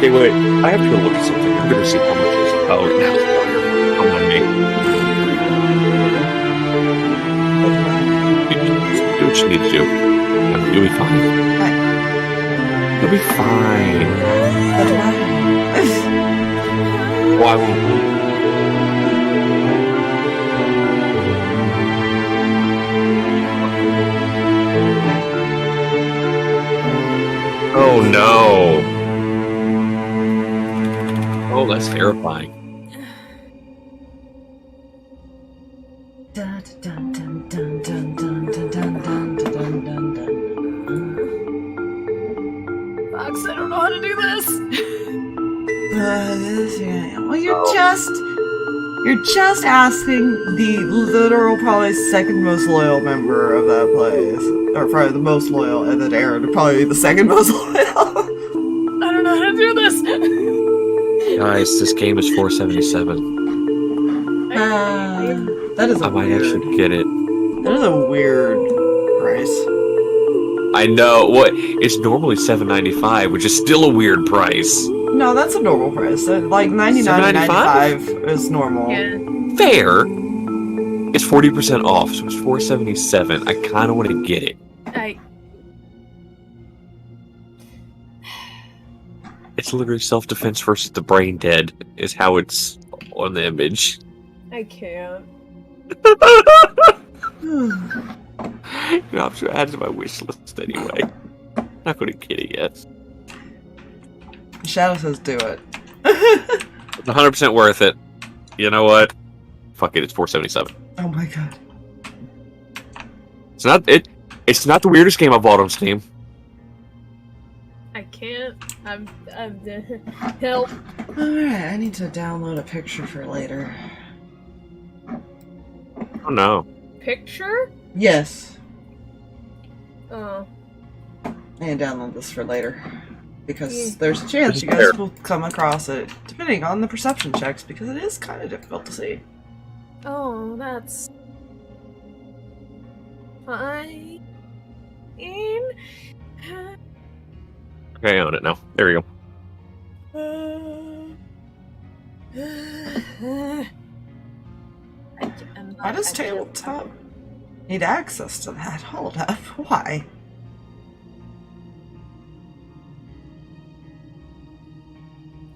Okay, wait. I have to go look at something. I'm gonna see how much is. Oh, now come on, me. Do what you need to do. You'll be fine. You'll be fine. Why won't we? Oh no! Oh, that's terrifying. Dun, dun, dun, dun, dun, dun, dun, dun, dun, dun, dun, dun. Fox, I don't know how to do this. Well, you're just asking the literal, probably second most loyal member of that place, or probably the most loyal, and then Aaron would probably be the second most loyal. I don't know how to do this. Guys, this game is $477. That is a I might weird, actually get it. that is a weird price. I know. What? It's normally $7.95, which is still a weird price. No, that's a normal price. Like $99.95 is normal. Yeah. Fair. It's 40% off, so it's $477. I kind of want to get it. It's literally self-defense versus the brain dead, is how it's on the image. I can't. You know, I'm sure I add to my wish list anyway. Not going to get it yet. Shadow says do it. It's 100% worth it. You know what? Fuck it, it's $477. Oh my god. It's not it. It's not the weirdest game I bought on Steam. I can't. I'm help. Alright, I need to download a picture for later. Oh no. Picture? Yes. Oh. I need to download this for later. Because there's a chance you guys will come across it, depending on the perception checks, because it is kind of difficult to see. Oh, that's fine. Okay, I own it now. There we go. Why does tabletop need access to that? Hold up. Why?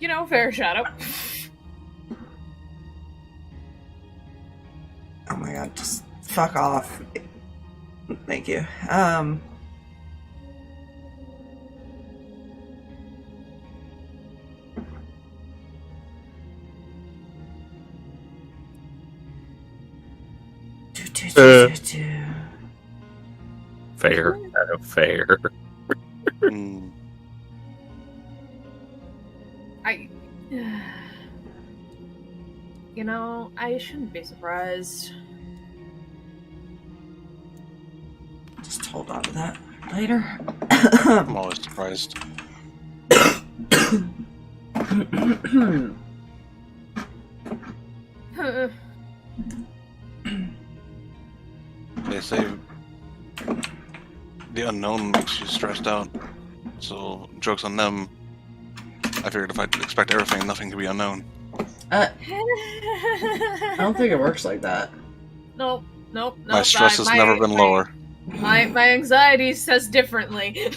You know, fair Shadow. Oh my god, just fuck off. Thank you. Fair. Fair. You know, I shouldn't be surprised. Just hold on to that later. I'm always surprised. They say the unknown makes you stressed out, so joke's on them. I figured if I expect everything, nothing can be unknown. I don't think it works like that. Nope. My stress has never been lower. My anxiety says differently.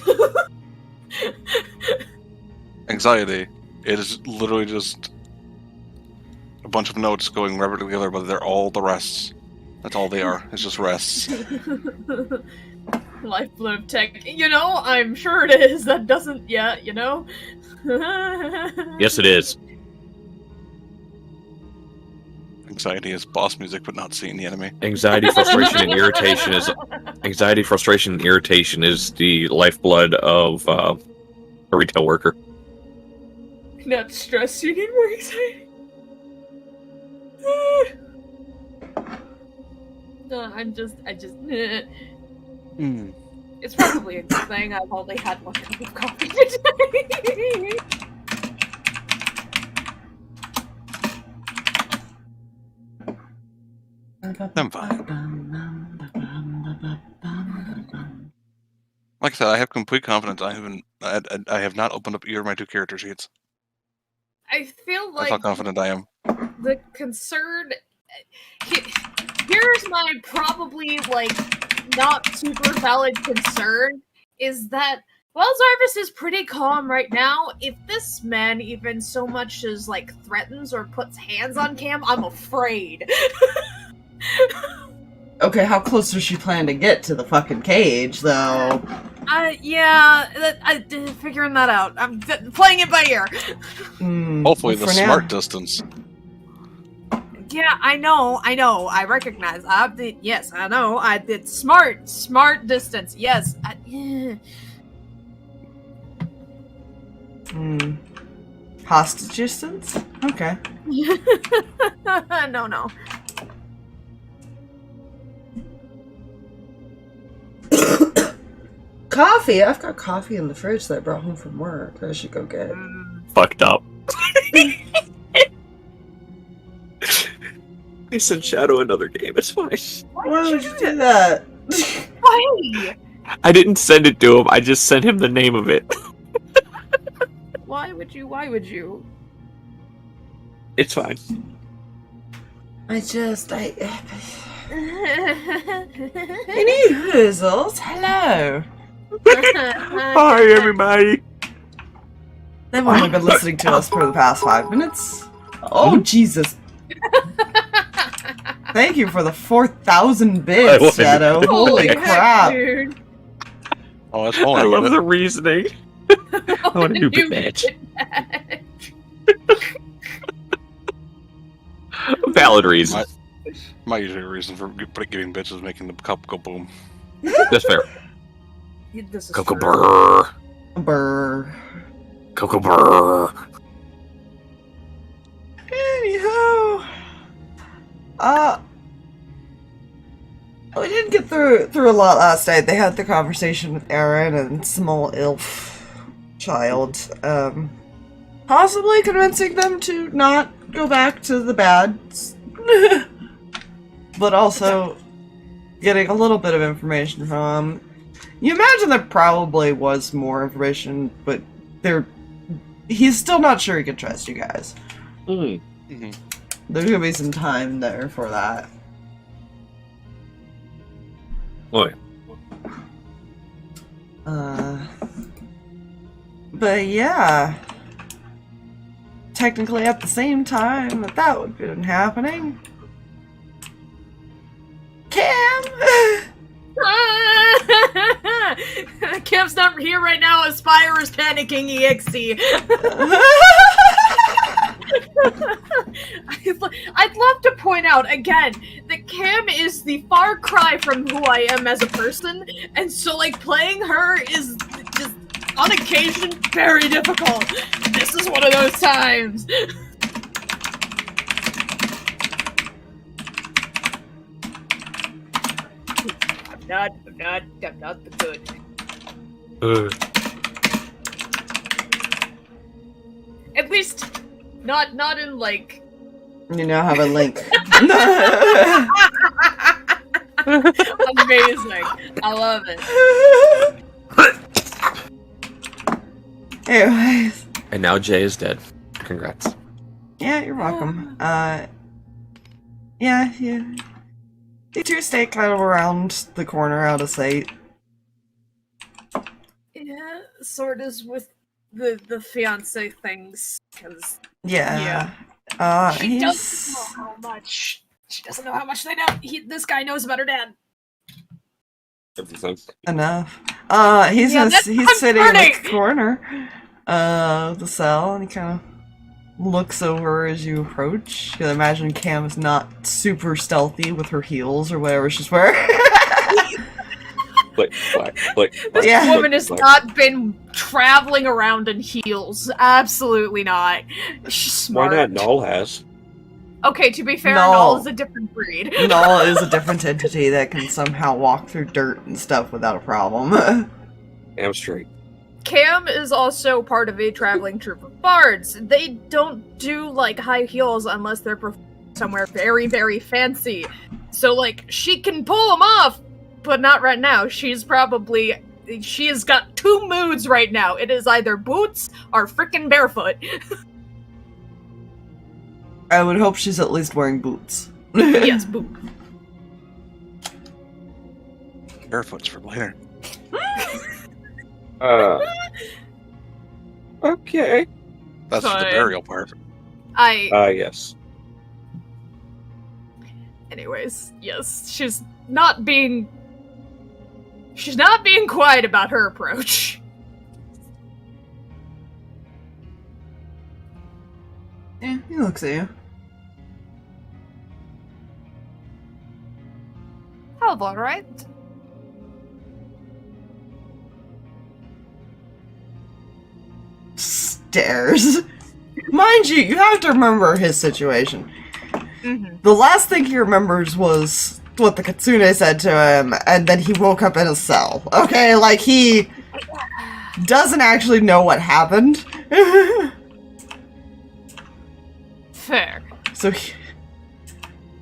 Anxiety, it is literally just a bunch of notes going rubber together, but they're all the rests. That's all they are. It's just rests. Lifeblood of tech. You know, I'm sure it is. That doesn't yet, you know? Yes, it is. Anxiety is boss music, but not seeing the enemy. Anxiety, frustration, and irritation is the lifeblood of a retail worker. Not stress, you need more anxiety. No, I just. It's probably a good thing I've only had one cup of coffee today. I'm fine. Like I said, I have complete confidence. I have not opened up either of my two character sheets. I feel That's how like confident I am. the concern. Here's my probably like not super valid concern is that while Zarvis is pretty calm right now, if this man even so much as like threatens or puts hands on Cam, I'm afraid. Okay, how close does she plan to get to the fucking cage, though? Figuring that out. I'm playing it by ear. Hopefully the For smart now. distance. Yeah, I know. I recognize. Yes, I know. I did smart distance. Yes. Hostage distance? Okay. No. Coffee? I've got coffee in the fridge that I brought home from work. I should go get it. Fucked up. I sent Shadow another game. It's fine. Why would you do that? Why? I didn't send it to him. I just sent him the name of it. Why would you? It's fine. Any hoozles? Hello. Hi, everybody. They've only been listening to us for the past 5 minutes. Oh, Jesus. Thank you for the 4,000 I bits, wanted Shadow. to- Holy Heck, crap. dude. Oh, that's I fine. love the reasoning. I want a new New bitch. Valid reason. My usual reason for giving bitches is making the cup go boom. That's fair. This is Coco true. brr. Brr. Coco brr. Anyhow, we didn't get through a lot last night. They had the conversation with Aaron and small Ilf child, possibly convincing them to not go back to the bad, but also getting a little bit of information from him. You imagine there probably was more information, but he's still not sure he can trust you guys. Mm-hmm. There's gonna be some time there for that. Boy. But yeah. Technically at the same time that would have been happening. Cam! Cam's not here right now. Aspire is panicking. EXT. I'd love to point out again that Cam is the far cry from who I am as a person, and so like playing her is just on occasion very difficult. This is one of those times. I'm not the good. At least, not in like. You now have a link. Amazing. I love it. Anyways. And now Jay is dead. Congrats. Yeah, you're welcome. Yeah. You two stay kind of around the corner out of sight. Yeah, sort of with the fiance things, because Yeah. she doesn't know how much. She doesn't know how much they know. This guy knows about her dad. Enough. He's I'm sitting in burning! the corner of the cell, and he kind of looks over as you approach. You can imagine Cam is not super stealthy with her heels or whatever she's wearing. This woman has not been traveling around in heels. Absolutely not. She's smart. Why not? Null has. Okay, to be fair, Null. Null is a different breed. Null is a different entity that can somehow walk through dirt and stuff without a problem. Damn straight. Cam is also part of a traveling troupe of bards. They don't do, like, high heels unless they're somewhere very, very fancy. So, like, she can pull them off, but not right now. She has got two moods right now. It is either boots or frickin' barefoot. I would hope she's at least wearing boots. Yes, boop. Barefoots for later. Okay. That's for the Fine. burial part. Yes. Anyways, yes, she's not being quiet about her approach. Yeah, he looks at you. Oh, all right. Stares. Mind you, you have to remember his situation. Mm-hmm. The last thing he remembers was what the Kitsune said to him, and then he woke up in a cell. Okay, like, he doesn't actually know what happened. Fair. So,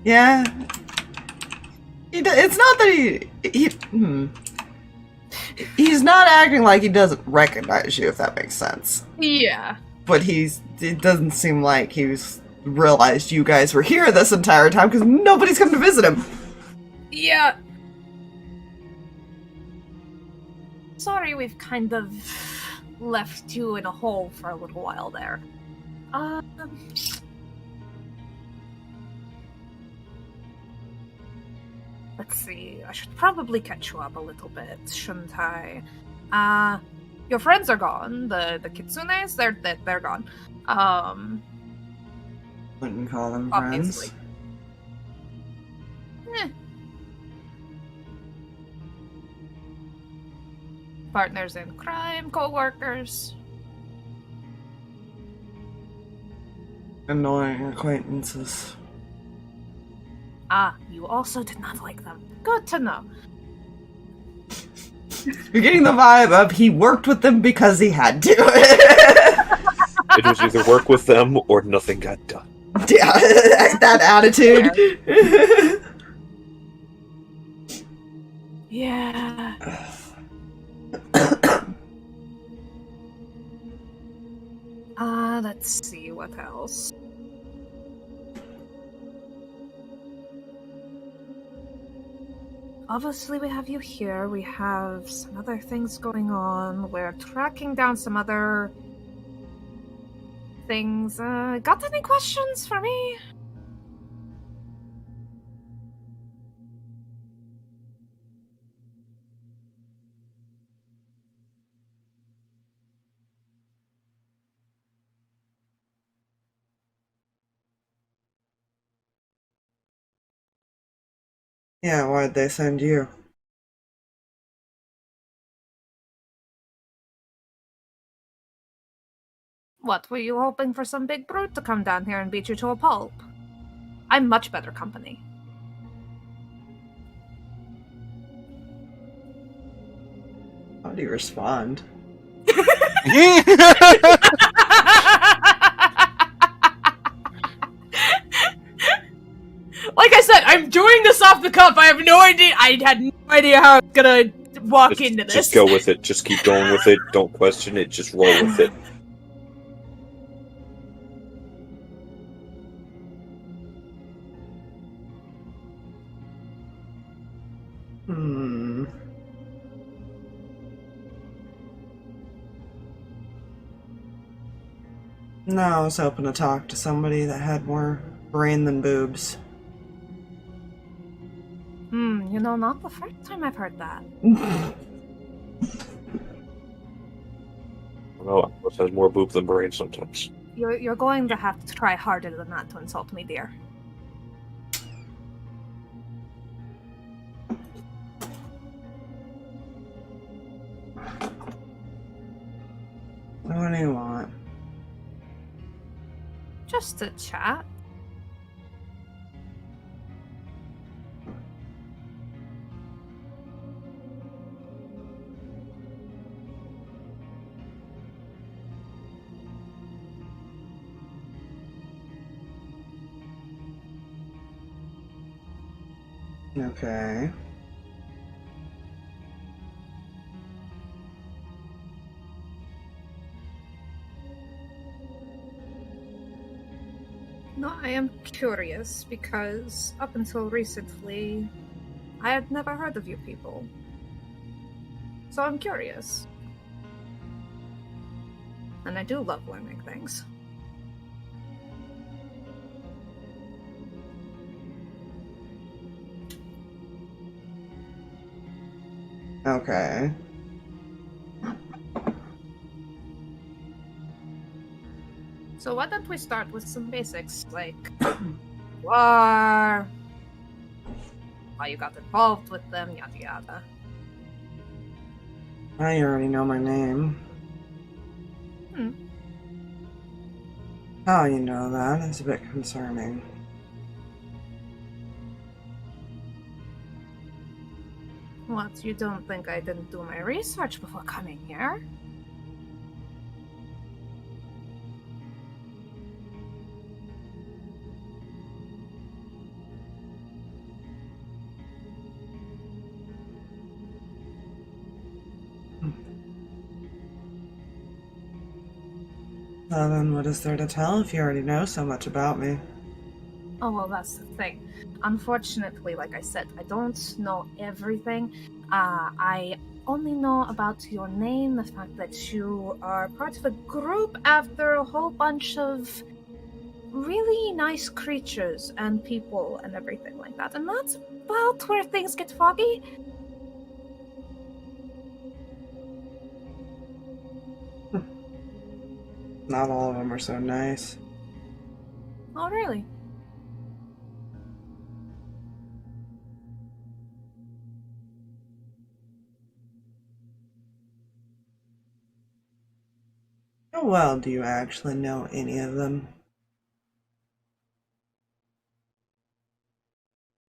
yeah. It's not that he's not acting like he doesn't recognize you, if that makes sense. Yeah. But it doesn't seem like he's realized you guys were here this entire time, because nobody's come to visit him. Yeah. Sorry, we've kind of left you in a hole for a little while there. Let's see. I should probably catch you up a little bit, shouldn't I? Your friends are gone. The Kitsunes, they're gone. Wouldn't call them Obviously. friends. Partners in crime, co-workers. Annoying acquaintances. Ah, you also did not like them. Good to know. You're getting the vibe of he worked with them because he had to. It was either work with them or nothing got done. Yeah, that attitude. Yeah. Let's see what else. Obviously, we have you here. We have some other things going on. We're tracking down some other things. Got any questions for me? Yeah, why'd they send you? What, were you hoping for some big brute to come down here and beat you to a pulp? I'm much better company. How do you respond? Like I said, I'm doing this off the cuff. I have no idea. I had no idea how I was gonna walk into this. Just go with it. Just keep going with it. Don't question it. Just roll with it. No, I was hoping to talk to somebody that had more brain than boobs. You know, not the first time I've heard that. Well, Amos has more boob than brain sometimes. You're going to have to try harder than that to insult me, dear. What do you want? Just to chat. Okay. No, I am curious because up until recently, I had never heard of you people. So I'm curious. And I do love learning things. Okay. So why don't we start with some basics, like who are, why you got involved with them, yada yada. I already know my name. How you know that is a bit concerning. What, you don't think I didn't do my research before coming here? Well then, what is there to tell if you already know so much about me? Oh, well, that's the thing. Unfortunately, like I said, I don't know everything. I only know about your name, the fact that you are part of a group after a whole bunch of really nice creatures and people and everything like that. And that's about where things get foggy. Not all of them are so nice. Oh, really? How well do you actually know any of them?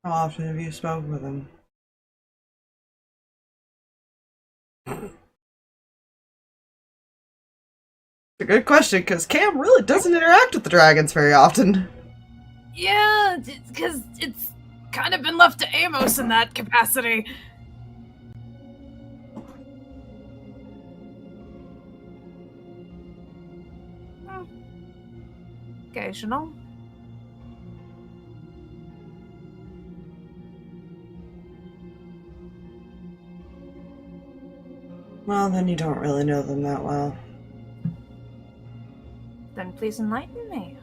How often have you spoken with them? It's a good question, because Cam really doesn't interact with the dragons very often. Yeah, because it's kind of been left to Amos in that capacity. Occasional. Well, then you don't really know them that well. Then please enlighten me.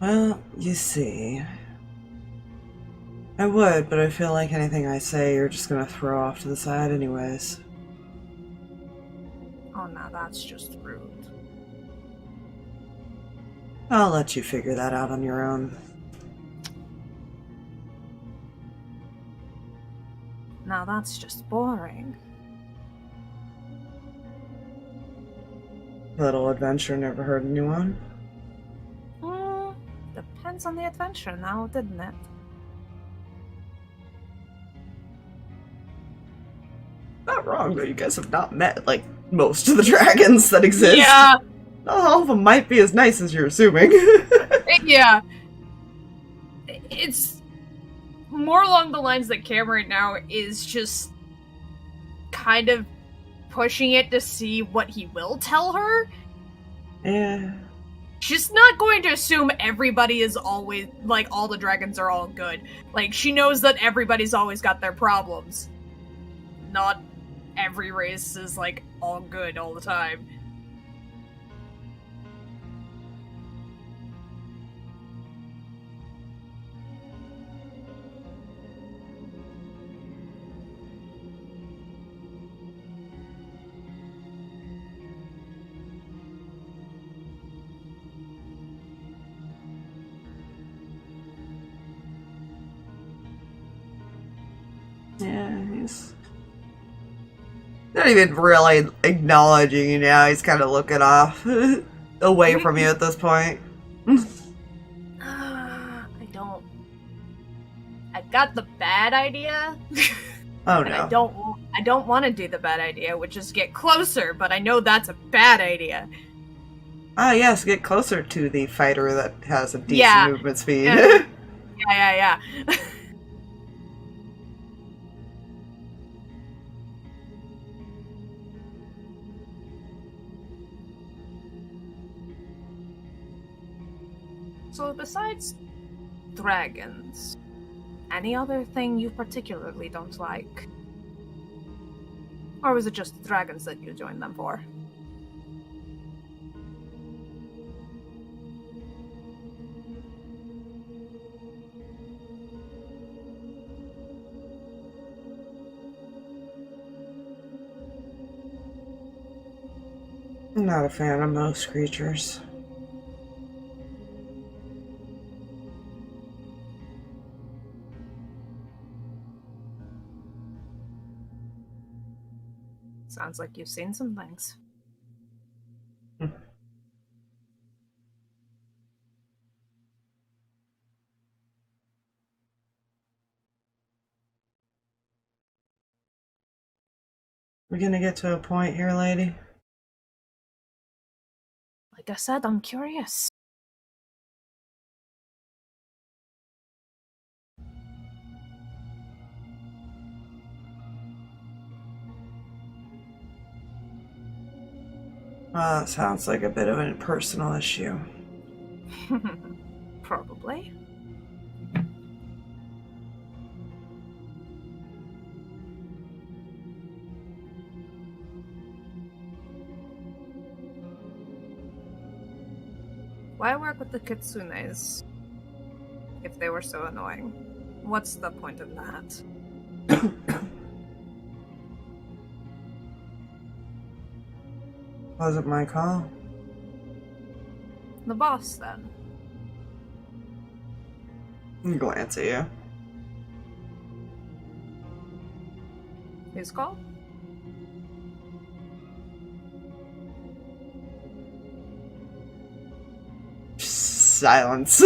Well, you see, I would, but I feel like anything I say you're just gonna throw off to the side anyways. Oh, now that's just rude. I'll let you figure that out on your own. Now that's just boring. Little adventure never hurt anyone. Depends on the adventure now, didn't it? Not wrong, though. You guys have not met, like, most of the dragons that exist. Yeah! Not all of them might be as nice as you're assuming. Yeah. It's more along the lines that Cam right now is just kind of pushing it to see what he will tell her. Yeah. She's not going to assume everybody is always, like, all the dragons are all good. Like, she knows that everybody's always got their problems. Not every race is, like, all good all the time. Yeah, he's not even really acknowledging you now. He's kind of looking off, away from you at this point. I don't. I got the bad idea. Oh and no. I don't want to do the bad idea, which is get closer, but I know that's a bad idea. Ah, yes, get closer to the fighter that has a decent movement speed. Yeah, Yeah. So besides dragons, any other thing you particularly don't like? Or was it just dragons that you joined them for? I'm not a fan of most creatures. Sounds like you've seen some things. We're gonna get to a point here, lady. Like I said, I'm curious. Well, that sounds like a bit of a personal issue. Probably. Why work with the kitsunes if they were so annoying? What's the point of that? Wasn't my call. The boss, then. Glance at you. His call? Silence.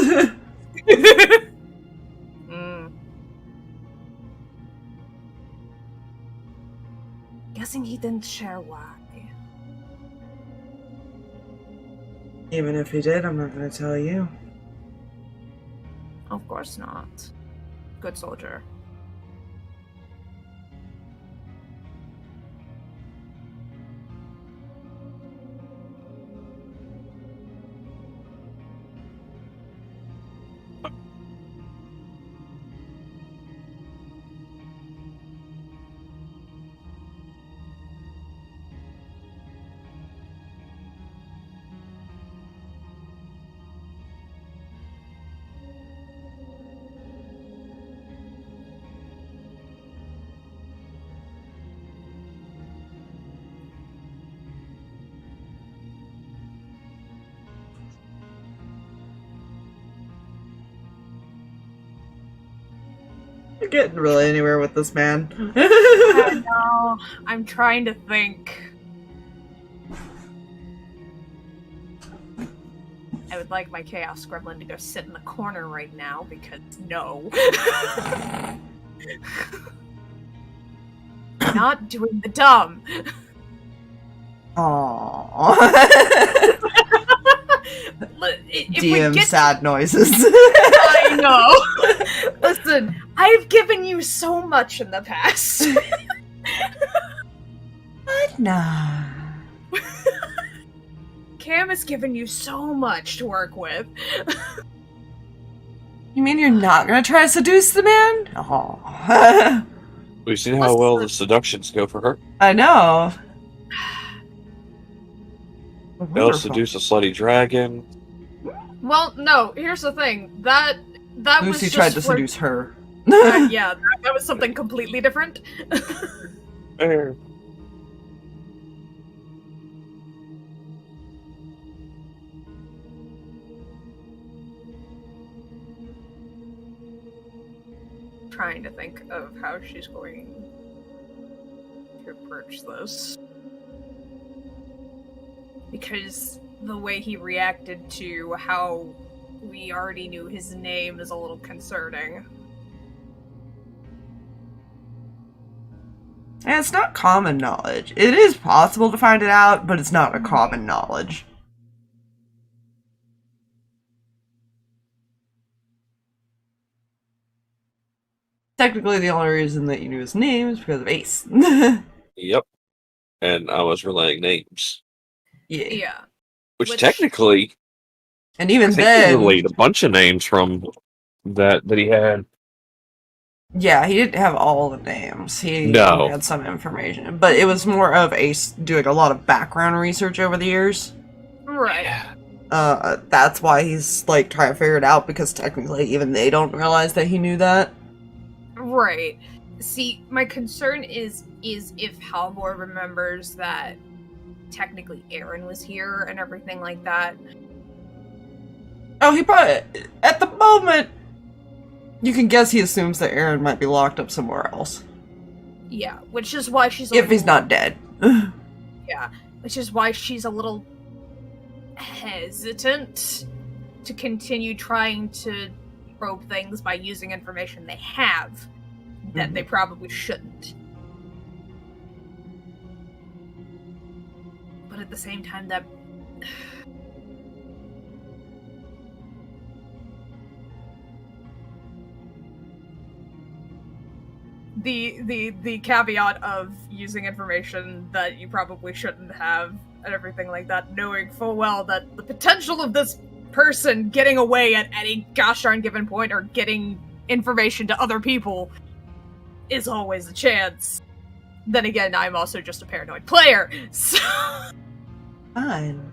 Guessing he didn't share why. Even if he did, I'm not gonna tell you. Of course not. Good soldier. You're getting really anywhere with this man. I know. I'm trying to think. I would like my Chaos Gremlin to go sit in the corner right now because no. Not doing the dumb. Aww. DM sad noises. I know. Listen, I've given you so much in the past. But nah. Cam has given you so much to work with. You mean you're not gonna try to seduce the man? Aww. We've seen how well the seductions go for her. I know. They'll Wonderful. seduce a slutty dragon. Well, no, here's the thing. That was Lucy just tried to for- seduce her. Yeah, that was something completely different. There. Trying to think of how she's going to approach this. Because the way he reacted to how we already knew his name is a little concerning. And it's not common knowledge. It is possible to find it out, but it's not a common knowledge. Technically, the only reason that you knew his name is because of Ace. Yep. And I was relaying names. Yeah. Yeah. Which Which- technically, And even I think he then, relayed a bunch of names from that he had. yeah, he didn't have all the names. He No. only had some information. But it was more of Ace doing a lot of background research over the years. Right. That's why he's, like, trying to figure it out, because technically even they don't realize that he knew that. Right. See, my concern is if Halvor remembers that technically Aaron was here and everything like that. Oh, he probably, at the moment, you can guess he assumes that Aaron might be locked up somewhere else. Yeah, which is why she's If he's not dead. Yeah, which is why she's a little hesitant to continue trying to probe things by using information they have that they probably shouldn't. But at the same time, that the caveat of using information that you probably shouldn't have and everything like that, knowing full well that the potential of this person getting away at any gosh darn given point or getting information to other people is always a chance. Then again, I'm also just a paranoid player, so... Fine.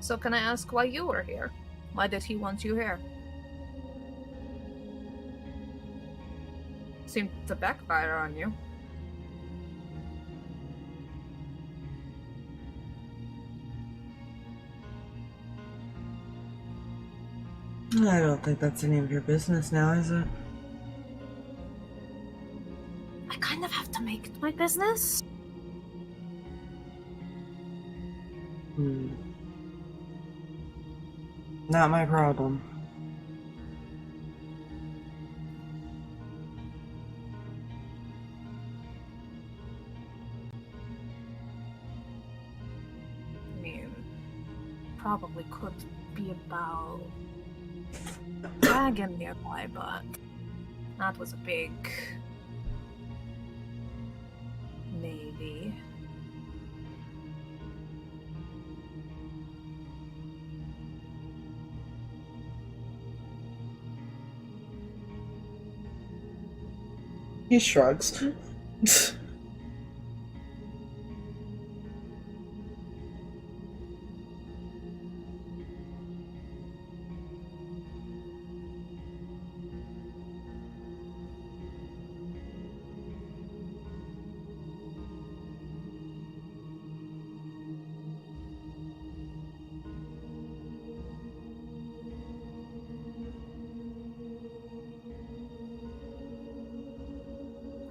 So can I ask why you were here? Why did he want you here? Seemed to backfire on you. I don't think that's any of your business now, is it? I kind of have to make it my business. Not my problem. I mean, probably could be about dragon nearby, but that was a big maybe. He shrugs.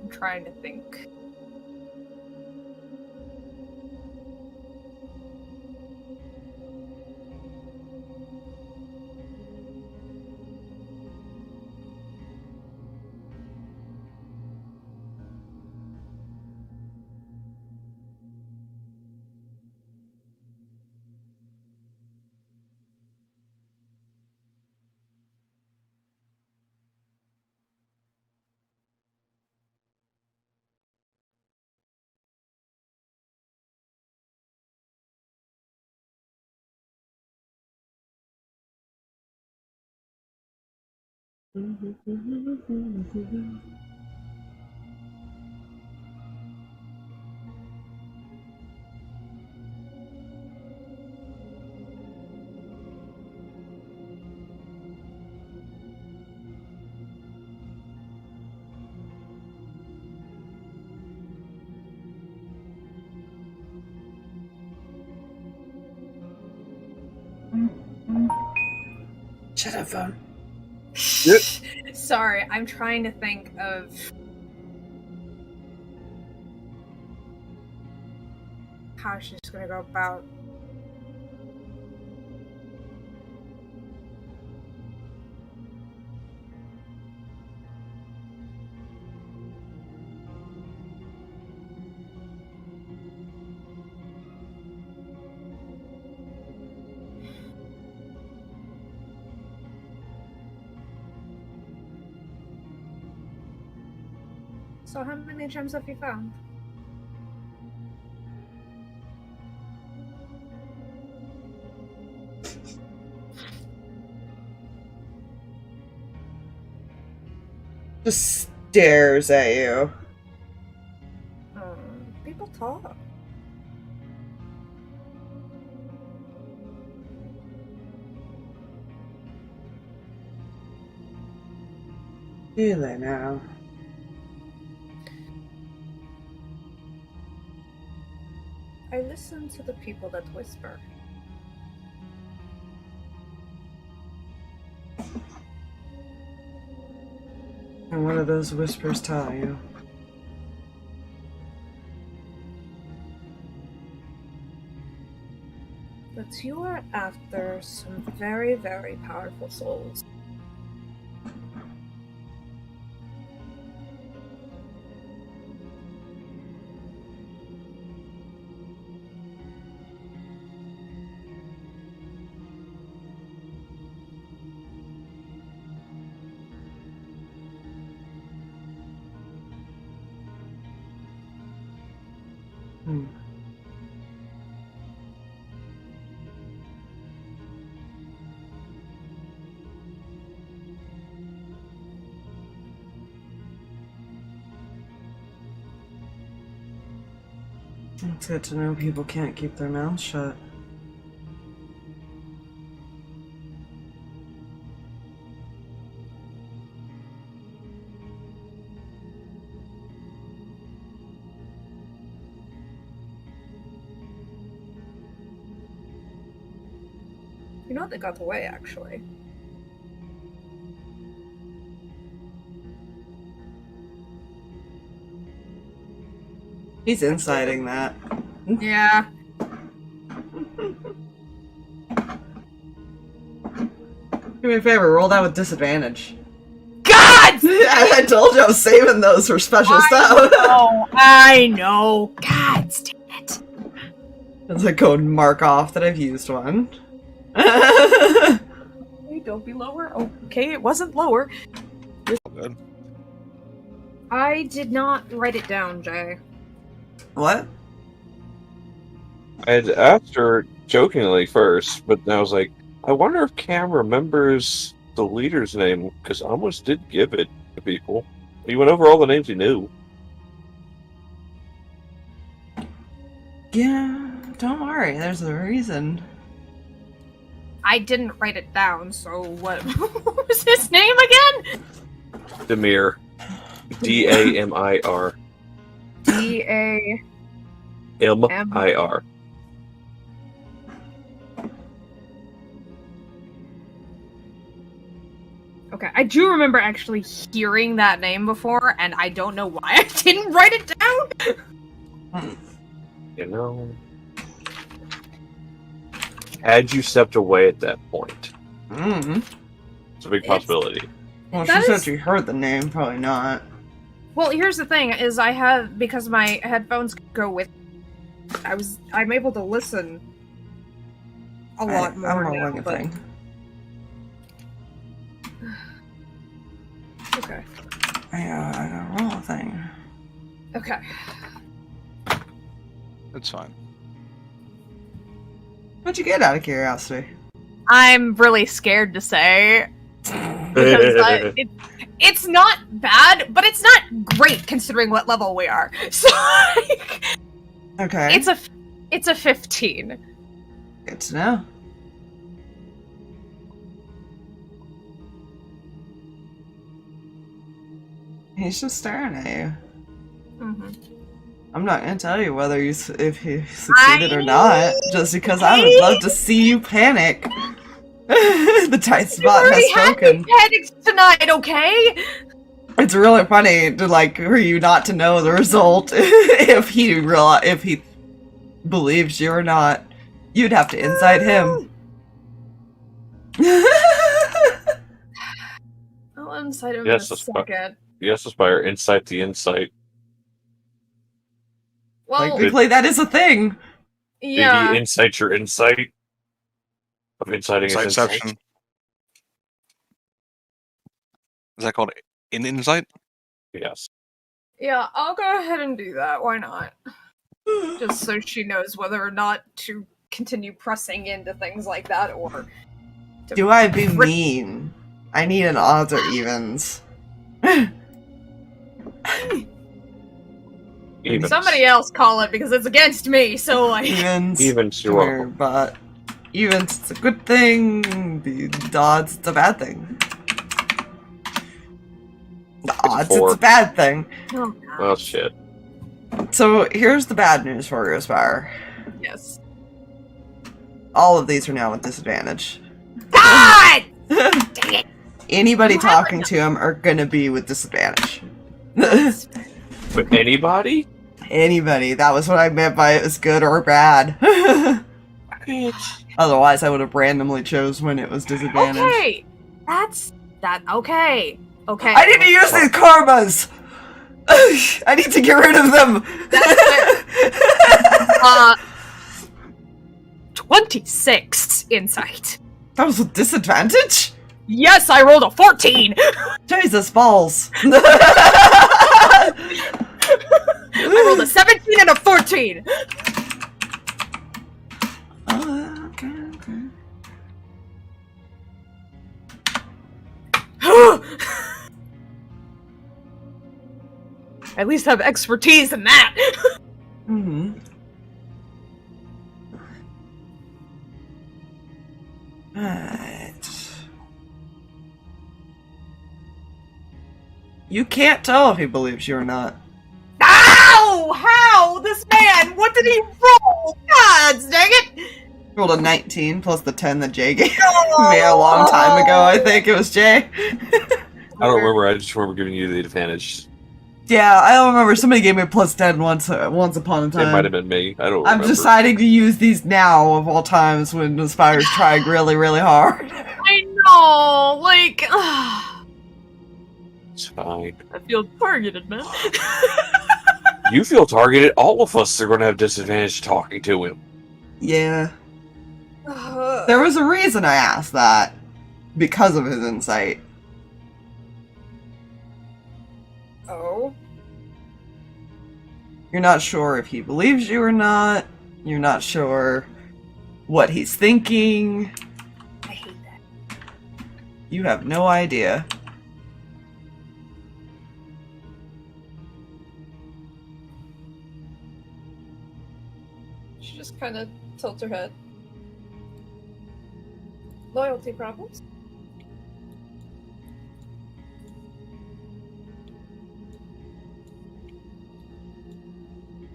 I'm trying to think. Shut up, phone. Sorry, I'm trying to think of how she's gonna go about. So how many gems have you found? Just stares at you. People talk. Do they now? I listen to the people that whisper. And what do those whispers tell you? That you are after some very, very powerful souls. It's good to know people can't keep their mouths shut. You know they got away, actually. He's inciting that. Yeah. Do me a favor, roll that with disadvantage. God! I told you I was saving those for special stuff. I know. God damn it. It's like go and mark off that I've used one. Hey, don't be lower. Okay, it wasn't lower. Good. I did not write it down, Jay. What? I had asked her jokingly first, but I was like, I wonder if Cam remembers the leader's name, because I almost did give it to people. He went over all the names he knew. Yeah, don't worry, there's a reason. I didn't write it down, so what was his name again? Demir. D-A-M-I-R. D-A... M-I-R. Okay, I do remember actually hearing that name before, and I don't know why I didn't write it down! You know... Had you stepped away at that point? It's a big possibility. Well, she said she heard the name, probably not. Well, here's the thing, is I have, because my headphones go with, I'm able to listen a lot more I'm now, rolling a but... thing. Okay. I gotta roll a thing. Okay. It's fine. What'd you get out of curiosity? I'm really scared to say, because it's not bad, but it's not great considering what level we are. So, Okay. It's a 15. Good to know. He's just staring at you. Mm-hmm. I'm not gonna tell you whether if he succeeded or not, just because I would love to see you panic. The tight spot has spoken. Panicked tonight, okay? It's really funny to for you not to know the result if he believes you or not. You'd have to incite him. I'll incite him Yes, in a second. Yes, Aspire, insight the insight. Well, We play that as a thing. yeah. Did he incite your insight? Of inciting his insight? Insightception. Is that called an insight? Yes. Yeah, I'll go ahead and do that. Why not? Just so she knows whether or not to continue pressing into things like that or. Do I be mean? I need an odds or evens. Even. Somebody else call it because it's against me, so like. Evens. Evens, you're Come here, welcome. but evens, it's a good thing. The odds, it's a bad thing. The odds, four. it's a bad thing. Oh, God. Well, shit. So here's the bad news for you, Aspire. Yes. All of these are now with disadvantage. God! Dang it! Anybody You talking haven't- to him are gonna be with disadvantage. But anybody? Anybody. That was what I meant by it was good or bad. Otherwise, I would have randomly chose when it was disadvantage. Okay! That's that. Okay. Okay. I need to use these karmas! I need to get rid of them! 26 insight. That was with disadvantage? Yes, I rolled a 14! Jesus balls. I rolled a 17 and a 14! Okay. I at least have expertise in that. Mm-hmm. Alright. You can't tell if he believes you or not. Ow! How? This man, what did he roll? God dang it! Rolled a 19 plus the 10 that Jay gave me a long time ago. I think it was Jay. I don't remember. I just remember giving you the advantage. Yeah, I don't remember. Somebody gave me a plus 10 once upon a time. It might have been me. I don't I'm remember. deciding to use these now of all times when Aspire's trying really, really hard. I know, like, It's fine. I feel targeted, man. You feel targeted. All of us are going to have disadvantage talking to him. Yeah. There was a reason I asked that. Because of his insight. Oh. You're not sure if he believes you or not. You're not sure what he's thinking. I hate that. You have no idea. She just kind of tilts her head. Loyalty problems?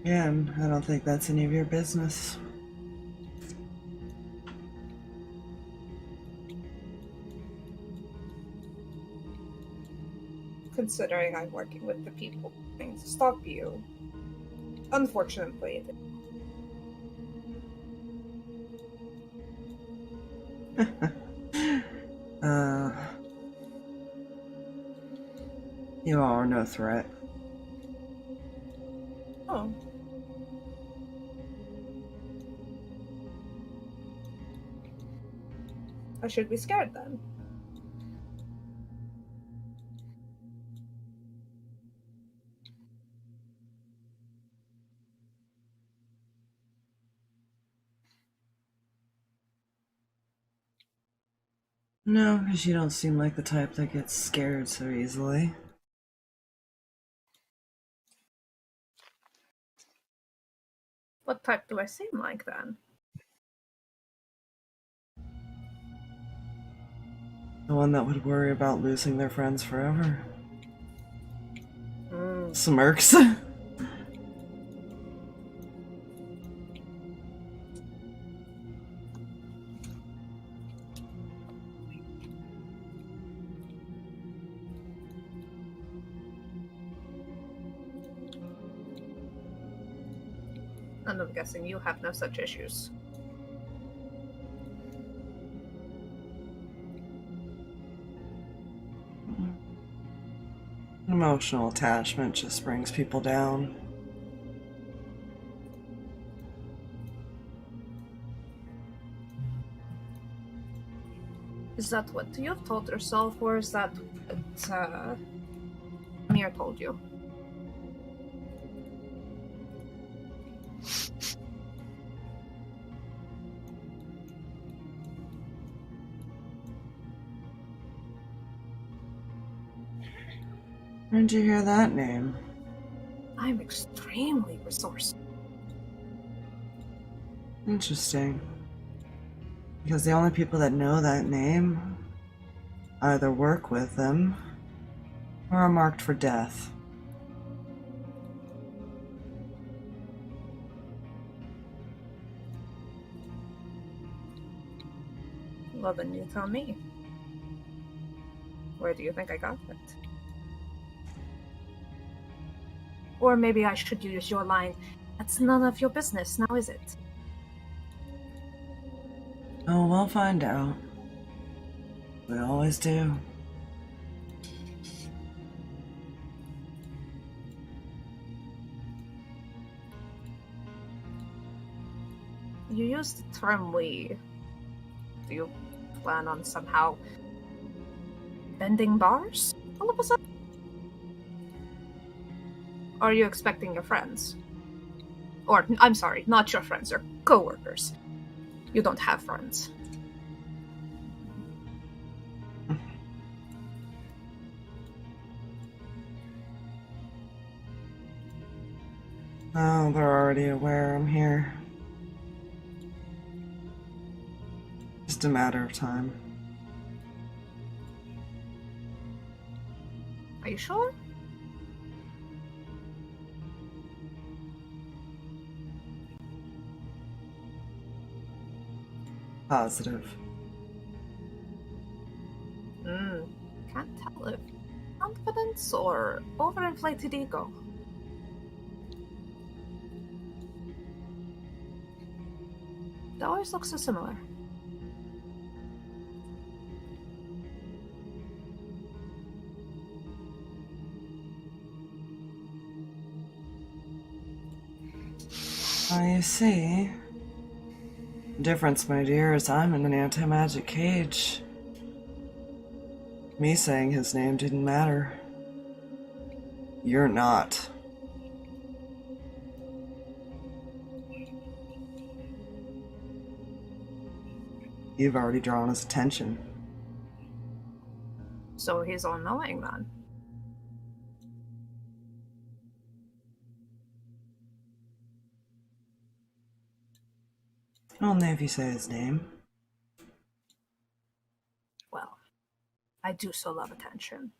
Yeah, and I don't think that's any of your business. Considering I'm working with the people trying to stop you. Unfortunately, You all are no threat. oh. I should be scared then. No, because you don't seem like the type that gets scared so easily. What type do I seem like then? The one that would worry about losing their friends forever. Smirks. And I'm guessing you have no such issues. Emotional attachment just brings people down. Is that what you've told yourself, or is that what Amir told you? Where'd you hear that name? I'm extremely resourceful. Interesting. Because the only people that know that name either work with them or are marked for death. Well, then you tell me. Where do you think I got it? Or maybe I should use your line, that's none of your business, now is it? Oh, we'll find out. We always do. You used the term we. Do you plan on somehow bending bars all of a sudden? Or are you expecting your friends? Or, I'm sorry, not your friends, your co-workers. You don't have friends. Oh, they're already aware I'm here. Just a matter of time. Are you sure? Positive. Can't tell if confidence or overinflated ego. They always look so similar. Well, you see, the difference, my dear, is I'm in an anti-magic cage. Me saying his name didn't matter. You're not. You've already drawn his attention. So he's all-knowing then. Only if you say his name. Well, I do so love attention.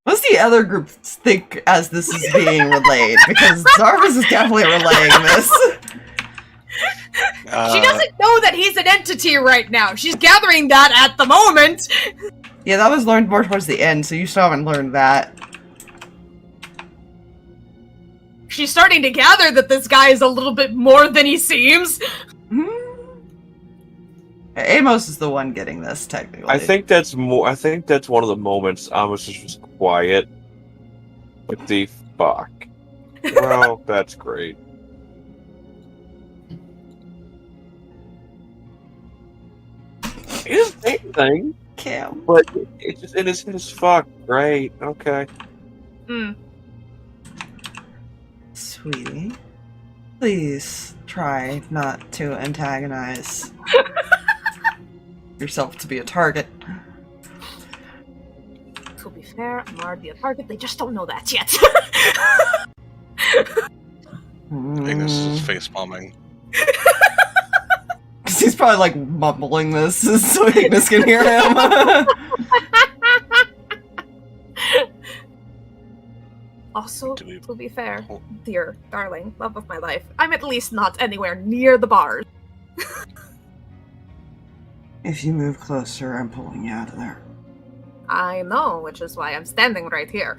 What's the other group think as this is being relayed? Because Zarvis is definitely relaying this. She doesn't know that he's an entity right now. She's gathering that at the moment. Yeah, that was learned more towards the end, so you still haven't learned that. She's starting to gather that this guy is a little bit more than he seems. Amos is the one getting this, technically. I think that's more. I think that's one of the moments Amos is just quiet. What the fuck? Well, that's great. It's the same thing, Cam. but it's just in his fuck. Right? Okay. Sweetie, please try not to antagonize yourself to be a target. To be fair, I'm already a target. They just don't know that yet. Ignis is face palming. Because he's probably like mumbling this so Ignis can hear him. Also, to be fair, dear, darling, love of my life, I'm at least not anywhere near the bars. If you move closer, I'm pulling you out of there. I know, which is why I'm standing right here.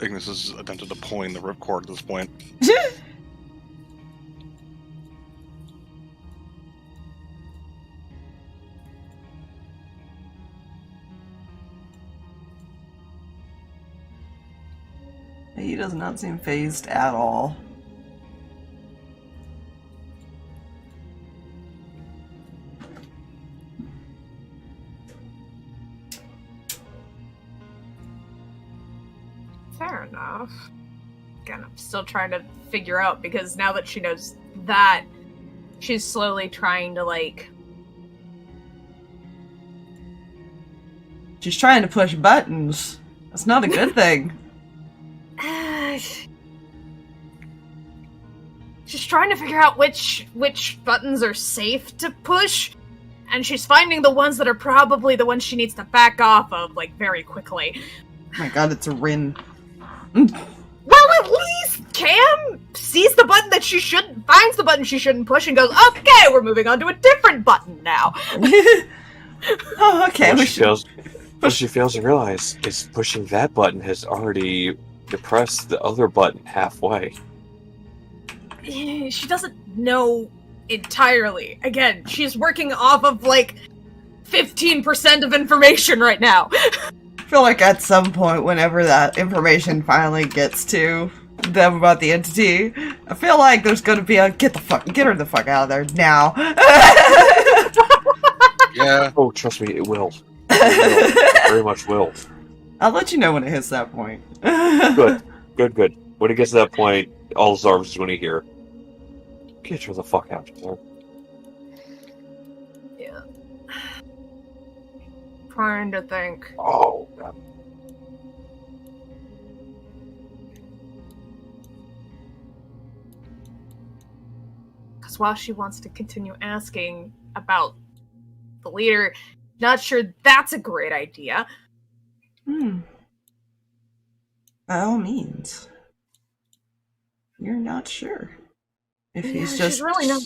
Ignis has attempted to pulling the ripcord at this point. He does not seem phased at all. Fair enough. Again, I'm still trying to figure out, because now that she knows that, She's slowly trying to, like... She's trying to push buttons. That's not a good thing. She's trying to figure out which buttons are safe to push, and she's finding the ones that are probably the ones she needs to back off of, like, very quickly. Oh my god, it's a Rin. Well, at least Cam sees the button that she shouldn't, finds the button she shouldn't push, and goes, okay, we're moving on to a different button now. Oh, okay. What she fails to realize is pushing that button has already depressed the other button halfway. She doesn't know entirely. Again, she's working off of, like, 15% of information right now. I feel like at some point, whenever that information finally gets to them about the entity, I feel like there's gonna be a get her the fuck out of there now. Yeah. Oh, trust me, it will. It will. Very much will. I'll let you know when it hits that point. Good. When it gets to that point, all Zarvs is going to hear, get her the fuck out of there. Yeah. Trying to think. Oh, God. Because while she wants to continue asking about the leader, not sure that's a great idea. By all means. You're not sure if he's just... She's really not.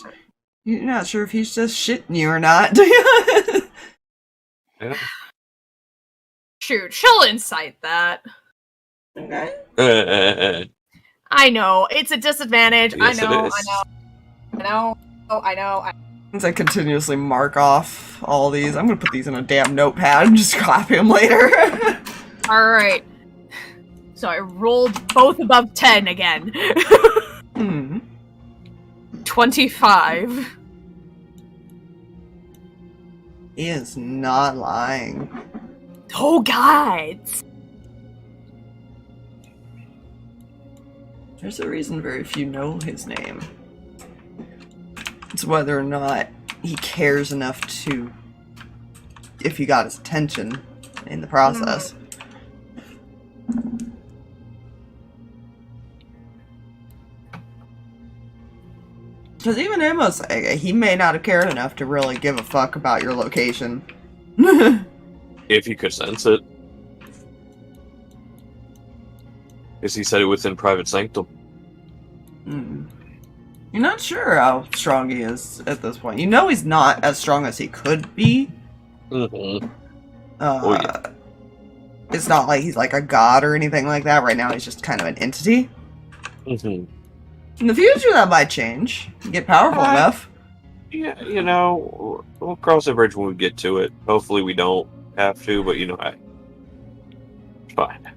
You're not sure if he's just shitting you or not. Yeah. Shoot, she'll incite that. Okay. I know, it's a disadvantage. Yes, I know. As I continuously mark off all these, I'm gonna put these in a damn notepad and just copy them later. Alright. So I rolled both above 10 again. 25. He is not lying. Oh, God! There's a reason very few know his name. It's whether or not he cares enough to... if you got his attention in the process. Because even Amos, he may not have cared enough to really give a fuck about your location. If you could sense it. Because he said it within private sanctum. You're not sure how strong he is at this point. You know he's not as strong as he could be. Mm-hmm. Yeah. It's not like he's like a god or anything like that. Right now he's just kind of an entity. Mm-hmm. In the future that might change. You get powerful enough. Yeah, you know, we'll cross the bridge when we get to it. Hopefully we don't have to, but you know, it's fine.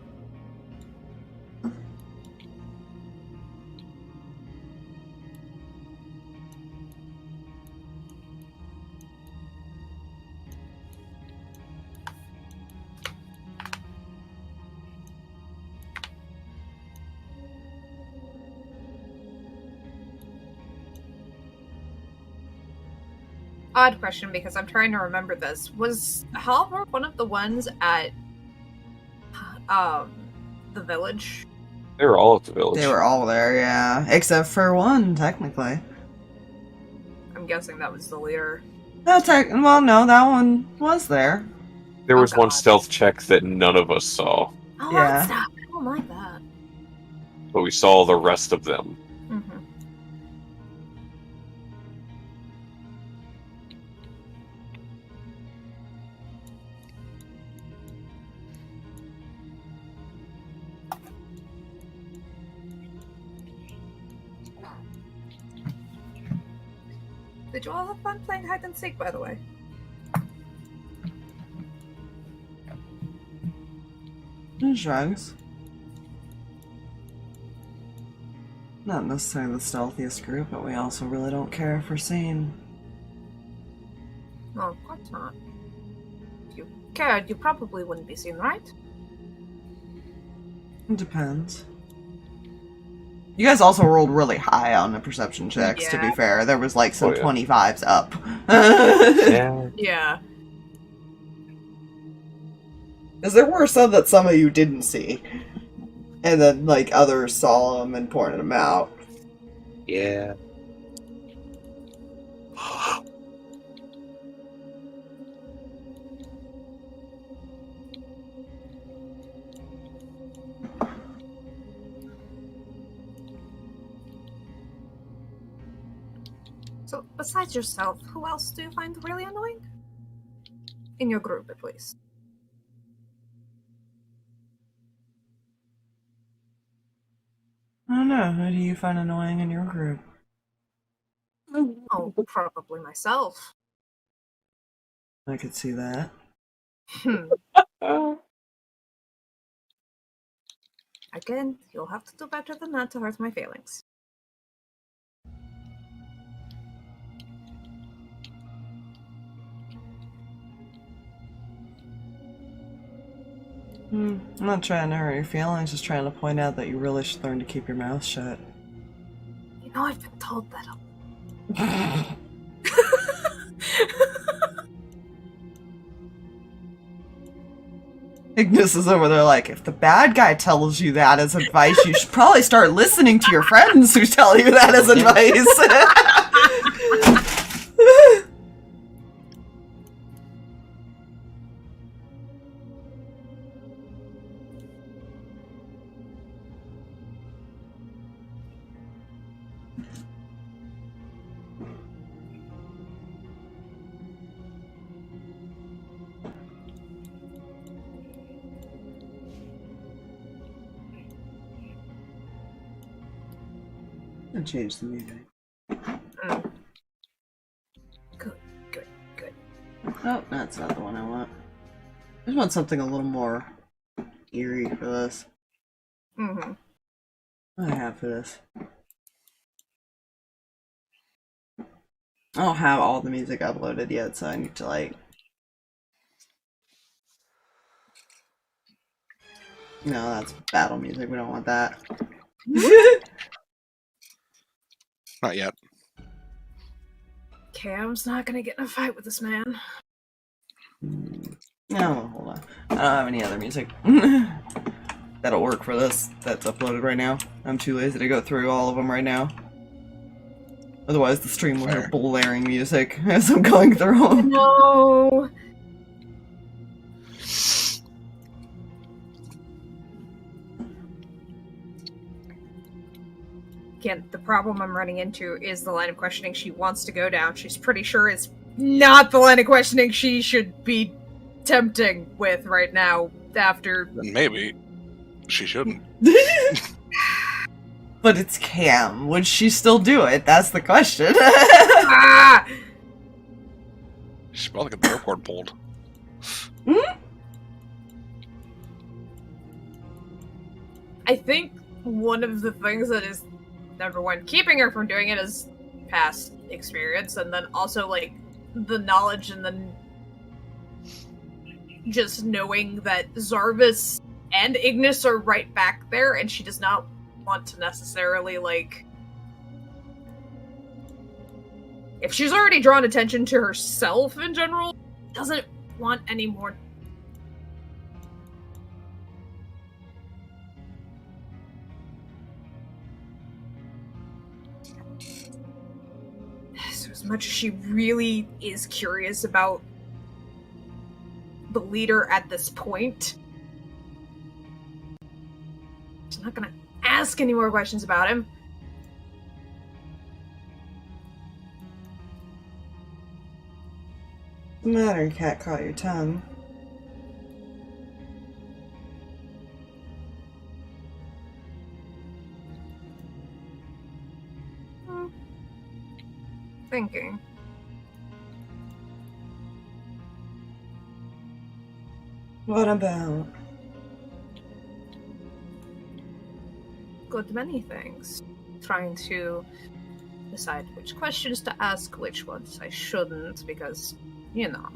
Odd question, because I'm trying to remember this. Was Halvor one of the ones at the village? They were all at the village. They were all there, yeah. Except for one, technically. I'm guessing that was the leader. Well, no, that one was there. There was one God. stealth check that none of us saw, Oh, Yeah. stop. I don't like that. but we saw the rest of them. Mm-hmm. Did you all have fun playing hide and seek, by the way? Shrugs. Not necessarily the stealthiest group, but we also really don't care if we're seen. No, of course not. If you cared, you probably wouldn't be seen, right? It depends. You guys also rolled really high on the perception checks, to be Yeah. fair. There was like some Oh, yeah. 25s up. Yeah. Yeah. Because there were some that some of you didn't see. And then, like, others saw them and pointed them out. Yeah. So, besides yourself, who else do you find really annoying? In your group, at least. I don't know. Who do you find annoying in your group? Oh, probably myself. I could see that. Again, you'll have to do better than that to hurt my feelings. I'm not trying to hurt your feelings, just trying to point out that you really should learn to keep your mouth shut. You know, I've been told that Ignis is over there like, if the bad guy tells you that as advice, you should probably start listening to your friends who tell you that as advice. And change the music. Good. Oh, that's not the one I want. I just want something a little more eerie for this. Mm-hmm. What do I have for this? I don't have all the music uploaded yet, so I need to, like... No, that's battle music. We don't want that. Not yet. Cam's not gonna get in a fight with this man. No, hold on. I don't have any other music. That'll work for this. That's uploaded right now. I'm too lazy to go through all of them right now. Otherwise, the stream will have blaring music as I'm going through them. No. Again, the problem I'm running into is the line of questioning she wants to go down. She's pretty sure it's not the line of questioning she should be tempting with right now after... Maybe. She shouldn't. But it's Cam. Would she still do it? That's the question. Ah! She should probably get the airport pulled. I think one of the things that is, number one, keeping her from doing it is past experience, and then also, like, the knowledge and the just knowing that Zarvis and Ignis are right back there, and she does not want to necessarily, like... If she's already drawn attention to herself in general, doesn't want any more... So as much as she really is curious about the leader at this point, she's not gonna ask any more questions about him. What's the matter? You can't caught your tongue. Thinking. What about? Good many things. Trying to decide which questions to ask, which ones I shouldn't, because, you know,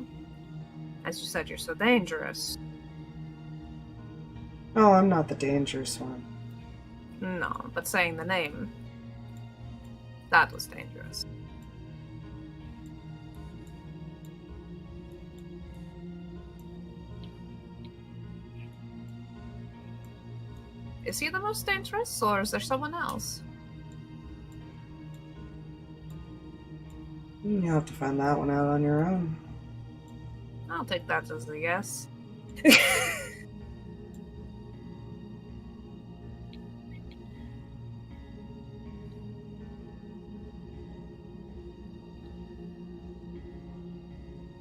as you said, you're so dangerous. Oh, I'm not the dangerous one. No, but saying the name, that was dangerous. Is he the most dangerous, or is there someone else? You'll have to find that one out on your own. I'll take that as a yes.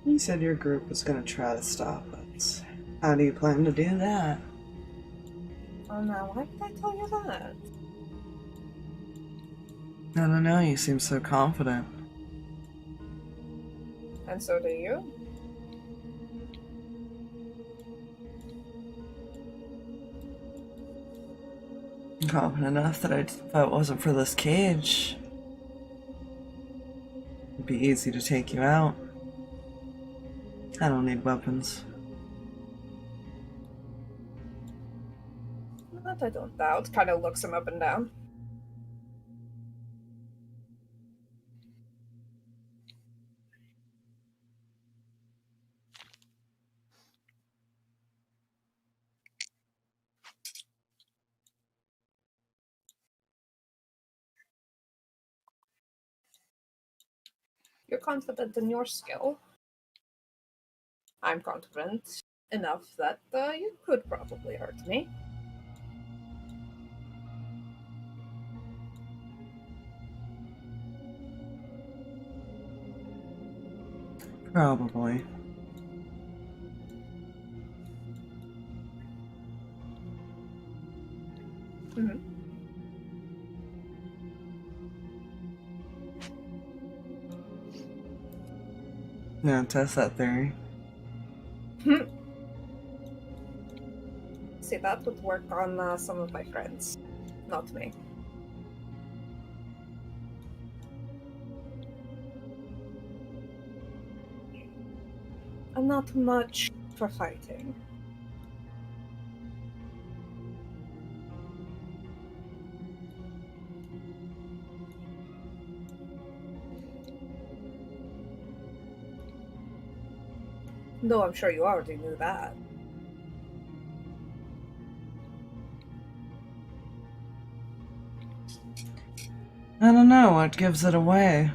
You said your group was going to try to stop us. How do you plan to do that? Oh no, why would I tell you that? I don't know, you seem so confident. And so do you? I'm confident enough that if it wasn't for this cage, it'd be easy to take you out. I don't need weapons. That I don't doubt. Kind of looks him up and down. You're confident in your skill. I'm confident enough that you could probably hurt me. Probably. Mm-hmm. Yeah, test that theory. See, that would work on some of my friends, not me. I'm not much for fighting. Though I'm sure you already knew that. I don't know what gives it away.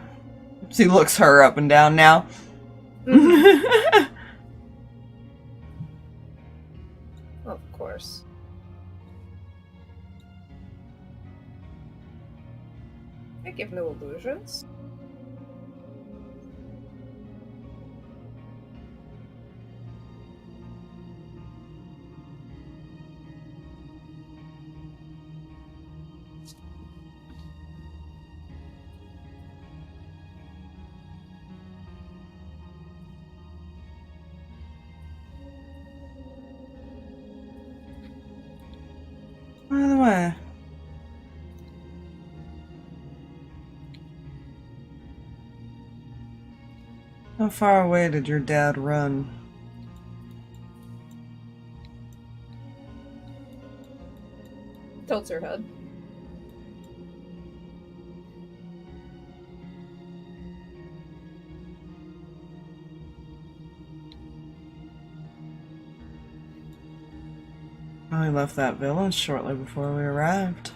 She looks her up and down now. Of course. I give no illusions. By the way, how far away did your dad run? Tilts her head. I left that village shortly before we arrived.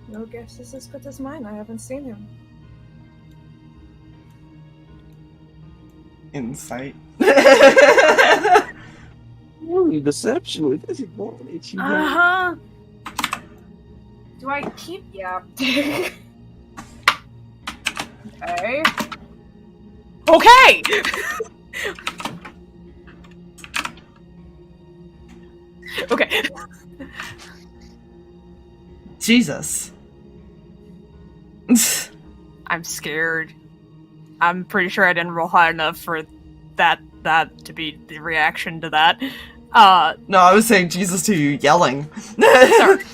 No guess is as good as mine. I haven't seen him. Insight. Deception. What does he want? Uh-huh. Do I keep... Yeah. Okay. Okay! Okay. Jesus. I'm scared. I'm pretty sure I didn't roll high enough for that to be the reaction to that. No, I was saying Jesus to you yelling. Sorry.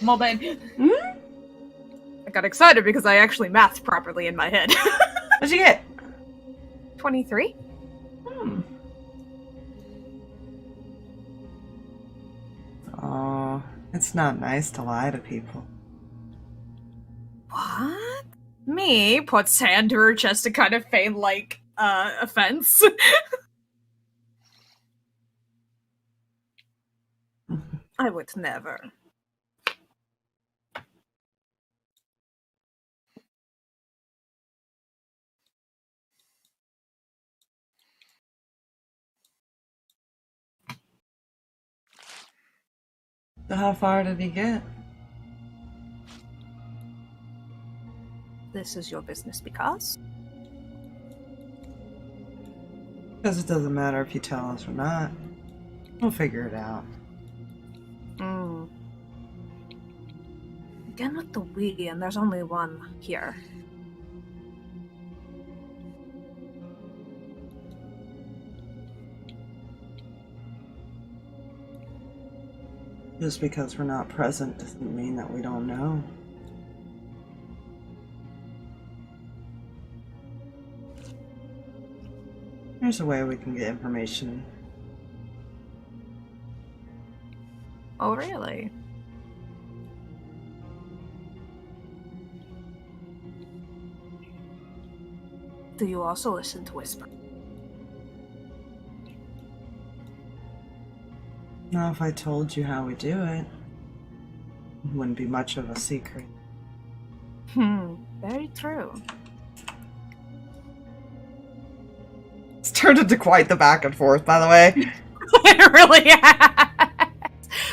Mal bene. Hmm? I got excited because I actually mathed properly in my head. What'd you get? 23? Hmm. Oh, it's not nice to lie to people. What? Me puts hand to her chest to kind of feign, like, offense. I would never. So how far did he get? This is your business because? Because it doesn't matter if you tell us or not. We'll figure it out. Hmm. Again with the we, and there's only one here. Just because we're not present doesn't mean that we don't know. There's a way we can get information. Oh, really? Do you also listen to whisper? Now, if I told you how we do it, it wouldn't be much of a secret. Very true. It's turned into quite the back and forth, by the way. It really has.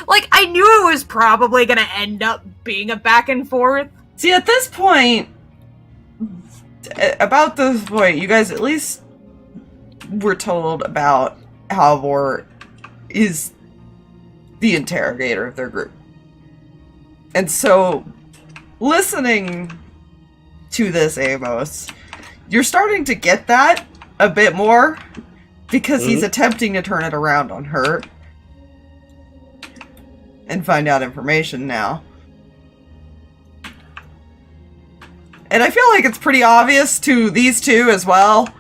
Like, I knew it was probably gonna end up being a back and forth. See, at this point, about this point, you guys at least were told about Halvor is the interrogator of their group. And so, listening to this, Amos, you're starting to get that a bit more, because he's attempting to turn it around on her and find out information now. And I feel like it's pretty obvious to these two as well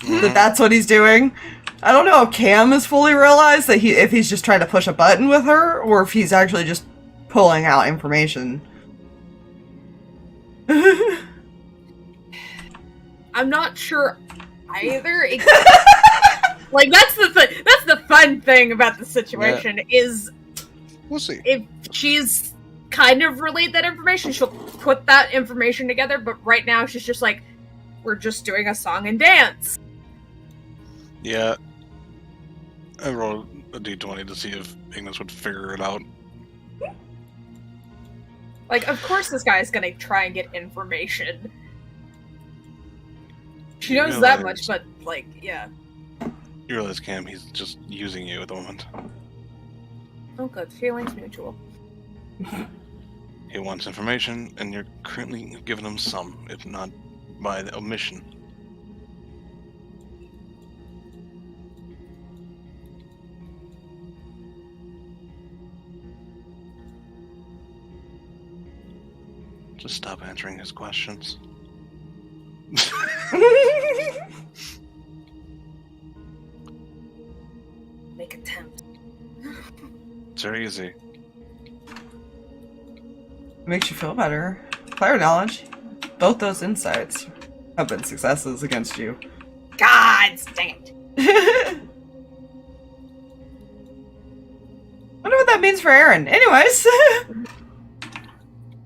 that that's what he's doing. I don't know if Cam has fully realized that if he's just trying to push a button with her, or if he's actually just pulling out information. I'm not sure either. Like, that's the fun thing about the situation is We'll see. if she's kind of relayed that information, she'll put that information together, but right now she's just like, we're just doing a song and dance. Yeah. I rolled a d20 to see if Ignis would figure it out. Like, of course this guy's gonna try and get information. She You knows that realize- much, but, like, yeah. You realize, Cam, he's just using you at the moment. Oh, good. Feelings mutual. He wants information, and you're currently giving him some, if not by the omission. Just stop answering his questions. Make attempt. It's very easy. Makes you feel better. Player knowledge. Both those insights have been successes against you. God dang it. Wonder what that means for Aaron. Anyways.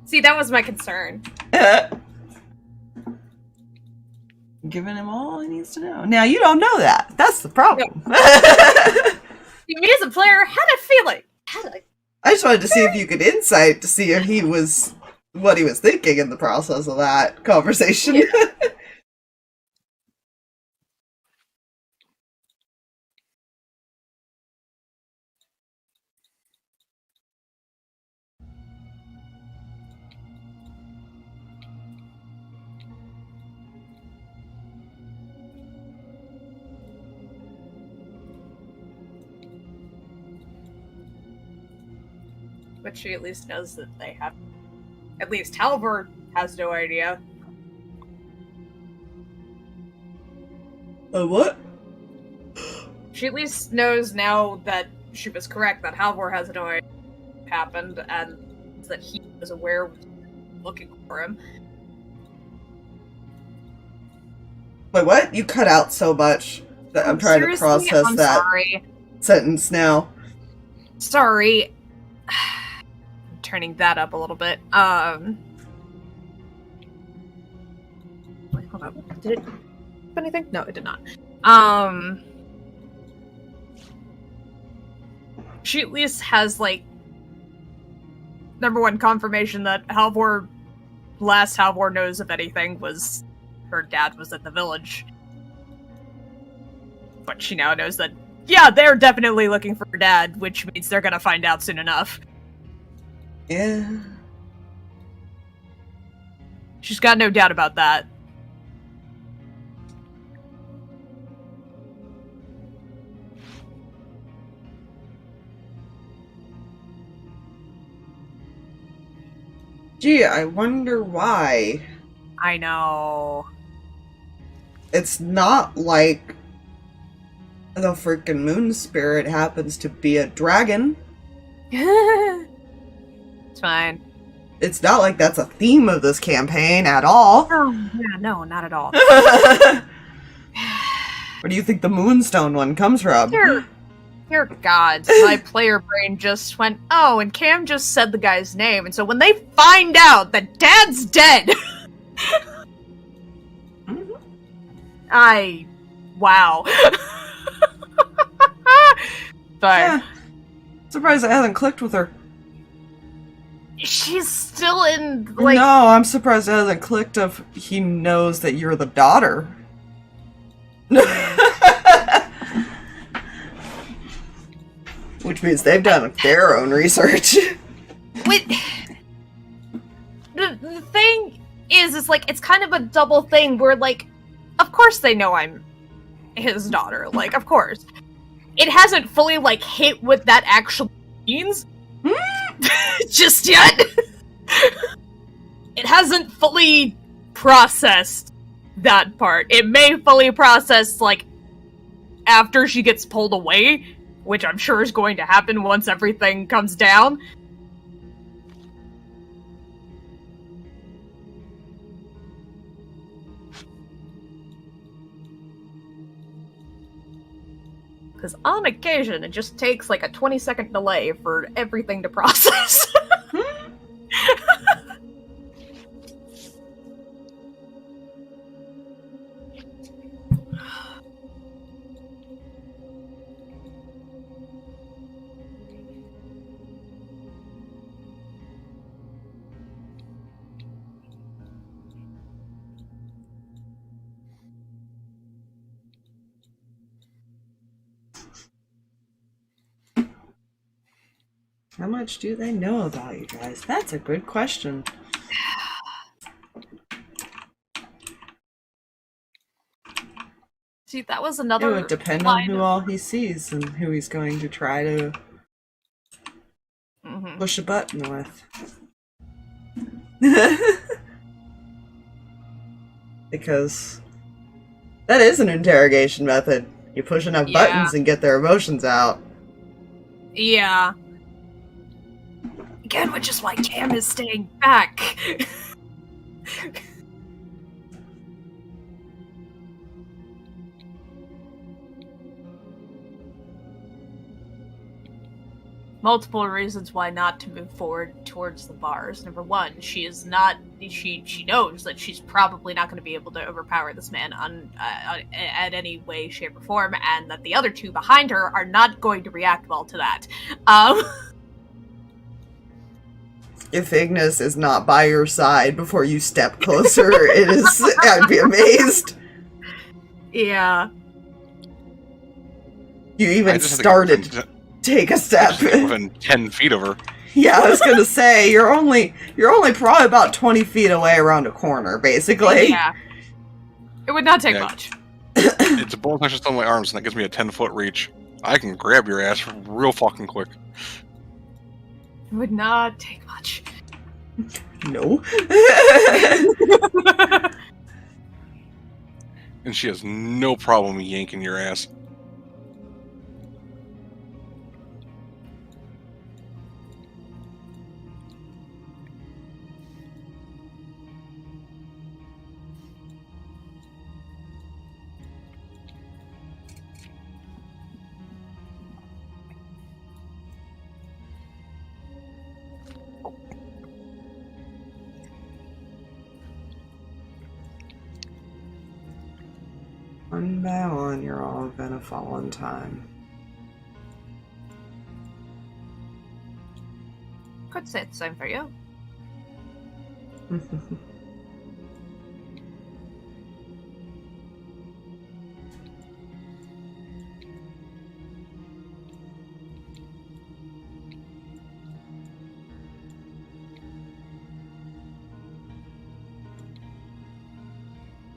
See, that was my concern. Giving him all he needs to know. Now, you don't know that. That's the problem. Me as a player had a feeling. I just wanted to see if you could insight to see if he was what he was thinking in the process of that conversation. Yeah. But she at least knows that they have. At least Halvor has no idea. What? She at least knows now that she was correct, that Halvor has no idea what happened, and that he was aware of looking for him. Wait, what? You cut out so much that I'm trying to process I'm that sorry. sentence now. Sorry. I'm turning that up a little bit. Wait, hold on. Did it do anything? No, it did not. She at least has, like, number one confirmation that last Halvor knows of anything was her dad was at the village. But she now knows that, yeah, they're definitely looking for her dad, which means they're gonna find out soon enough. Yeah. She's got no doubt about that. Gee, I wonder why. I know. It's not like the freaking moon spirit happens to be a dragon. It's fine. It's not like that's a theme of this campaign at all. Oh, yeah, no, not at all. Where do you think the Moonstone one comes from? Dear God, my player brain just went, oh, and Cam just said the guy's name, and so when they find out that Dad's dead, wow. But yeah. Surprised it hasn't clicked with her. she's still in, like... No, I'm surprised it hasn't clicked if he knows that you're the daughter. Which means they've done their own research. Wait, the thing is like, it's kind of a double thing where, like, of course they know I'm his daughter, like, of course. It hasn't fully, like, hit what that actually means just yet. It hasn't fully processed that part. It may fully process, like, after she gets pulled away, which I'm sure is going to happen once everything comes down. Because on occasion, it just takes like a 20-second delay for everything to process. How much do they know about you guys? That's a good question. See, that was another. It would depend on who all he sees and who he's going to try to push a button with. Because that is an interrogation method. You push enough buttons and get their emotions out. Yeah. Again, which is why Cam is staying back. Multiple reasons why not to move forward towards the bars. Number one, she is not. She knows that she's probably not going to be able to overpower this man at any way, shape, or form, and that the other two behind her are not going to react well to that. If Ignis is not by your side before you step closer, I'd be amazed. Yeah. You even started. Take a step. Within 10 feet of her. Yeah, I was gonna say you're only probably about 20 feet away around a corner, basically. Yeah. It would not take much. It's a bonus action still in my arms, and that gives me a 10-foot reach. I can grab your ass real fucking quick. Would not take much. No. And she has no problem yanking your ass. One by one, you're all gonna fall in time. Could say it's the same for you.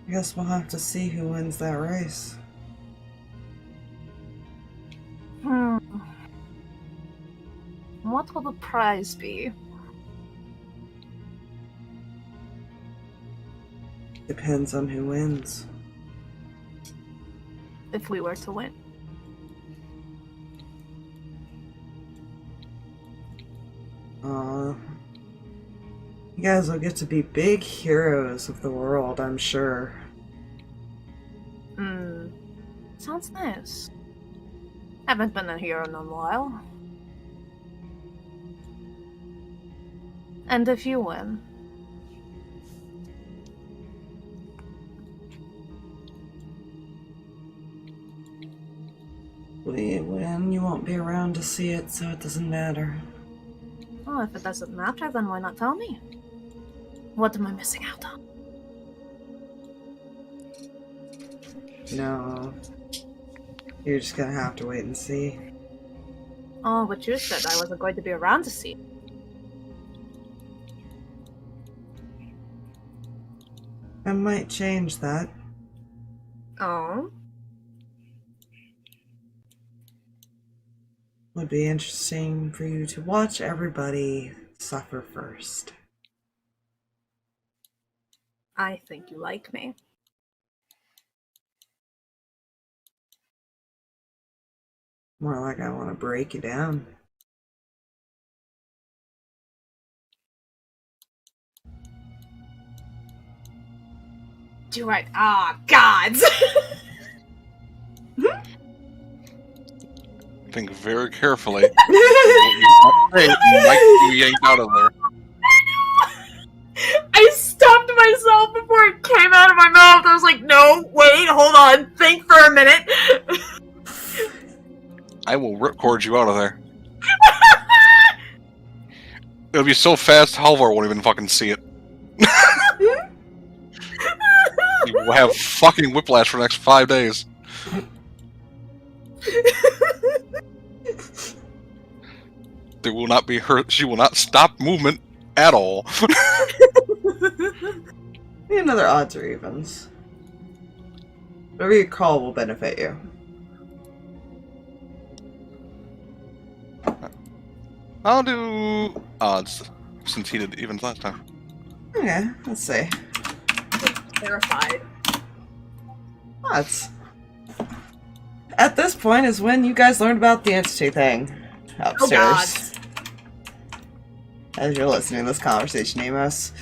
I guess we'll have to see who wins that race. What will the prize be? Depends on who wins. If we were to win. You guys will get to be big heroes of the world, I'm sure. Sounds nice. Haven't been a hero in a while. And if you win, When you won't be around to see it, so it doesn't matter. oh, if it doesn't matter, then why not tell me? What am I missing out on? No. You're just gonna have to wait and see. Oh, but you said I wasn't going to be around to see. I might change that. Oh? Would be interesting for you to watch everybody suffer first. I think you like me. More like I want to break you down. Do right. Ah, gods! Think very carefully. You might be yanked out of there. I stopped myself before it came out of my mouth. I was like, no, wait, hold on, think for a minute. I will ripcord you out of there. It'll be so fast, Halvar won't even fucking see it. You will have fucking whiplash for the next 5 days. There will not be her. She will not stop movement at all. Maybe another odds or evens. Whatever you call will benefit you. I'll do odds since he did evens last time. Okay, let's see. Terrified. Odds. At this point is when you guys learned about the entity thing upstairs. As you're listening to this conversation, Amos.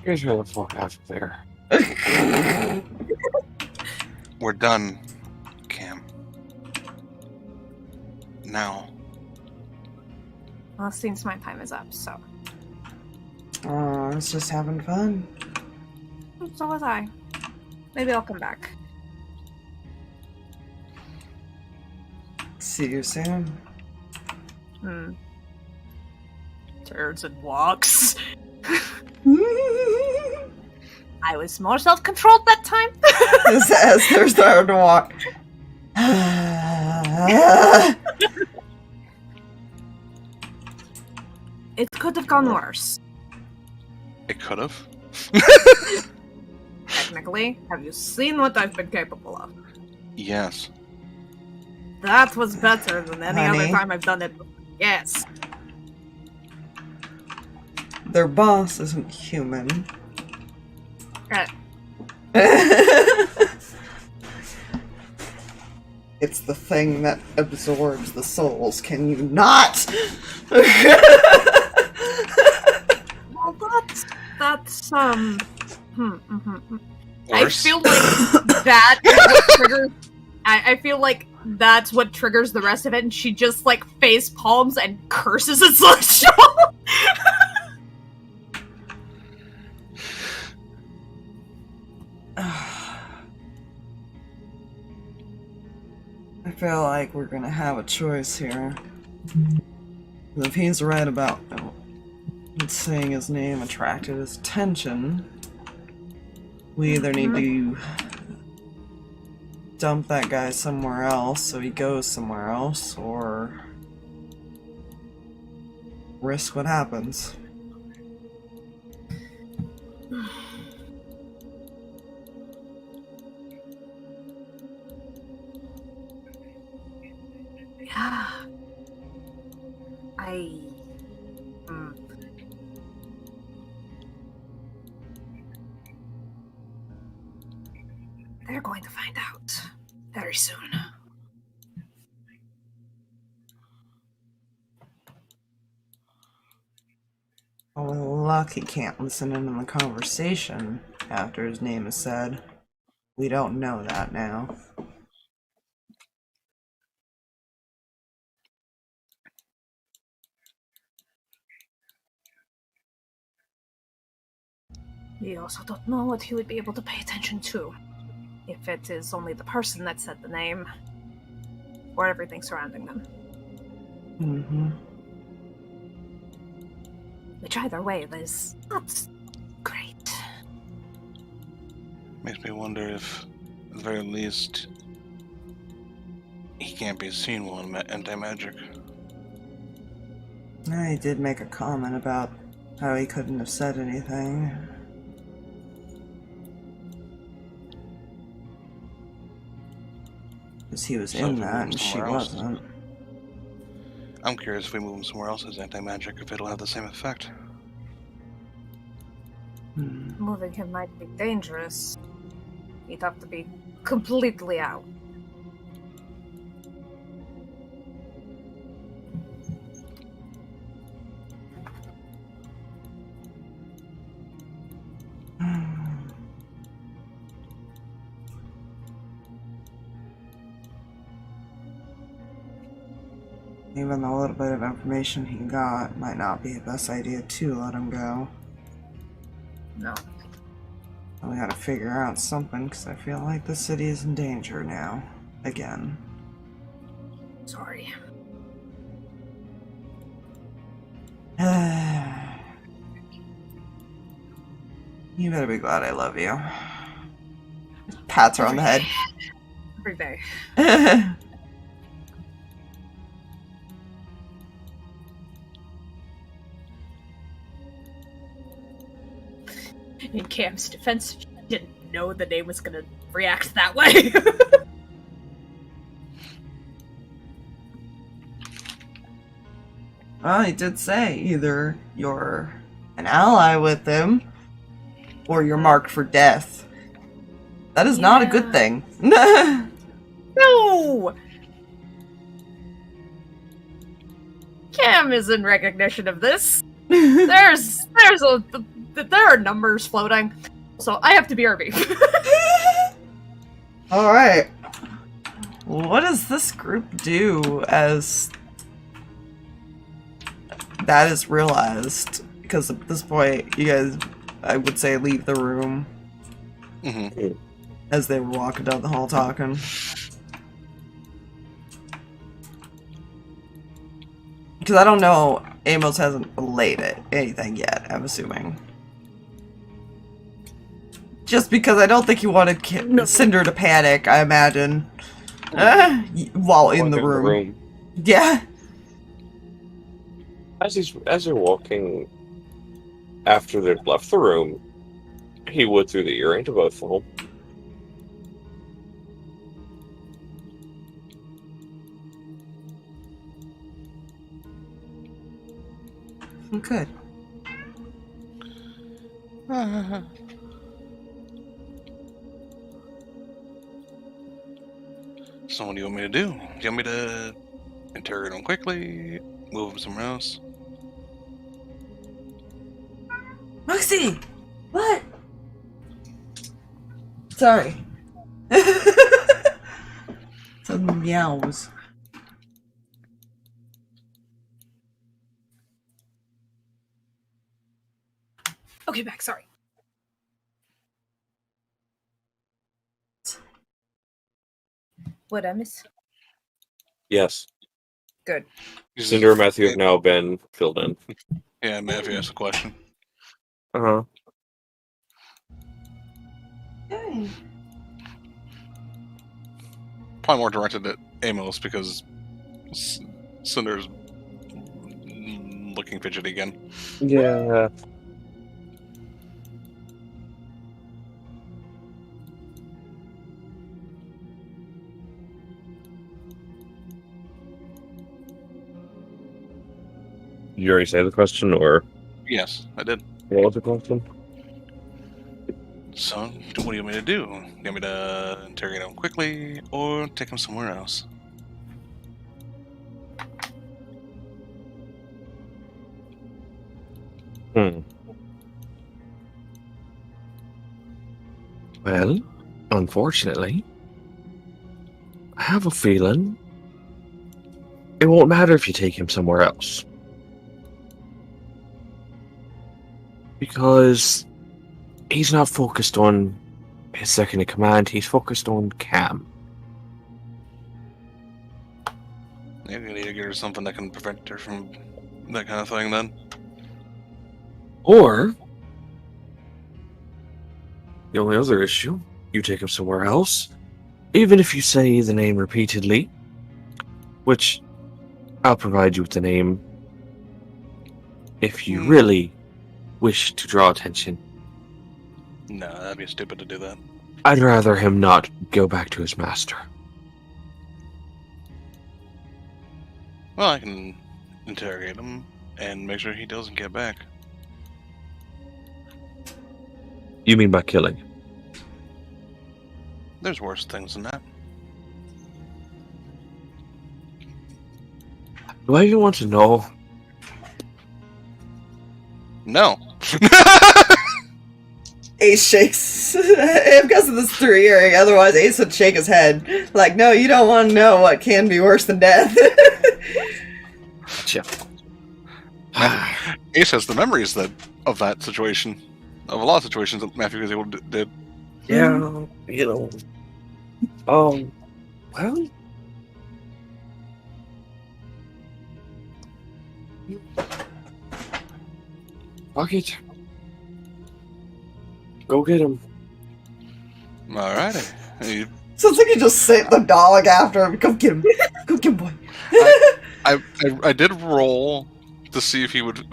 Get the fuck out of there. We're done, Cam. Now. Well, it seems my time is up, so. Oh, it's just having fun. So was I. Maybe I'll come back. See you soon. Turns and walks. I was more self-controlled that time. As they're starting to walk. It could have gone worse. It could have. Technically, have you seen what I've been capable of? Yes. That was better than any other Honey. time I've done it. Yes. Their boss isn't human. It's the thing that absorbs the souls. Can you not? Well, that's I feel like that is what triggers. I feel like that's what triggers the rest of it, and she just like face palms and curses at Celestial. I feel like we're gonna have a choice here. If he's right about saying his name attracted his attention, we either need to dump that guy somewhere else so he goes somewhere else, or risk what happens. Yeah. They're going to find out very soon. Oh, luck he can't listen in on the conversation after his name is said. We don't know that now. We also don't know what he would be able to pay attention to. If it is only the person that said the name, or everything surrounding them. Mm-hmm. Which either way is not great. Makes me wonder if, at the very least, he can't be seen while anti-magic. He did make a comment about how he couldn't have said anything. Because he was So in if we that move and she somewhere else- wasn't. I'm curious if we move him somewhere else as anti-magic, if it'll have the same effect. Moving him might be dangerous. He'd have to be completely out. Even the little bit of information he got might not be the best idea to let him go. No. We gotta figure out something, because I feel like the city is in danger now. Again. Sorry. You better be glad I love you. Pats her on the head. Every day. In Cam's defense, she didn't know the name was gonna react that way. Well, he did say either you're an ally with him, or you're marked for death. That is not a good thing. No! Cam is in recognition of this. There are numbers floating, so I have to BRB. Alright. What does this group do as that is realized? Because at this point, you guys, I would say, leave the room Mm-hmm. as they were walking down the hall talking. Because I don't know, Amos hasn't relayed anything yet, I'm assuming. Just because I don't think he wanted Cinder to panic, I imagine. While in the room. Yeah. As they're walking, after they've left the room, he would through the earring to both of them. Good. So what do you want me to do? Do you want me to interrogate him quickly? Move him somewhere else? Moxie! What? Sorry. Some meows. Okay, back. Sorry. What I miss? Yes. Good. Cinder and Matthew have now been filled in. Yeah, Matthew asked a question. Uh-huh. Hey. Probably more directed at Amos because Cinder's looking fidgety again. Yeah. Did you already say the question, or Yes, I did. what was the question? So, what do you want me to do? You want me to interrogate him quickly or take him somewhere else? Well, unfortunately, I have a feeling it won't matter if you take him somewhere else. Because he's not focused on his second in command, he's focused on Cam. You're gonna need to get her something that can prevent her from that kind of thing then. Or, the only other issue, you take him somewhere else, even if you say the name repeatedly, which I'll provide you with the name if you really wish to draw attention. No, that'd be stupid to do that. I'd rather him not go back to his master. Well, I can interrogate him and make sure he doesn't get back. You mean by killing? There's worse things than that. Do I even want to know? No. Ace shakes. I'm guessing this through hearing, otherwise Ace would shake his head. Like, no, you don't want to know what can be worse than death. Gotcha. Ace has the memories of that situation. Of a lot of situations that Matthew was able to did. Yeah, you know. Well. Fuck it. Go get him. Alrighty. Sounds like you just sent the dog after him. Go get him. Go get him, boy. I did roll to see if he would,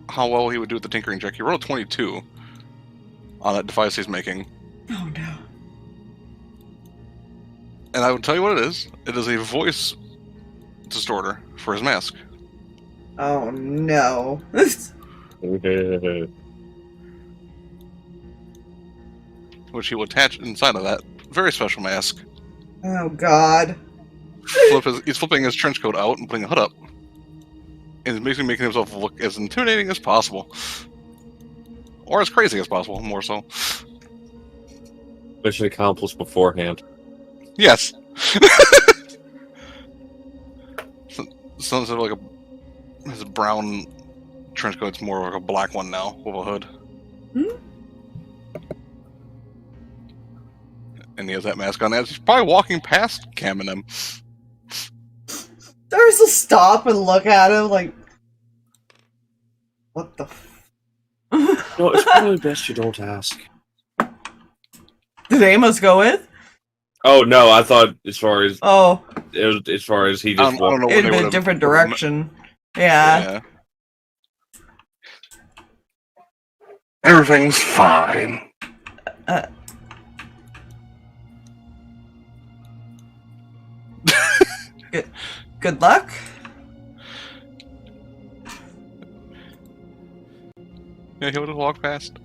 how well he would do with the tinkering check. He rolled 22 on that device he's making. Oh no. And I would tell you what it is. It is a voice distorter for his mask. Oh no. Which he will attach inside of that very special mask. Oh god. He's flipping his trench coat out and putting a hood up. And he's basically making himself look as intimidating as possible. Or as crazy as possible, more so. Mission accomplished beforehand. Yes. So instead of like his brown trench coat, it's more like a black one now with a hood. And he has that mask on as he's probably walking past Cam and him. Darius will stop and look at him like, what the No, it's probably best you don't ask. Did Amos go with? Oh no, I thought as far as Oh. it was, as far as he I just don't know what It'd they been a would've- different direction. Yeah. Everything's fine. Good luck. Yeah, he would have walked past.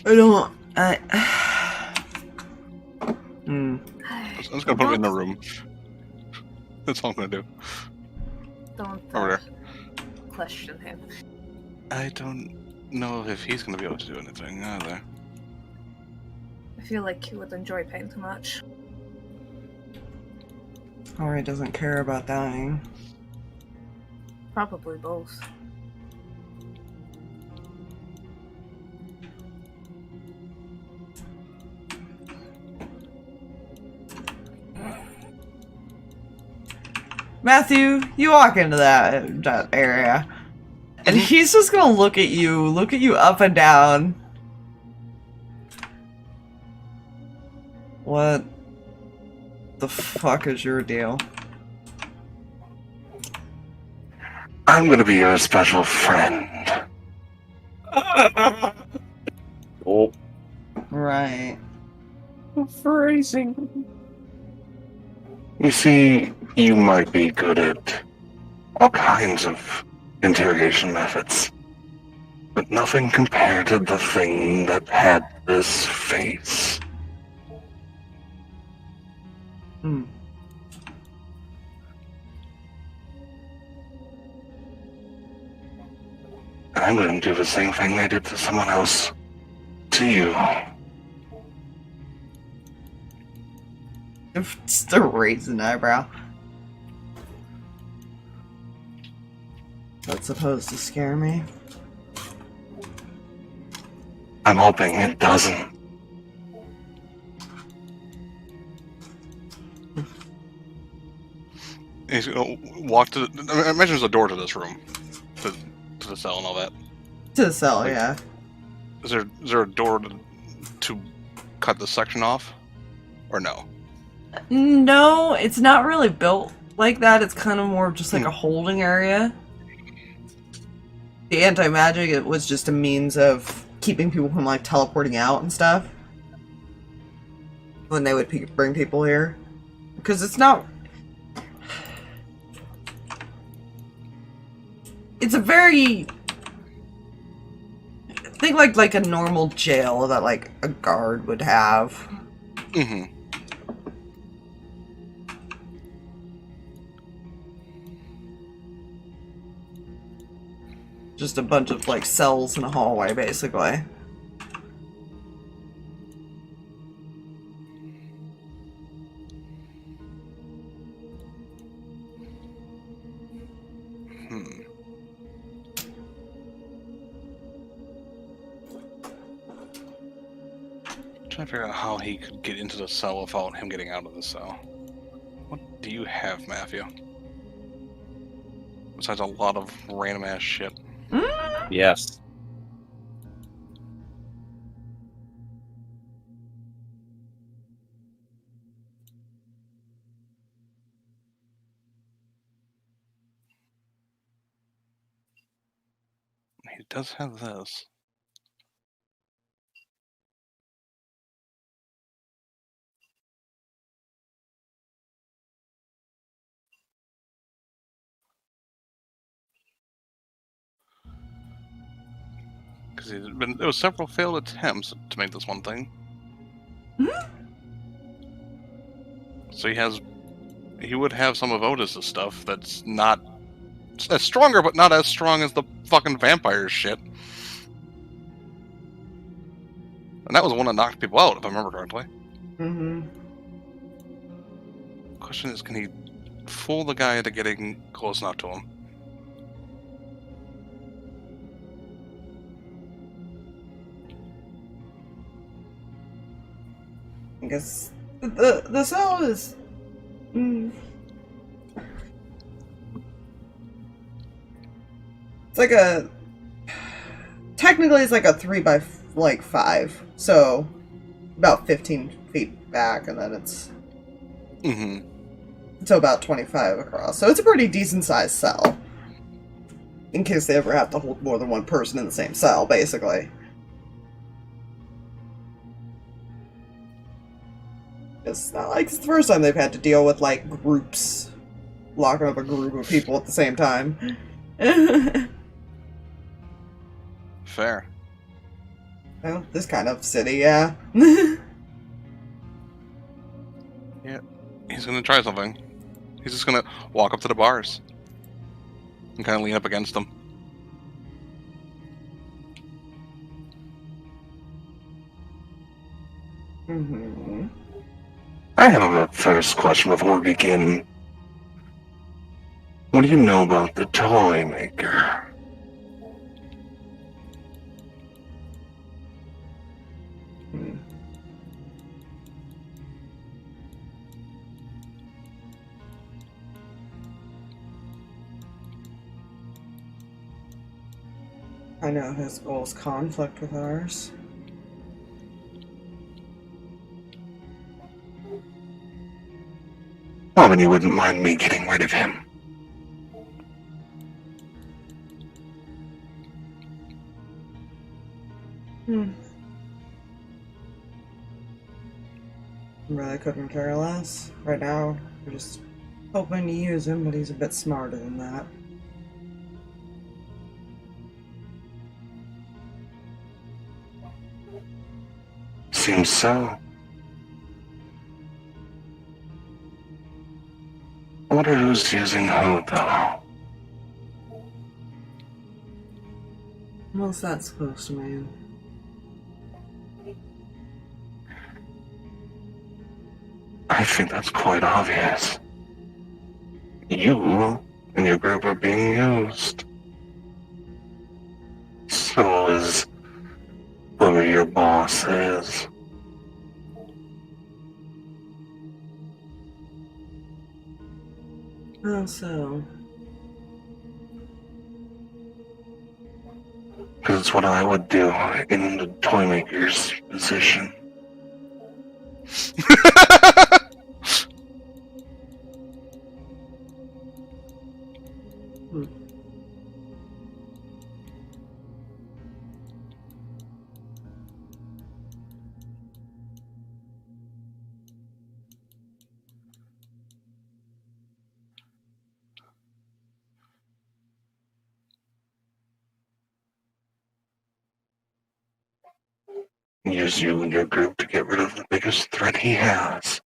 I don't. I'm just gonna put him in the room. That's all I'm gonna do. Don't Over there. question him. I don't know if he's gonna be able to do anything either. I feel like he would enjoy pain too much. Or he doesn't care about dying. Probably both. Matthew, you walk into that area, and he's just gonna look at you up and down. What the fuck is your deal? I'm gonna be your special friend. Oh, Right. phrasing. You see, you might be good at all kinds of interrogation methods, but nothing compared to the thing that had this face. Hmm. I'm gonna do the same thing they did to someone else. To you. Just a raised an eyebrow. That's supposed to scare me. I'm hoping it doesn't. He's gonna walk to the... I imagine there's a door to this room. To the cell and all that. To the cell, Like- yeah. Is there a door to cut this section off? Or no? No, it's not really built like that. It's kind of more of just like a holding area. The anti-magic, it was just a means of keeping people from like teleporting out and stuff. When they would bring people here. Because it's not... It's a very... Think like a normal jail that like a guard would have. Mm-hmm. Just a bunch of like cells in a hallway, basically. Trying to figure out how he could get into the cell without him getting out of the cell. What do you have, Matthew? Besides a lot of random ass shit. Yes. He does have this. Because there was several failed attempts to make this one thing. So he would have some of Otis's stuff that's not as stronger, but not as strong as the fucking vampire shit. And that was the one that knocked people out, if I remember correctly. Mm-hmm. Question is, can he fool the guy into getting close enough to him? I guess the cell is... It's like a... Technically it's like a 3 by 5, so about 15 feet back, and then it's... Mm-hmm. So about 25 across. So it's a pretty decent sized cell. In case they ever have to hold more than one person in the same cell, basically. It's not like it's the first time they've had to deal with, like, groups locking up a group of people at the same time. Fair. Well, this kind of city, yeah. He's gonna try something. He's just gonna walk up to the bars and kind of lean up against them. Mm-hmm. I have a first question before we begin. What do you know about the toy maker? I know his goals conflict with ours. Well, then you wouldn't mind me getting rid of him. Really couldn't care less. Right now, we're just hoping to use him, but he's a bit smarter than that. Seems so. I wonder who's using who, though. What's that supposed to mean? I think that's quite obvious. You and your group are being used. So is whoever your boss is. Oh, so. Because it's what I would do in the toy maker's position. Use you and your group to get rid of the biggest threat he has.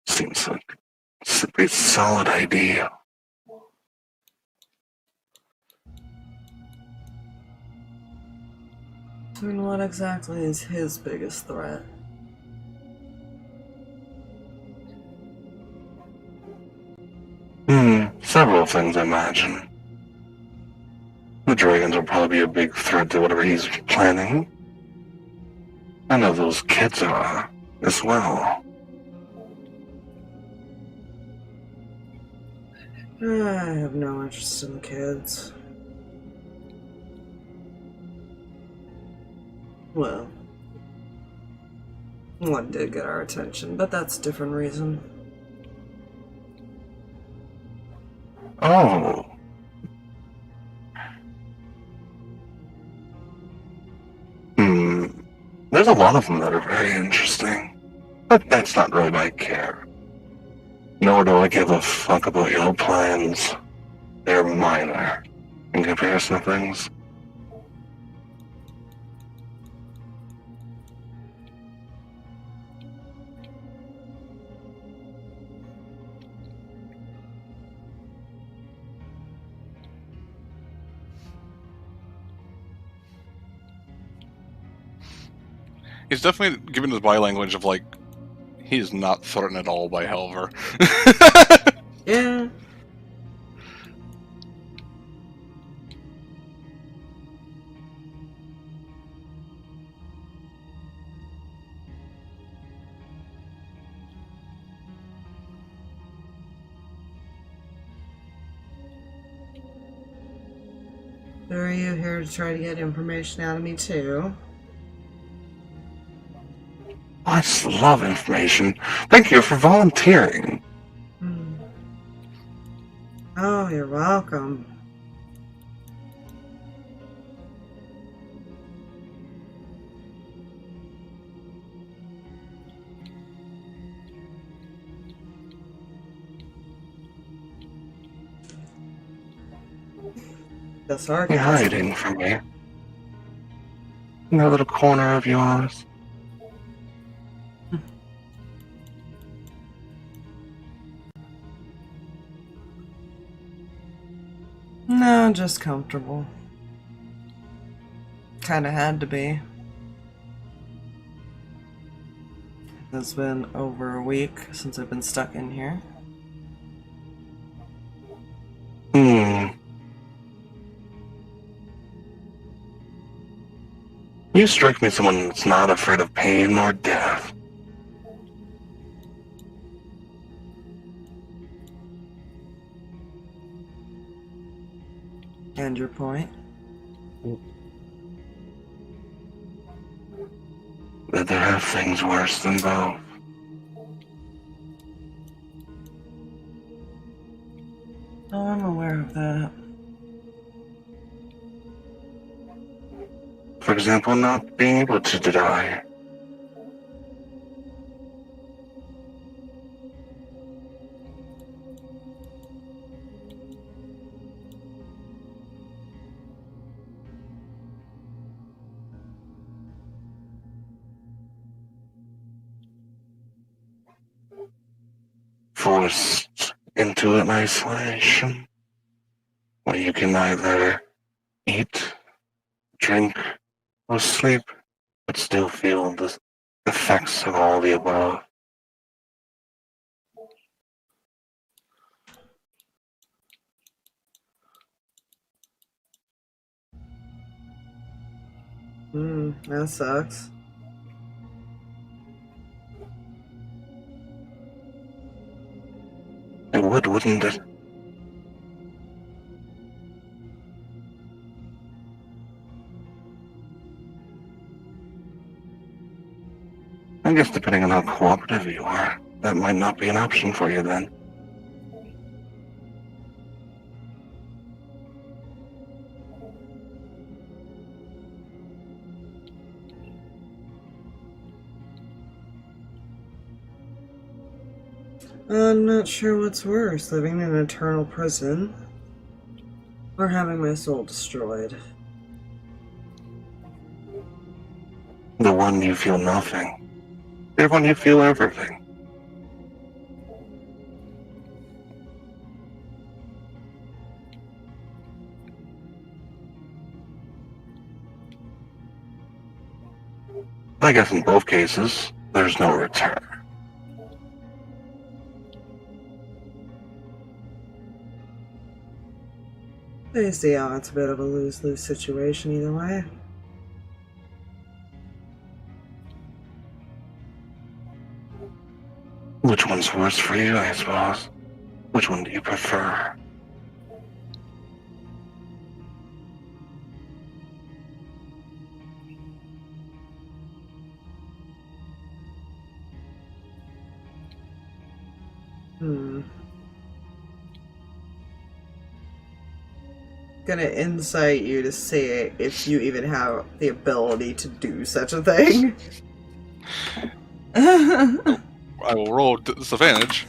Seems like it's a pretty solid idea. And what exactly is his biggest threat? Several things, I imagine. The dragons will probably be a big threat to whatever he's planning. I know those kids are, as well. I have no interest in kids. Well, one did get our attention, but that's a different reason. Oh. There's a lot of them that are very interesting. But that's not really my care. Nor do I give a fuck about your plans. They're minor in comparison to things. He's definitely given his body language of like, he is not threatened at all by Helver. Yeah. So are you here to try to get information out of me too? I just love information. Thank you for volunteering. Oh, you're welcome. The You're sarcasm. hiding from me. In that little corner of yours. No, just comfortable. Kinda had to be. It's been over a week since I've been stuck in here. You strike me as someone that's not afraid of pain or death. And your point? That there are things worse than both. Oh, I'm aware of that. For example, not being able to die. Forced into an isolation where you can neither eat, drink, or sleep, but still feel the effects of all the above. That sucks. It would, wouldn't it? I guess depending on how cooperative you are, that might not be an option for you then. I'm not sure what's worse, living in an eternal prison or having my soul destroyed. The one you feel nothing. The one you feel everything. I guess in both cases, there's no return. I see how it's a bit of a lose-lose situation either way. Which one's worse for you, I suppose? Which one do you prefer? Gonna incite you to see if you even have the ability to do such a thing. I will roll disadvantage,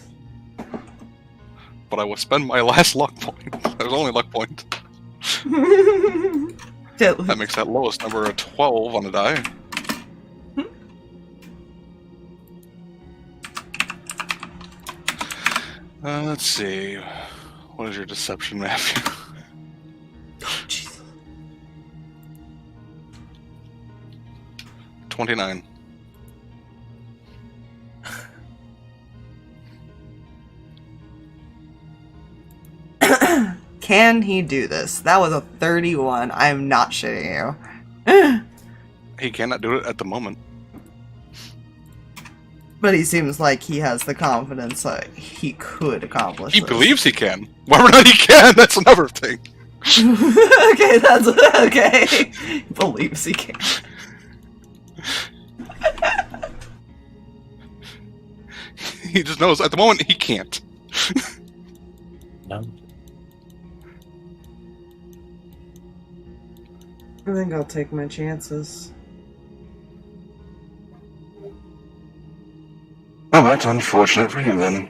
but I will spend my last luck point. There's only luck point. That makes that lowest number a 12 on the die. Let's see. What is your deception, Matthew? 29. Can he do this? That was a 31. I'm not shitting you. He cannot do it at the moment. But he seems like he has the confidence that he could accomplish He this. believes he can. Whether or not he can, that's another thing. Okay, that's okay. He believes he can. He just knows at the moment he can't. No. I think I'll take my chances. Oh, that's unfortunate for you, then.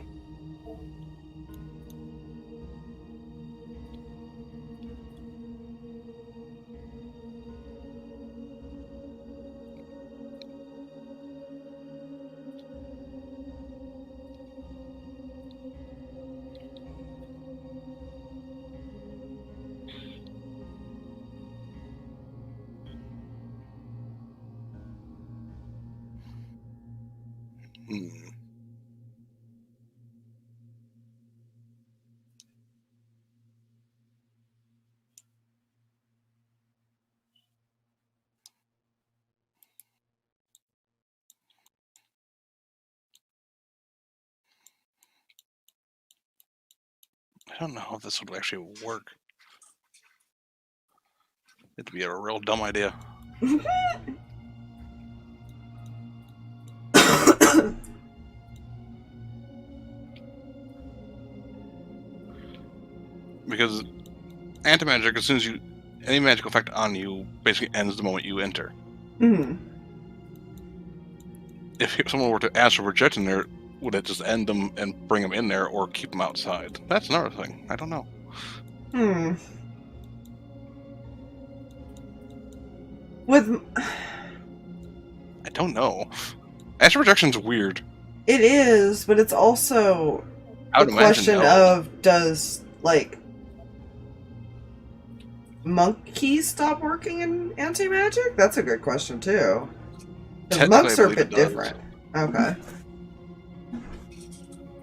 I don't know if this would actually work. It'd be a real dumb idea. Because anti-magic, as soon as any magical effect on you basically ends the moment you enter. Hmm. If someone were to astral project in there, would it just end them and bring them in there, or keep them outside? That's another thing. I don't know. Hmm. With... I don't know. Astral projection's weird. It is, but it's also I the would imagine question no. of, does, like, monkeys stop working in anti-magic? That's a good question, too. Because Technically, monks I are a believe bit it does. different. Okay.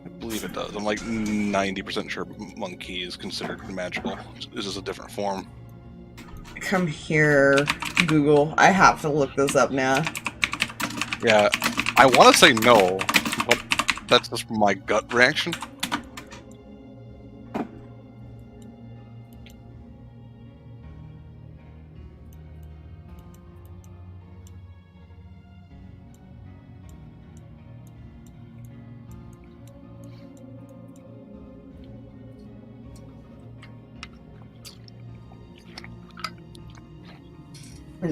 I believe it does. I'm like 90% sure monkey is considered magical. This is a different form. Come here, Google. I have to look this up now. Yeah, I want to say no, but that's just my gut reaction.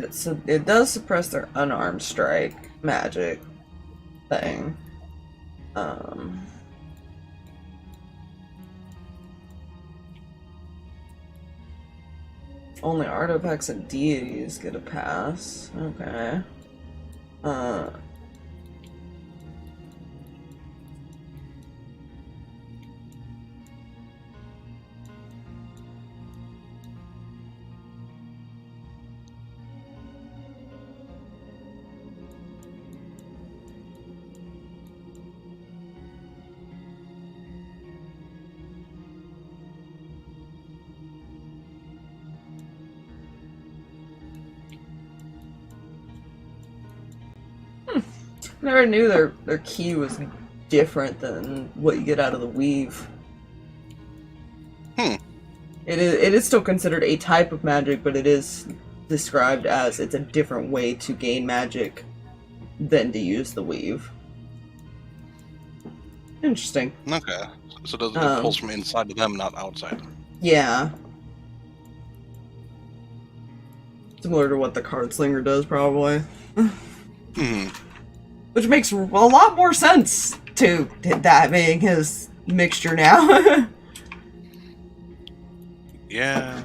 So it does suppress their unarmed strike magic thing. Only artifacts and deities get a pass. Okay. Never knew their key was different than what you get out of the weave. It is still considered a type of magic, but it is described as it's a different way to gain magic than to use the weave. Interesting. Okay, so does it pulls from inside of them, not outside? Yeah. Similar to what the card slinger does, probably. Which makes a lot more sense to that being his mixture now. Yeah.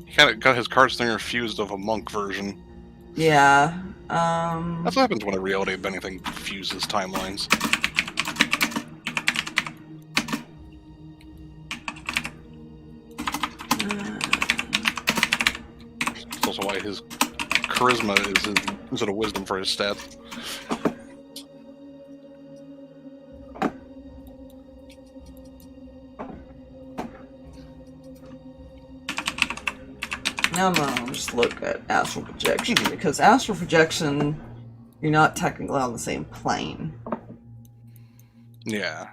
He kind of got his card slinger fused of a monk version. Yeah. That's what happens when a reality of anything fuses timelines. That's also why his charisma is his, instead of wisdom for his stats. Now I'm gonna just look at astral projection, because astral projection, you're not technically on the same plane. Yeah.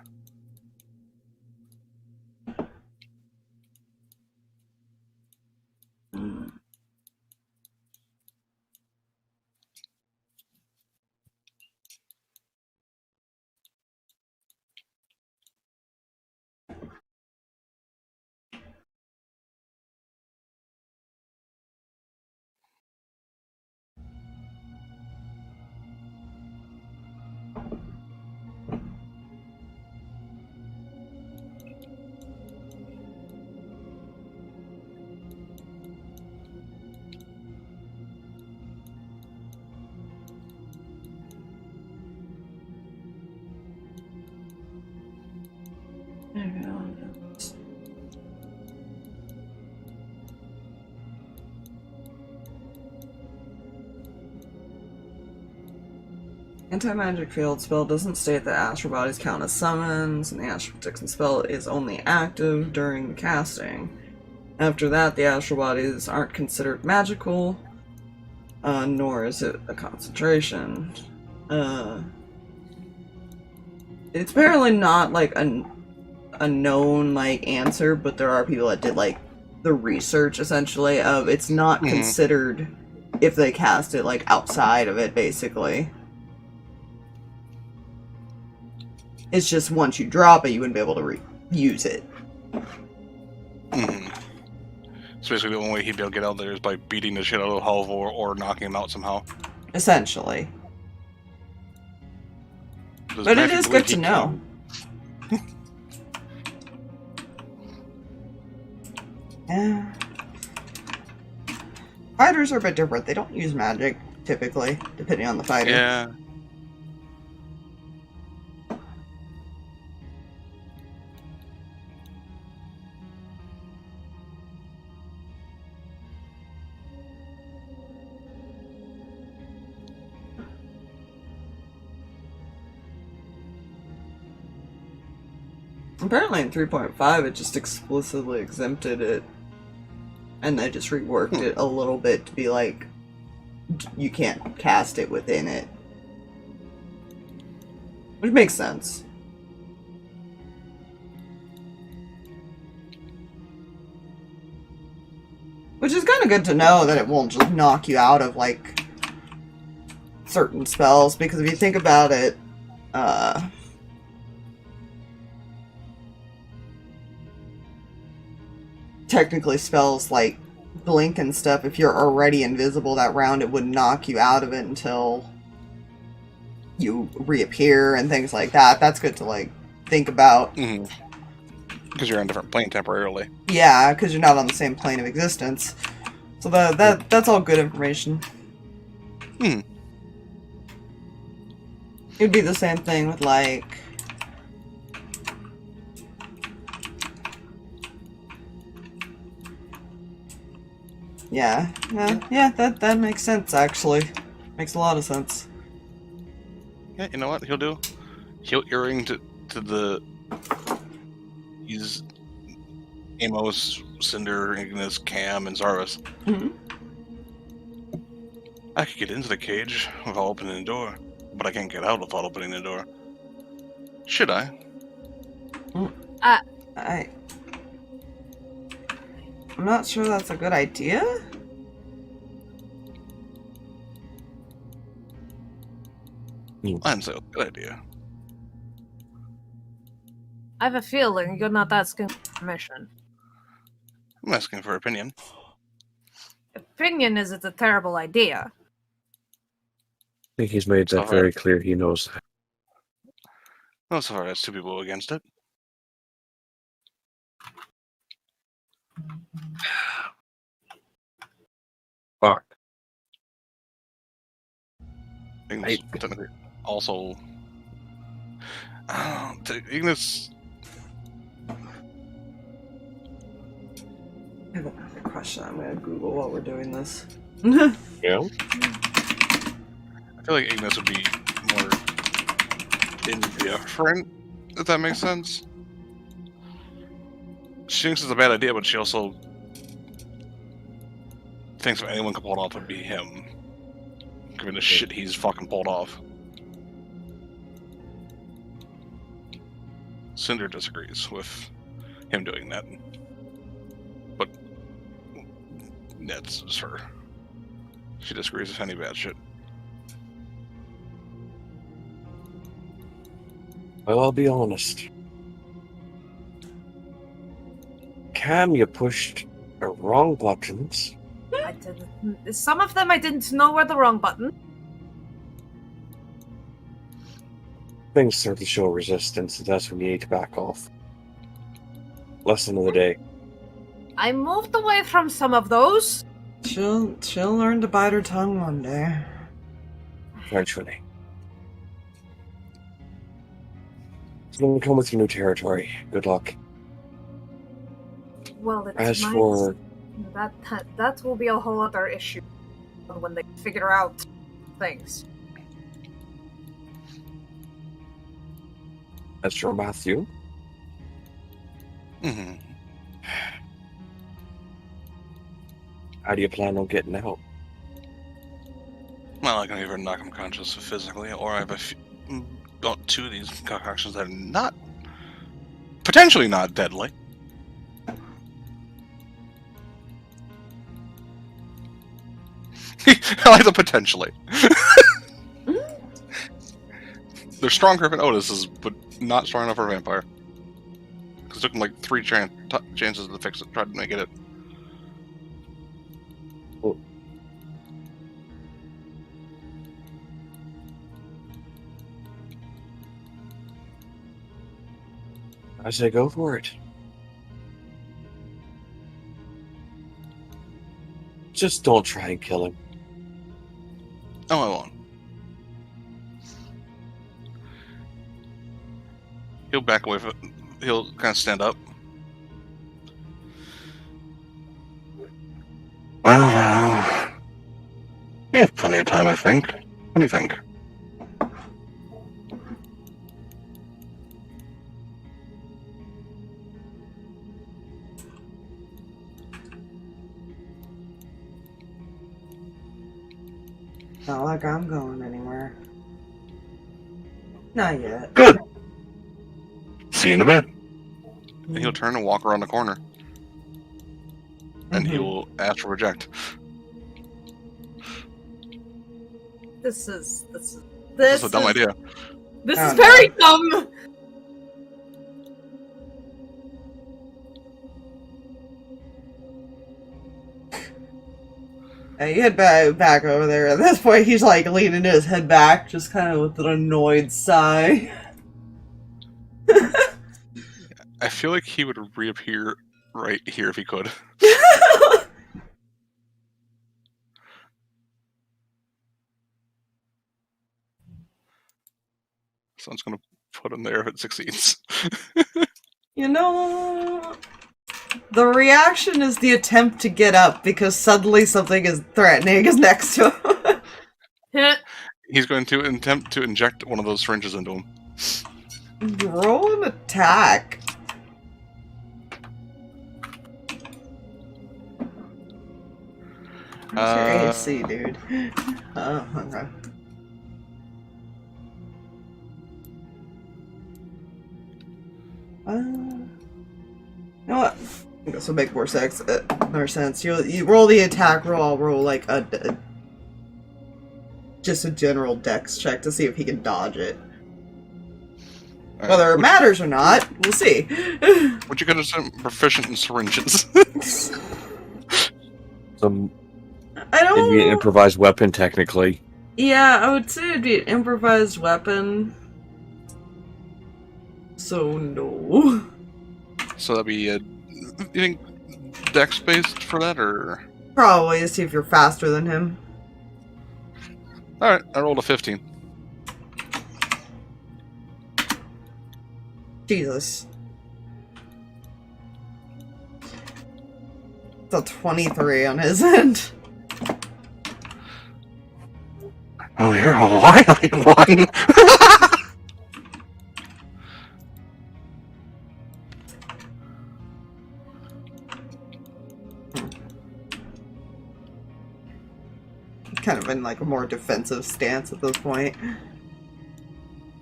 Anti-magic field spell doesn't state that astral bodies count as summons, and the astral protection spell is only active during the casting. After that, the astral bodies aren't considered magical, nor is it a concentration. It's apparently not like a a known like answer, but there are people that did like the research essentially of it's not considered if they cast it like outside of it, basically. It's just once you drop it, you wouldn't be able to use it. So basically the only way he'd be able to get out there is by beating the shit out of Halvor or knocking him out somehow. Essentially. Does But it Matthew is believe good to he know. Yeah. Fighters are a bit different. They don't use magic, typically, depending on the fighter. Yeah. Apparently in 3.5 it just explicitly exempted it. And they just reworked it a little bit to be like, you can't cast it within it. Which makes sense. Which is kind of good to know that it won't just knock you out of, like, certain spells, because if you think about it, technically spells like blink and stuff, if you're already invisible that round, it would knock you out of it until you reappear and things like that. That's good to, like, think about. Because you're on a different plane temporarily. Yeah, because you're not on the same plane of existence. So that's all good information. It'd be the same thing with, like... Yeah, that makes sense, actually. Makes a lot of sense. Yeah, you know what he'll do? He'll earring to the... He's Amos, Cinder, Ignis, Cam, and Zarvis. I could get into the cage without opening the door, but I can't get out without opening the door. Should I? I'm not sure that's a good idea. I'd say it's a good idea. I have a feeling you're not asking for permission. I'm asking for opinion. Opinion is it's a terrible idea. I think he's made that very clear. He knows that. Well, so far, that's two people against it. Fuck. Ignis technically also... Ignis... I have another question. I'm gonna Google while we're doing this. Yeah? I feel like Ignis would be more indifferent, if that makes sense. She thinks it's a bad idea, but she also thinks if anyone could pull it off, it would be him. Given the shit he's fucking pulled off. Cinder disagrees with him doing that. But that's just her. She disagrees with any bad shit. Well, I'll be honest. Cam, you pushed the wrong buttons. I didn't. Some of them I didn't know were the wrong button. Things start to show resistance, and that's when you need to back off. Lesson of the day. I moved away from some of those. She'll learn to bite her tongue one day. Eventually. It's going to come with your new territory. Good luck. Well, it's As nice. for... That will be a whole other issue when they figure out things. As for Matthew... How do you plan on getting out? Well, I can either knock him conscious physically, or I have got two of these concoctions that are not Potentially not deadly. I like the potentially. They're stronger than Otis's, but not strong enough for a vampire. Because it took them like 3 chances to fix it, try to make it. I say go for it. Just don't try and kill him. Oh, I won't. He'll back away from it. He'll kind of stand up. Well, we have plenty of time, I think. What do you think? Not like I'm going anywhere. Not yet. Good. See you in a bit. And he'll turn and walk around the corner. And he will ask for reject. This is This is a dumb idea. This Oh, is very dumb. You head back over there. At this point, he's like leaning his head back, just kind of with an annoyed sigh. I feel like he would reappear right here if he could. So I'm just going to put him there if it succeeds. You know, the reaction is the attempt to get up because suddenly something is threatening is next to him. He's going to attempt to inject one of those syringes into him. Roll an attack. What's your AC, dude? Oh, okay. You know what? This will make more sense. You roll the attack roll. I'll roll like just a general dex check to see if he can dodge it. Right. Whether it matters or not, we'll see. Would you consider proficient in syringes? Some I don't. it'd be an improvised weapon, technically. Yeah, I would say it'd be an improvised weapon. So no. So that'd be you think dex based for that, or? Probably to see if you're faster than him. Alright, I rolled a 15. Jesus. It's a 23 on his end. Oh, you're a wily one. Kind of in like a more defensive stance at this point.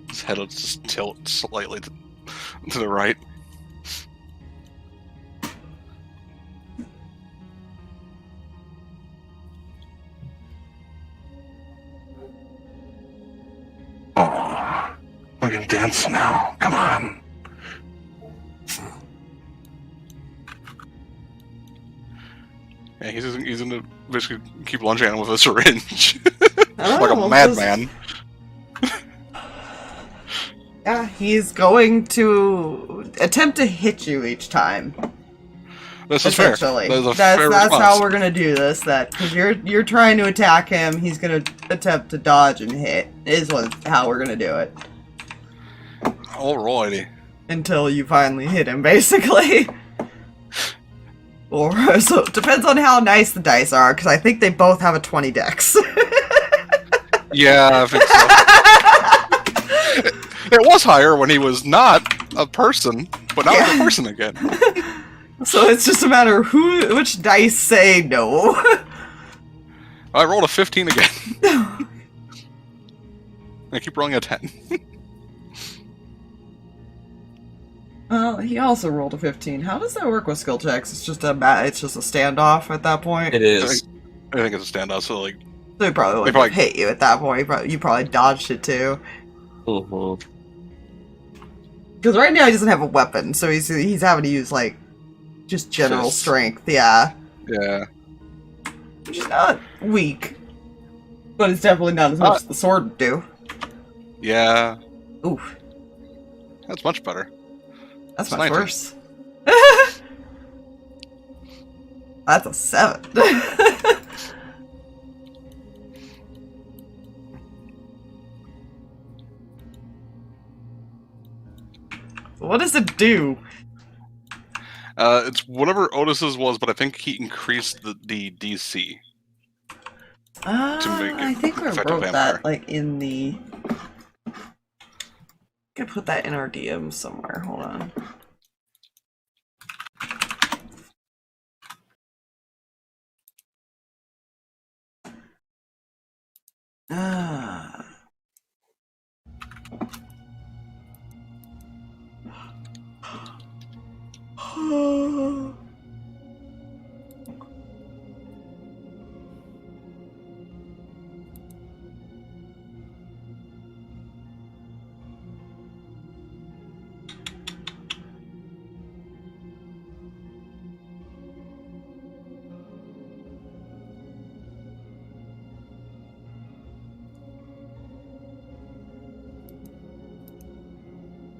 His head will just tilt slightly to the right. Oh, we can dance now. Come on. Yeah, he's gonna basically keep lunging at him with a syringe. Oh, like a well, madman. Yeah, he's going to attempt to hit you each time. This is fair. Essentially, That is a that's fair how response. we're gonna do this. That because you're trying to attack him, he's gonna attempt to dodge and hit. Is how we're gonna do it. Alrighty. Until you finally hit him, basically. Or so it depends on how nice the dice are, because I think they both have a 20 dex. Yeah, I think so. It was higher when he was not a person, but now he's a person again. So it's just a matter of which dice say no. I rolled a 15 again. I keep rolling a 10. Well, he also rolled a 15. How does that work with skill checks? It's just a standoff at that point. It is. I think it's a standout. So like, So he probably would have hit you at that point. You probably dodged it too. Mm-hmm. Because right now he doesn't have a weapon, so he's having to use like just general strength. Yeah. Yeah. Which is not weak, but it's definitely not as much as the sword would do. Yeah. Oof. That's much better. That's It's much 19. worse. That's a 7. What does it do? It's whatever Otis's was, but I think he increased the DC. make it I think I effective wrote vampire. that like in the. I could put that in our DM somewhere. Hold on. Ah.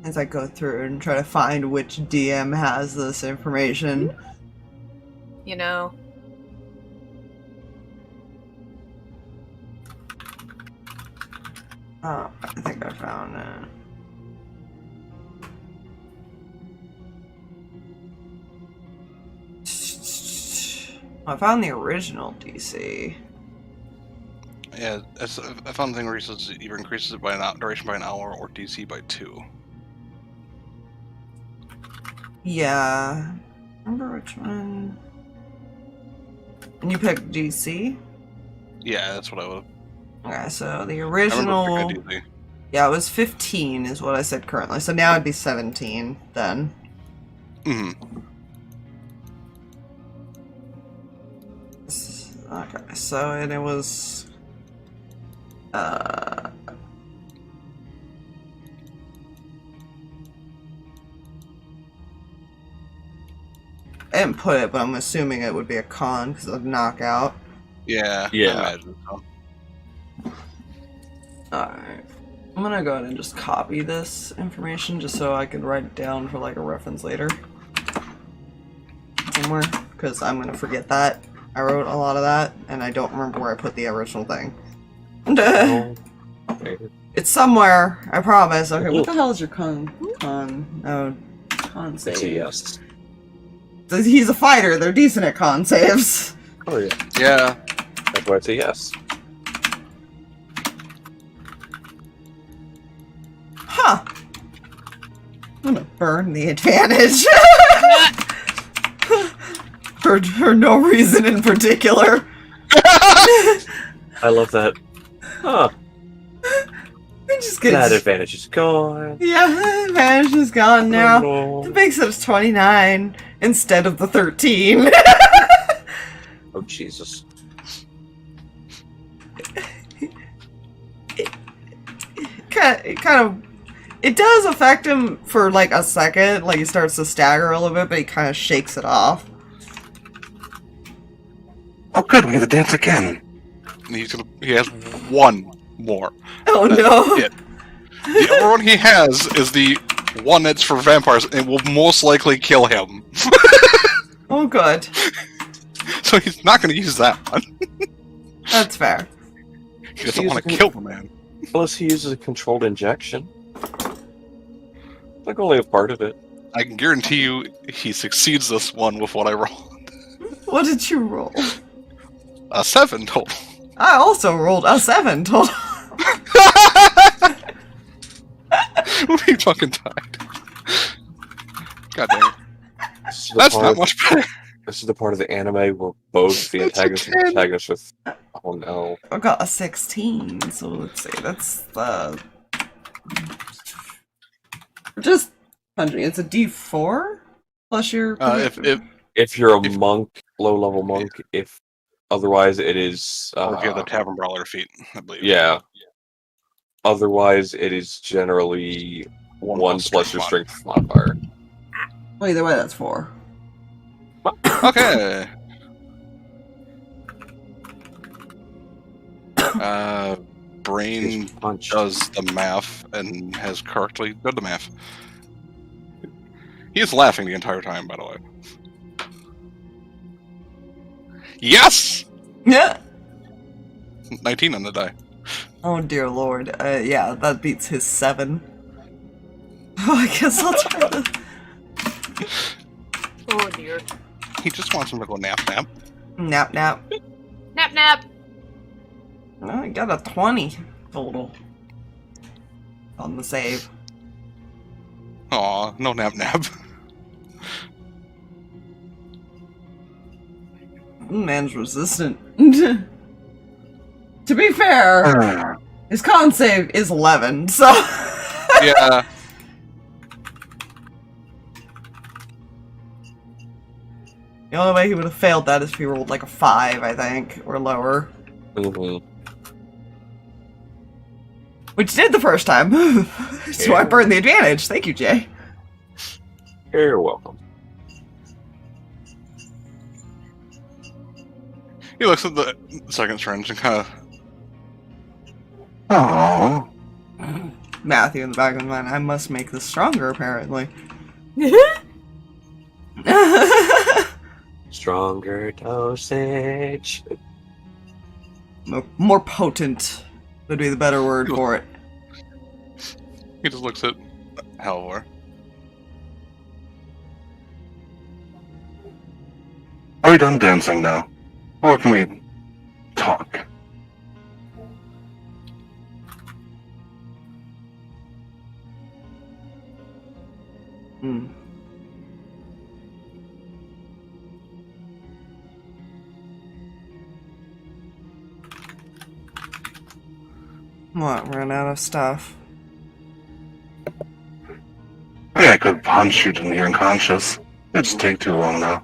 As I go through and try to find which DM has this information. You know. Oh, I think I found it. I found the original DC. Yeah, I found the thing where he says it either increases it by an duration by an hour or DC by 2. Yeah. Remember which one? And you picked DC? Yeah, that's what I would. Okay, so the I original. remember picking DC. Yeah, it was 15 is what I said currently. So now it'd be 17 then. Mm-hmm. Okay, so and it was I didn't put it, but I'm assuming it would be a con because of knockout. Yeah, Yeah. I imagine so. Alright. I'm gonna go ahead and just copy this information just so I can write it down for like a reference later. Somewhere. Because I'm gonna forget that. I wrote a lot of that, and I don't remember where I put the original thing. Oh, okay. It's somewhere, I promise. Okay, what the hell is your con save? It's a yes. He's a fighter, they're decent at con saves. Oh yeah. Yeah. That's why it's a yes. Huh. I'm gonna burn the advantage. for no reason in particular. I love that. Huh. We just get That advantage is gone. Yeah, the advantage is gone now. Oh, It makes it 29 instead of the 13. oh Jesus. It does affect him for like a second, like he starts to stagger a little bit, but he kind of shakes it off. Oh, good, we get to dance again. And he has one more. Oh That's no! it. The other one he has is the one that's for vampires and will most likely kill him. Oh good. So he's not going to use that one. That's fair. He doesn't want to kill the man. Unless he uses a controlled injection. Like only a part of it. I can guarantee you he succeeds this one with what I rolled. What did you roll? A 7 total. I also rolled a 7 total. We fucking died. God damn it. That's not much better. This is the part of the anime where both the antagonist and protagonist with. Oh no. I got a 16, so let's see. That's just 100. It's a D4 plus your. If you're a monk, low level monk, if otherwise it is. Or if you have the Tavern Brawler feat, I believe. Yeah. Otherwise, it is generally 1 plus your strength modifier. Well, either way, that's 4. Okay. Brain does the math and has correctly done the math. He is laughing the entire time, by the way. Yes! Yeah. 19 on the die. Oh dear lord. Yeah, that beats his 7. Oh, I guess I'll try to. Oh dear. He just wants him to go nap nap. Nap nap. Nap nap. Oh, I got a 20 total on the save. Aw, no nap nap. Man's resistant. To be fair, his con save is 11, so. Yeah. The only way he would have failed that is if he rolled like a 5, I think, or lower. Mm-hmm. Which did the first time. So I burned the advantage. Thank you, Jay. You're welcome. He looks at the second syringe and kind of. Oh. Matthew in the back of his mind. I must make this stronger, apparently. Stronger dosage. More potent would be the better word for it. He just looks at Halvor. Are we done dancing now? Or can we talk? Hmm. What? Run out of stuff. Yeah, I could punch you till you're unconscious. It'd just take too long now.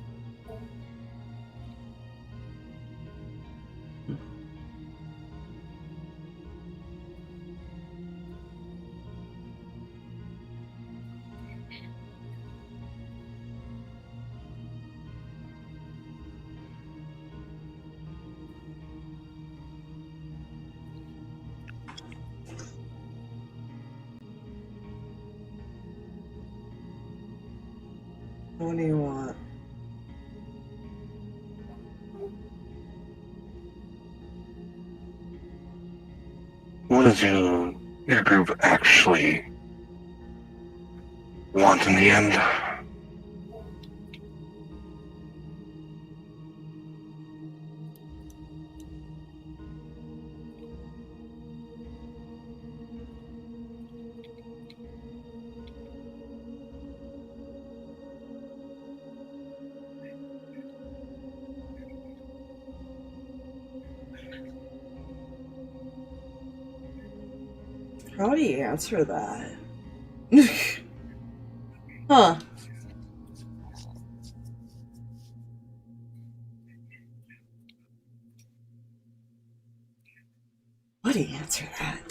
What do you want? What does your group actually want in the end? How do you answer that? Huh. How do you answer that?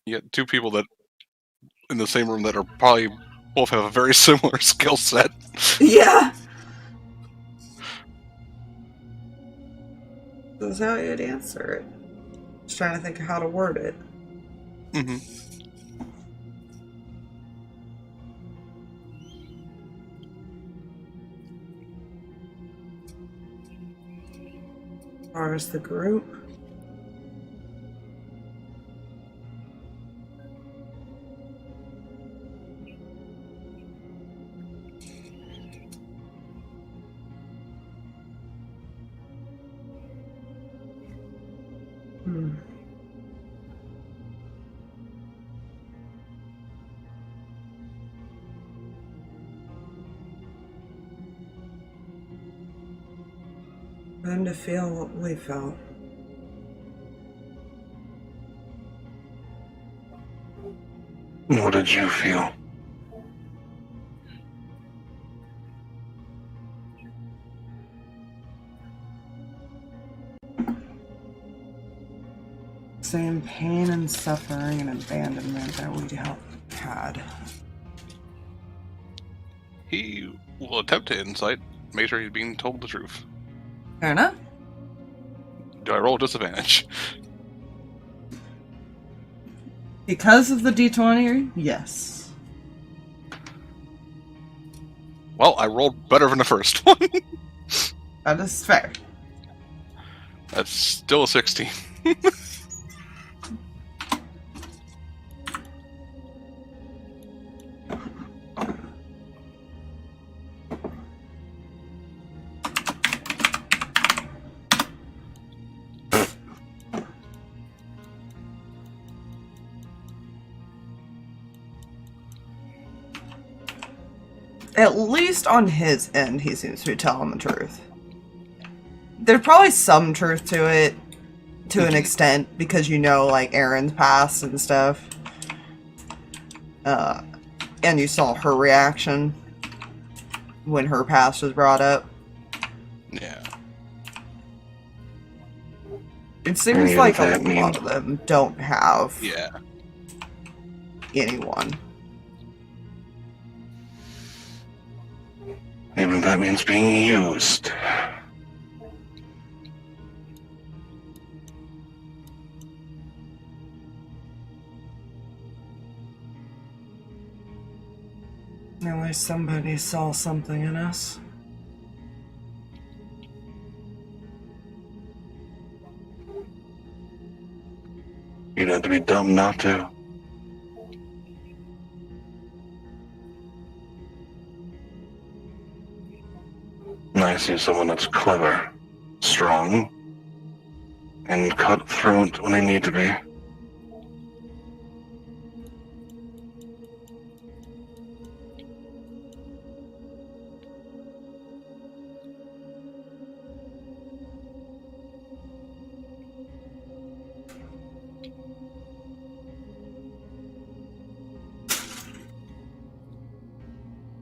You get two people that in the same room that are probably both have a very similar skill set. Yeah. That's how you'd answer it. Just trying to think of how to word it. Mm-hmm. As far as the group. Hmm. For them to feel what we felt. What did you feel? Same pain and suffering and abandonment that we had. He will attempt to insight, make sure he's being told the truth. Fair enough. Do I roll disadvantage? Because of the D20, yes. Well, I rolled better than the first one. That is fair. That's still a 16. At least on his end, he seems to be telling the truth. There's probably some truth to it, to an extent, because you know, like, Erin's past and stuff. And you saw her reaction when her past was brought up. Yeah. It seems like a lot of them don't have anyone. Maybe that means being used. At least somebody saw something in us. You'd have to be dumb not to. I see someone that's clever, strong, and cutthroat when they need to be.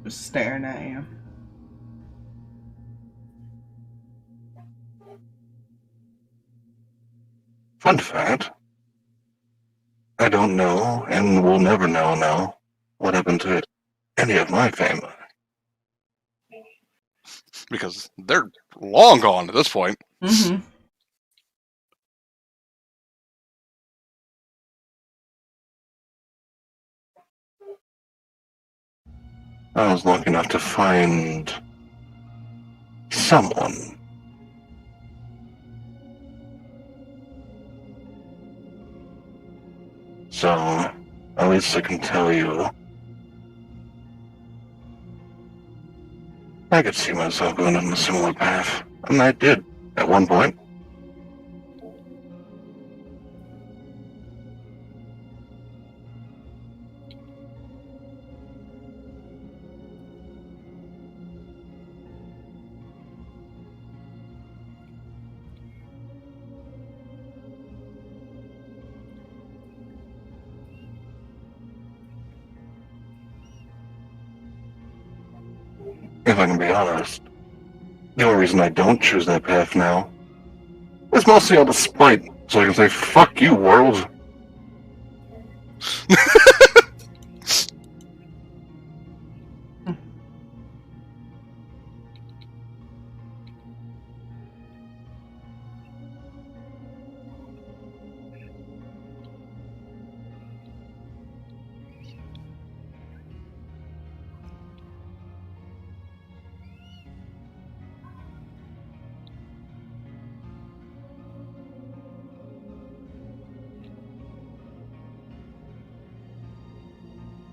Just staring at you. Fun fact, I don't know, and will never know now, what happened to any of my family. Because they're long gone at this point. Mm-hmm. I was lucky enough to find someone. So, at least I can tell you, I could see myself going on a similar path, and I did, at one point. If I can be honest, the only reason I don't choose that path now is mostly out of spite, so I can say, fuck you, world.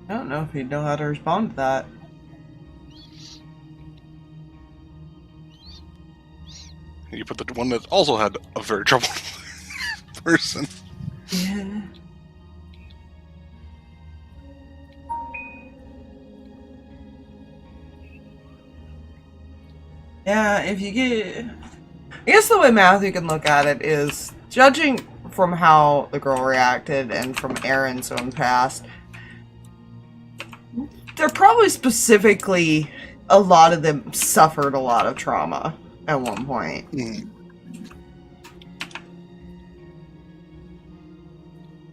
I don't know if he'd know how to respond to that. You put the one that also had a very troubled person. Yeah. Yeah, if you get I guess the way Matthew can look at it is, judging from how the girl reacted and from Aaron's own past, they're probably specifically, a lot of them suffered a lot of trauma at one point.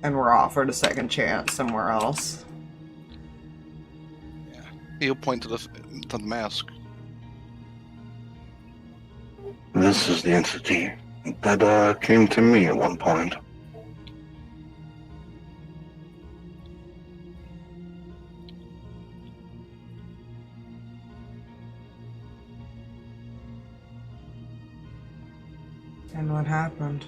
And were offered a second chance somewhere else. Yeah. He'll point to the mask. This is the entity that came to me at one point. And what happened?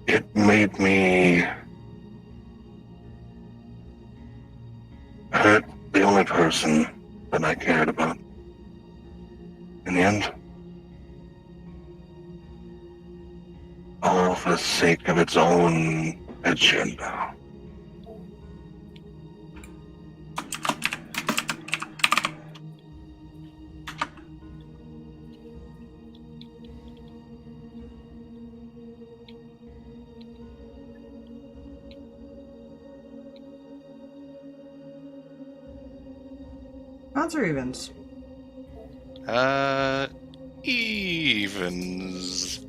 It made me hurt the only person that I cared about. In the end, all for the sake of its own agenda. Odds or evens? Evens.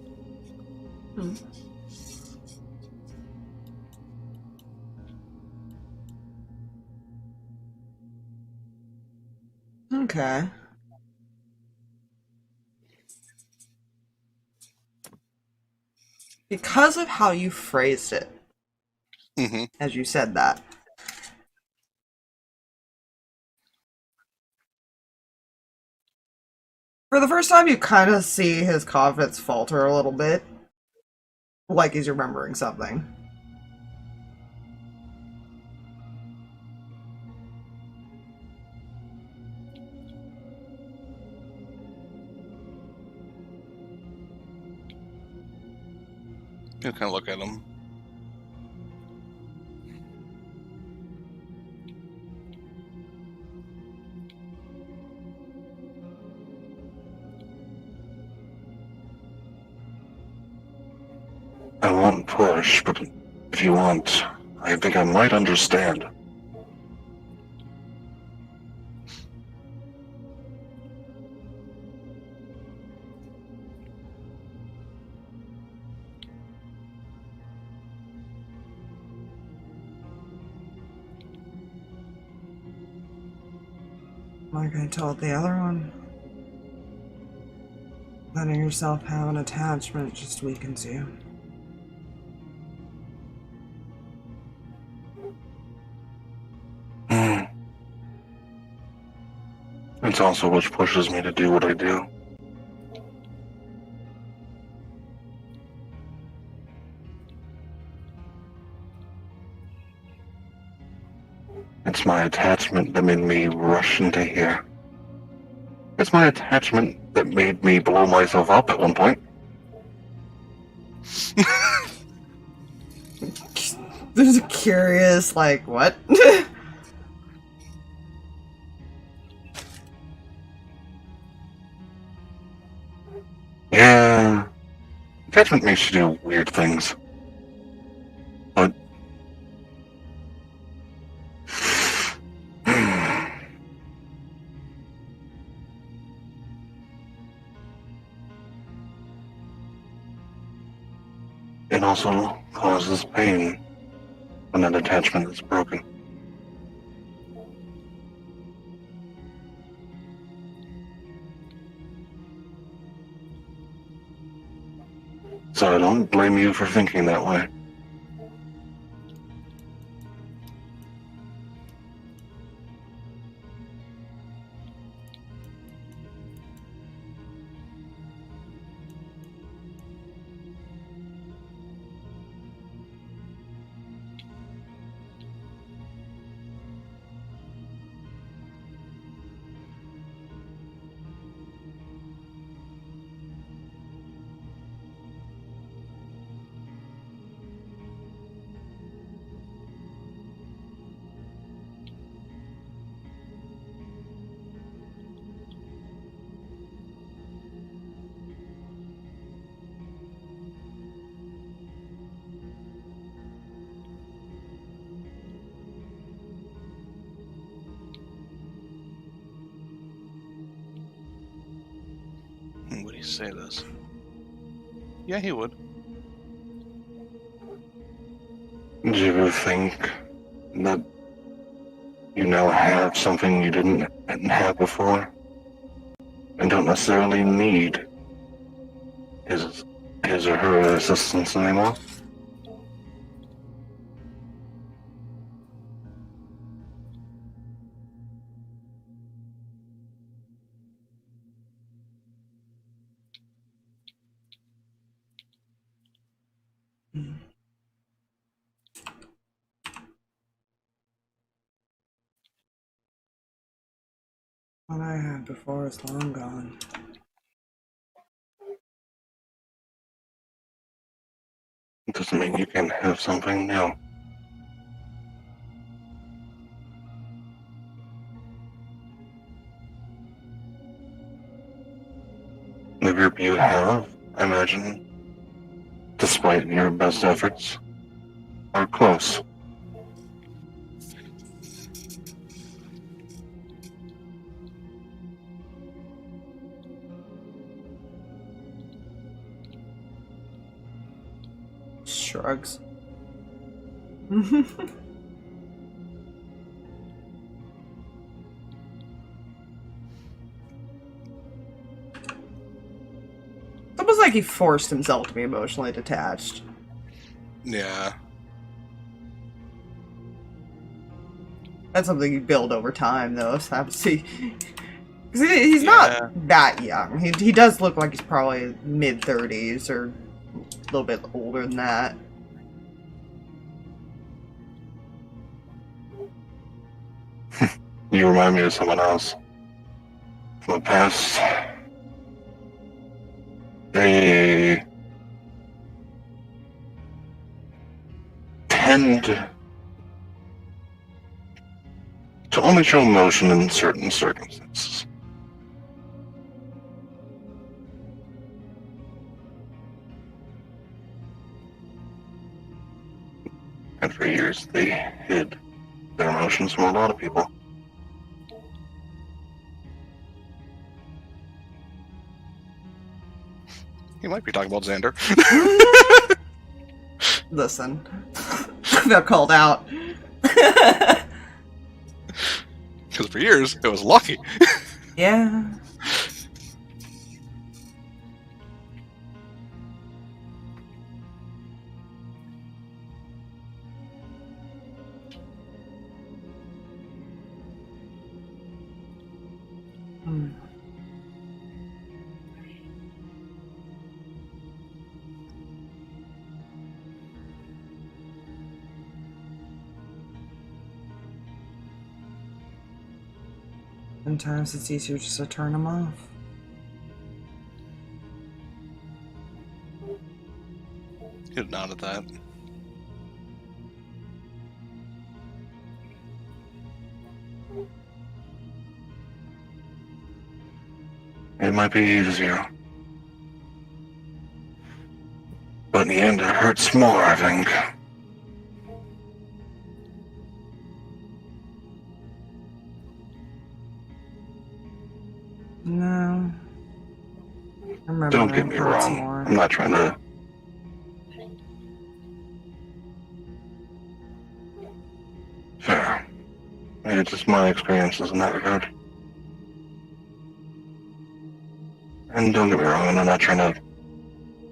Okay. Because of how you phrased it, as you said that, for the first time you kind of see his confidence falter a little bit. Like he's remembering something. You kind of look at him. I won't push, but if you want, I think I might understand. Like I told the other one, letting yourself have an attachment just weakens you. It's also what pushes me to do what I do. It's my attachment that made me rush into here. It's my attachment that made me blow myself up at one point. There's a curious, like, what? Yeah, attachment makes you do weird things. But it also causes pain when that attachment is broken. So I don't blame you for thinking that way. say this? Yeah, he would. Do you think that you now have something you didn't have before? And don't necessarily need his or her assistance anymore? What I had before is long gone. It doesn't mean you can have something new. The group you have, I imagine, despite your best efforts, are close. Shrugs. It's almost like he forced himself to be emotionally detached. Yeah. That's something you build over time, though. So obviously, because he's not that young. He does look like he's probably mid-30s or a little bit older than that. You remind me of someone else. From the past, they tend to only show emotion in certain circumstances. And for years, they hid their emotions from a lot of people. He might be talking about Xander. Listen, they're called out. Because for years, it was Lucky. Yeah. Sometimes it's easier just to turn them off. He'd nod at that. It might be easier. But in the end, it hurts more, I think. No. I remember Don't that get me hurts wrong. more. I'm not trying to... Fair. It's just my experiences in that regard. And don't get me wrong, I'm not trying to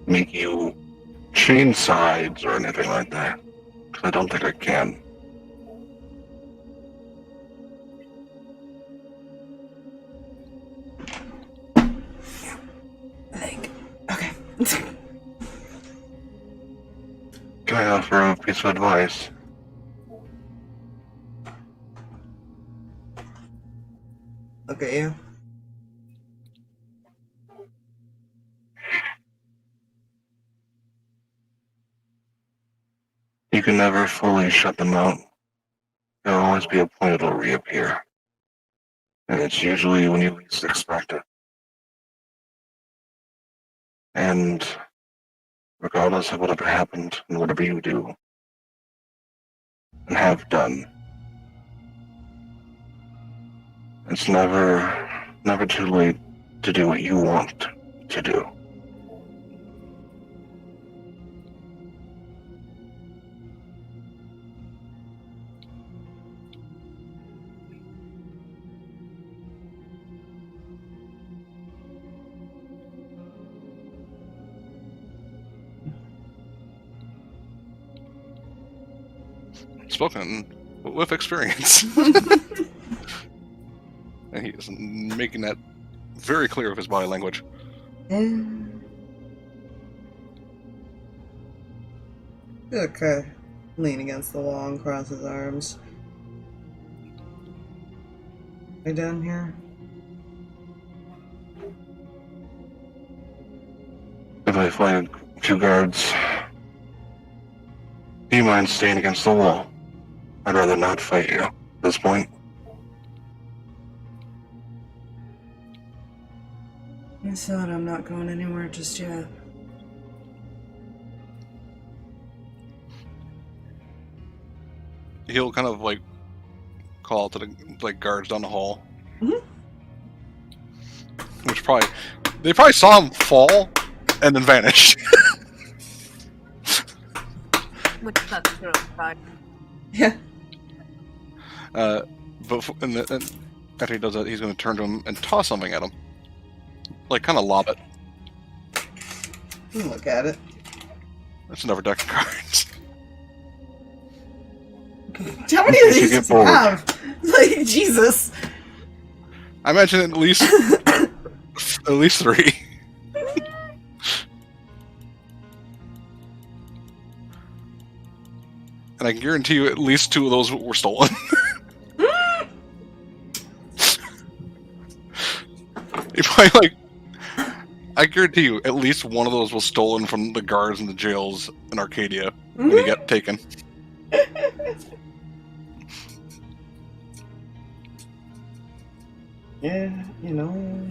make you change sides or anything like that. Because I don't think I can. I think. Okay. Can I offer a piece of advice? Look at you. You can never fully shut them out. There'll always be a point it'll reappear. And it's usually when you least expect it. And regardless of whatever happened and whatever you do and have done, it's never too late to do what you want to do. Spoken with experience. And he is making that very clear with his body language. Okay. Lean against the wall and cross his arms. Are you done here? If I find 2 guards, do you mind staying against the wall? I'd rather not fight you at this point. I said I'm not going anywhere just yet. He'll kind of like call to the guards down the hall. Mhm. Which they probably saw him fall and then vanish. Which that's totally fine. Yeah. But and after he does that, he's going to turn to him and toss something at him, like kind of lob it. Look at it. That's another deck of cards. How many of You these get does he bored. have? Like, Jesus. I imagine at least 3. And I can guarantee you at least 2 of those were stolen. He probably I guarantee you at least one of those was stolen from the guards in the jails in Arcadia when he got taken. Yeah, you know.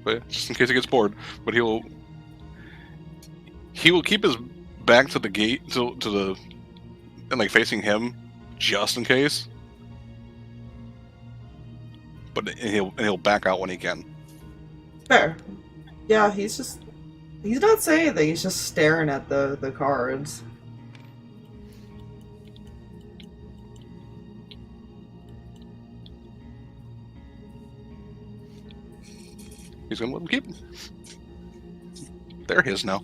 But just in case he gets bored, but he will keep his back to the gate to the and facing him just in case. But he'll back out when he can. Fair. Yeah, he's not saying anything, he's just staring at the cards. He's gonna let him keep them. They're his now.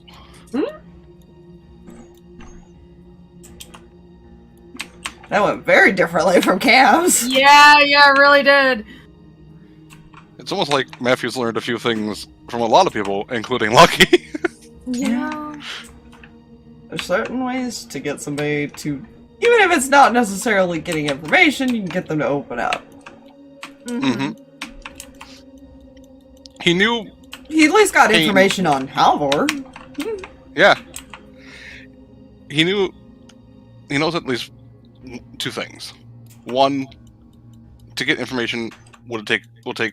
That went very differently from Cam's. Yeah, it really did. It's almost like Matthew's learned a few things from a lot of people, including Lucky. Yeah. There's certain ways to get somebody to, even if it's not necessarily getting information, you can get them to open up. Mm-hmm. He knew. He at least got Pain. information on Halvor. Yeah. He knew. He knows at least 2 things. One, to get information will take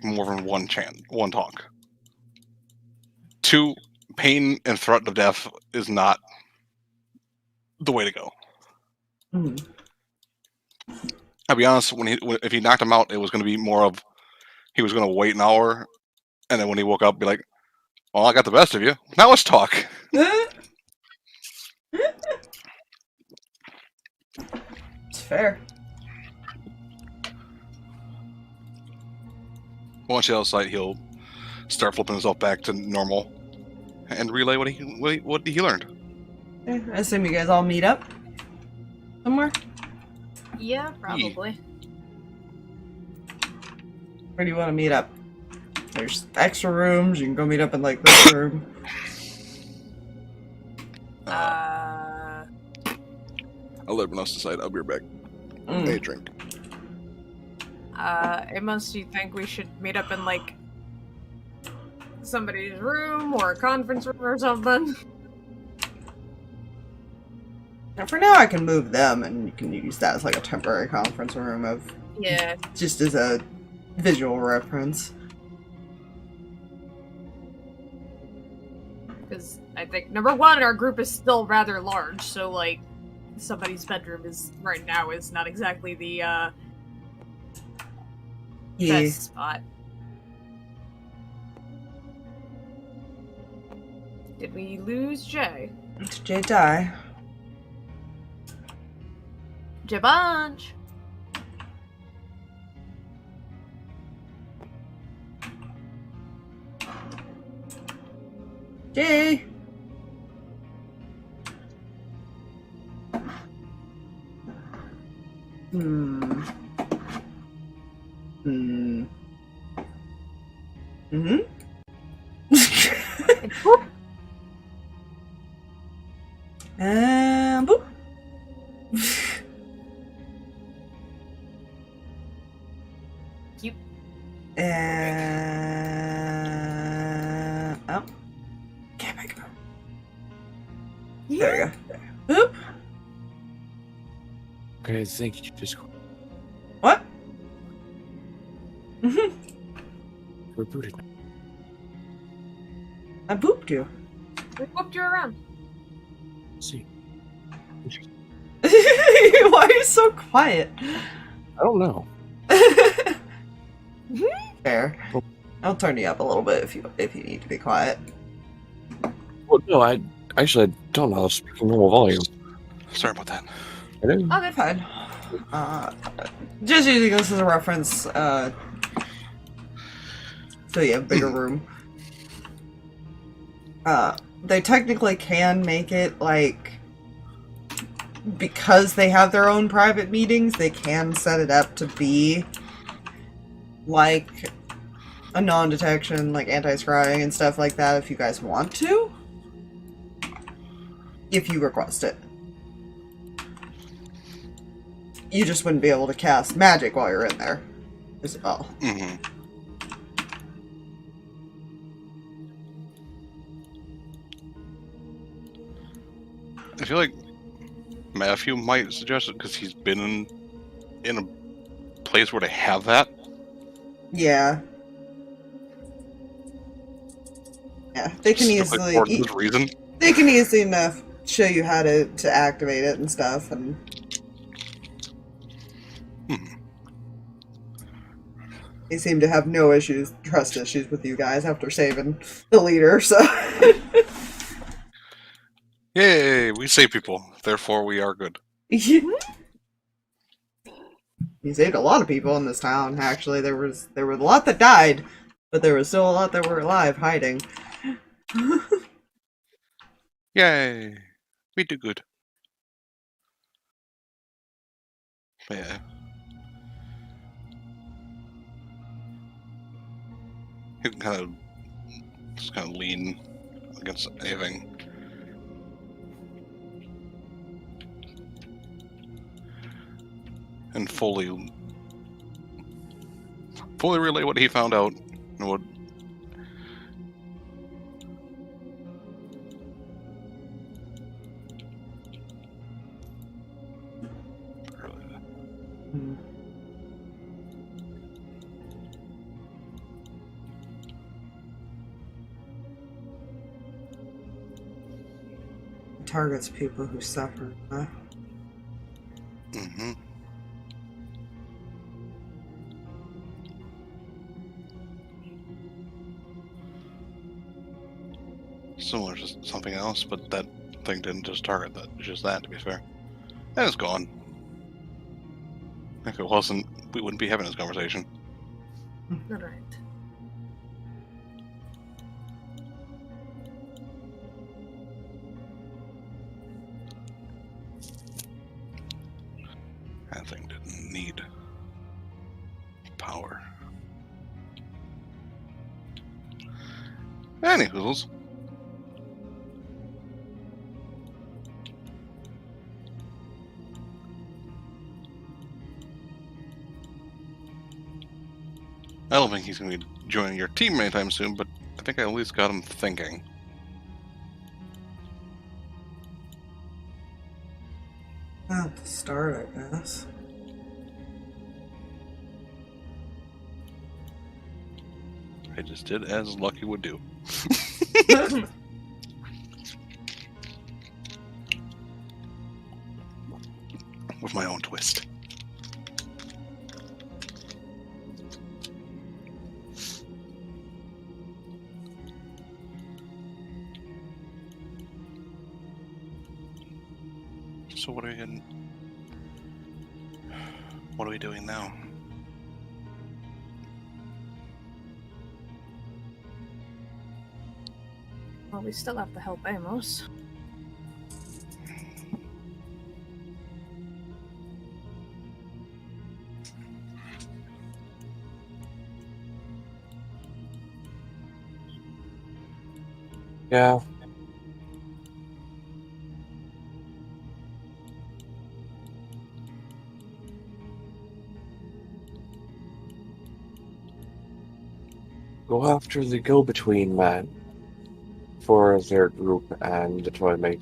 more than one talk. 2, pain and threat of death is not the way to go. Mm. I'll be honest, if he knocked him out, it was going to be more of he was going to wait an hour, and then when he woke up, be like, "Well, I got the best of you. Now let's talk." It's fair. Once he's outside, he'll start flipping himself back to normal and relay what he learned. Yeah, I assume you guys all meet up somewhere. Yeah, probably. Where do you want to meet up? There's extra rooms. You can go meet up in this room. I'll let everyone else decide. I'll be right back. Hey, a drink. Amos, do you think we should meet up in somebody's room or a conference room or something? And for now, I can move them, and you can use that as a temporary conference room Yeah. just as a visual reference. Because I think, number one, our group is still rather large, so, somebody's bedroom right now is not exactly the, Yeah. best spot. Did we lose Jay? Did Jay die? Jabunch! Jay! Hmm. Hmm. Mm-hmm. And boop. Cute. And oh, can't make it. There we go. Boop. Okay, I think you just What? Mm-hmm. rebooted. I booped you. We whooped you around. See, Why are you so quiet? I don't know. Fair. I'll turn you up a little bit if you need to be quiet. Well, no, I don't know. I was speaking normal volume. Sorry about that. I didn't. Okay, fine. Just using this as a reference, so you have a bigger room. They technically can make it, like, because they have their own private meetings, they can set it up to be, like, a non-detection, like anti-scrying and stuff like that if you guys want to. If you request it. You just wouldn't be able to cast magic while you're in there, as well. Mm-hmm. I feel like Matthew might suggest it because he's been in a place where they have that. Yeah. Yeah, they can Specifically for this reason. They can easily enough show you how to activate it and stuff, and they seem to have no trust issues with you guys after saving the leader, so. Yay, we save people, therefore we are good. You saved a lot of people in this town, actually. There were a lot that died, but there was still a lot that were alive, hiding. Yay, we do good. But yeah. You can just kind of lean against anything. And fully relay what he found out and what Targets people who suffer, huh? Mm-hmm. Similar to something else, but that thing didn't just target that, just that, to be fair. And it's gone. If it wasn't, we wouldn't be having this conversation. Alright. That thing didn't need power. Anywho's. I don't think he's going to be joining your team anytime soon, but I think I at least got him thinking. At the start, I guess. I just did as Lucky would do. With my own twist. So what are we going? What are we doing now? Well, we still have to help Amos. Yeah. Go after the go-between man for their group and the toymate.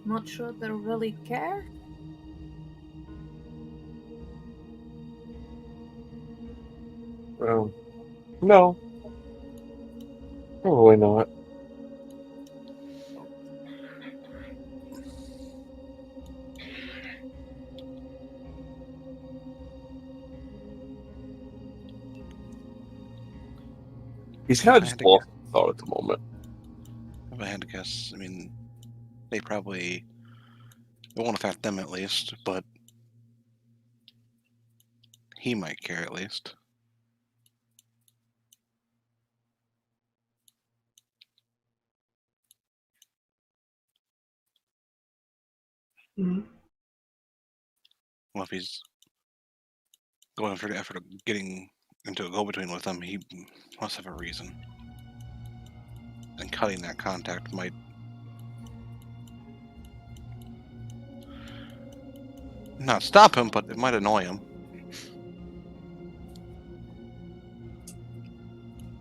Not sure they'll really care. Well, no. Probably not. He's kind of just lost thought at the moment. If I had to guess, I mean, they probably it won't affect them at least, but he might care at least. Mm-hmm. Well, if he's going through the effort of getting into a go-between with them, he must have a reason. And cutting that contact might not stop him, but it might annoy him.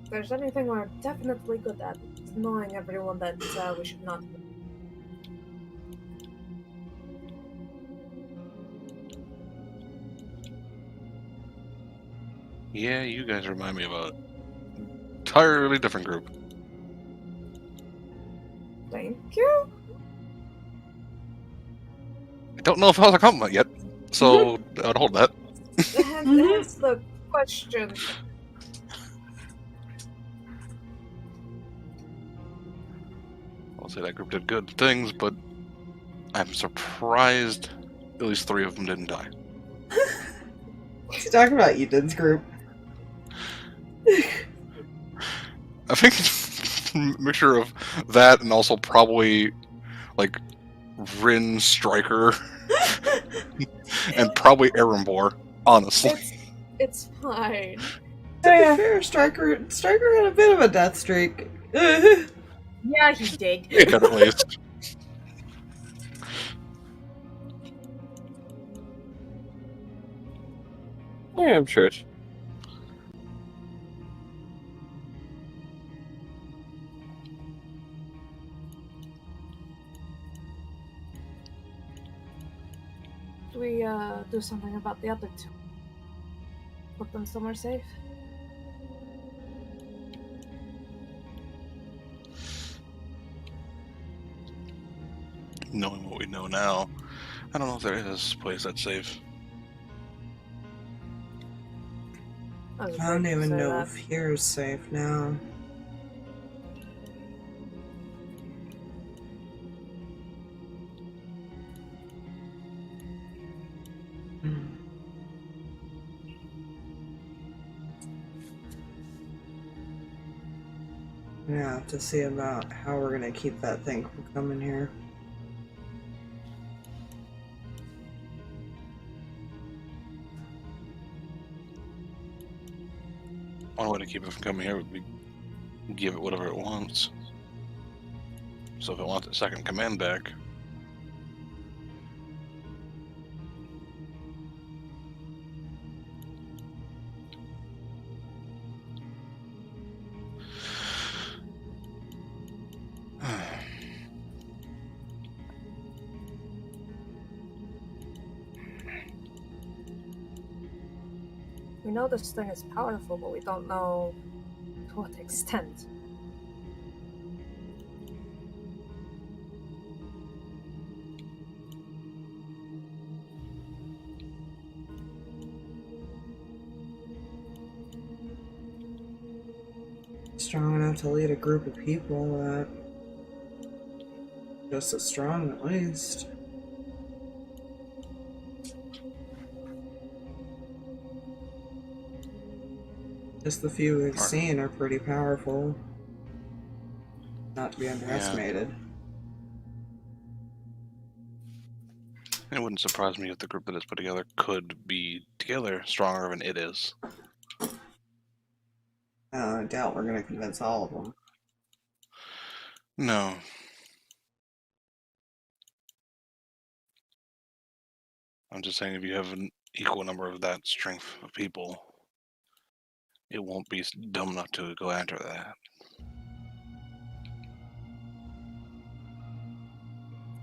If there's anything we're definitely good at, it's annoying everyone that we should not. Yeah, you guys remind me of a entirely different group. Thank you. I don't know if I was a compliment yet, so I'd hold that. Hence the question. I'll say that group did good things, but I'm surprised at least 3 of them didn't die. What's he talking about, Eden's group? I think a mixture of that and also probably like Rin Striker and probably Erembor, honestly. It's fine. To be fair, Striker had a bit of a death streak. Yeah, he did. He did at least. Yeah, I'm sure. Do we do something about the other 2? Put them somewhere safe? Knowing what we know now, I don't know if there is a place that's safe. I don't even know if here's safe now. Yeah, have to see about how we're gonna keep that thing from coming here. One way to keep it from coming here would be give it whatever it wants. So if it wants its second command back, We know this thing is powerful, but we don't know to what extent. Strong enough to lead a group of people that just as strong at least. Just the few we've seen are pretty powerful. Not to be underestimated. It wouldn't surprise me if the group that is put together could be together stronger than it is. I doubt we're gonna convince all of them. No. I'm just saying if you have an equal number of that strength of people, it won't be dumb enough to go after that.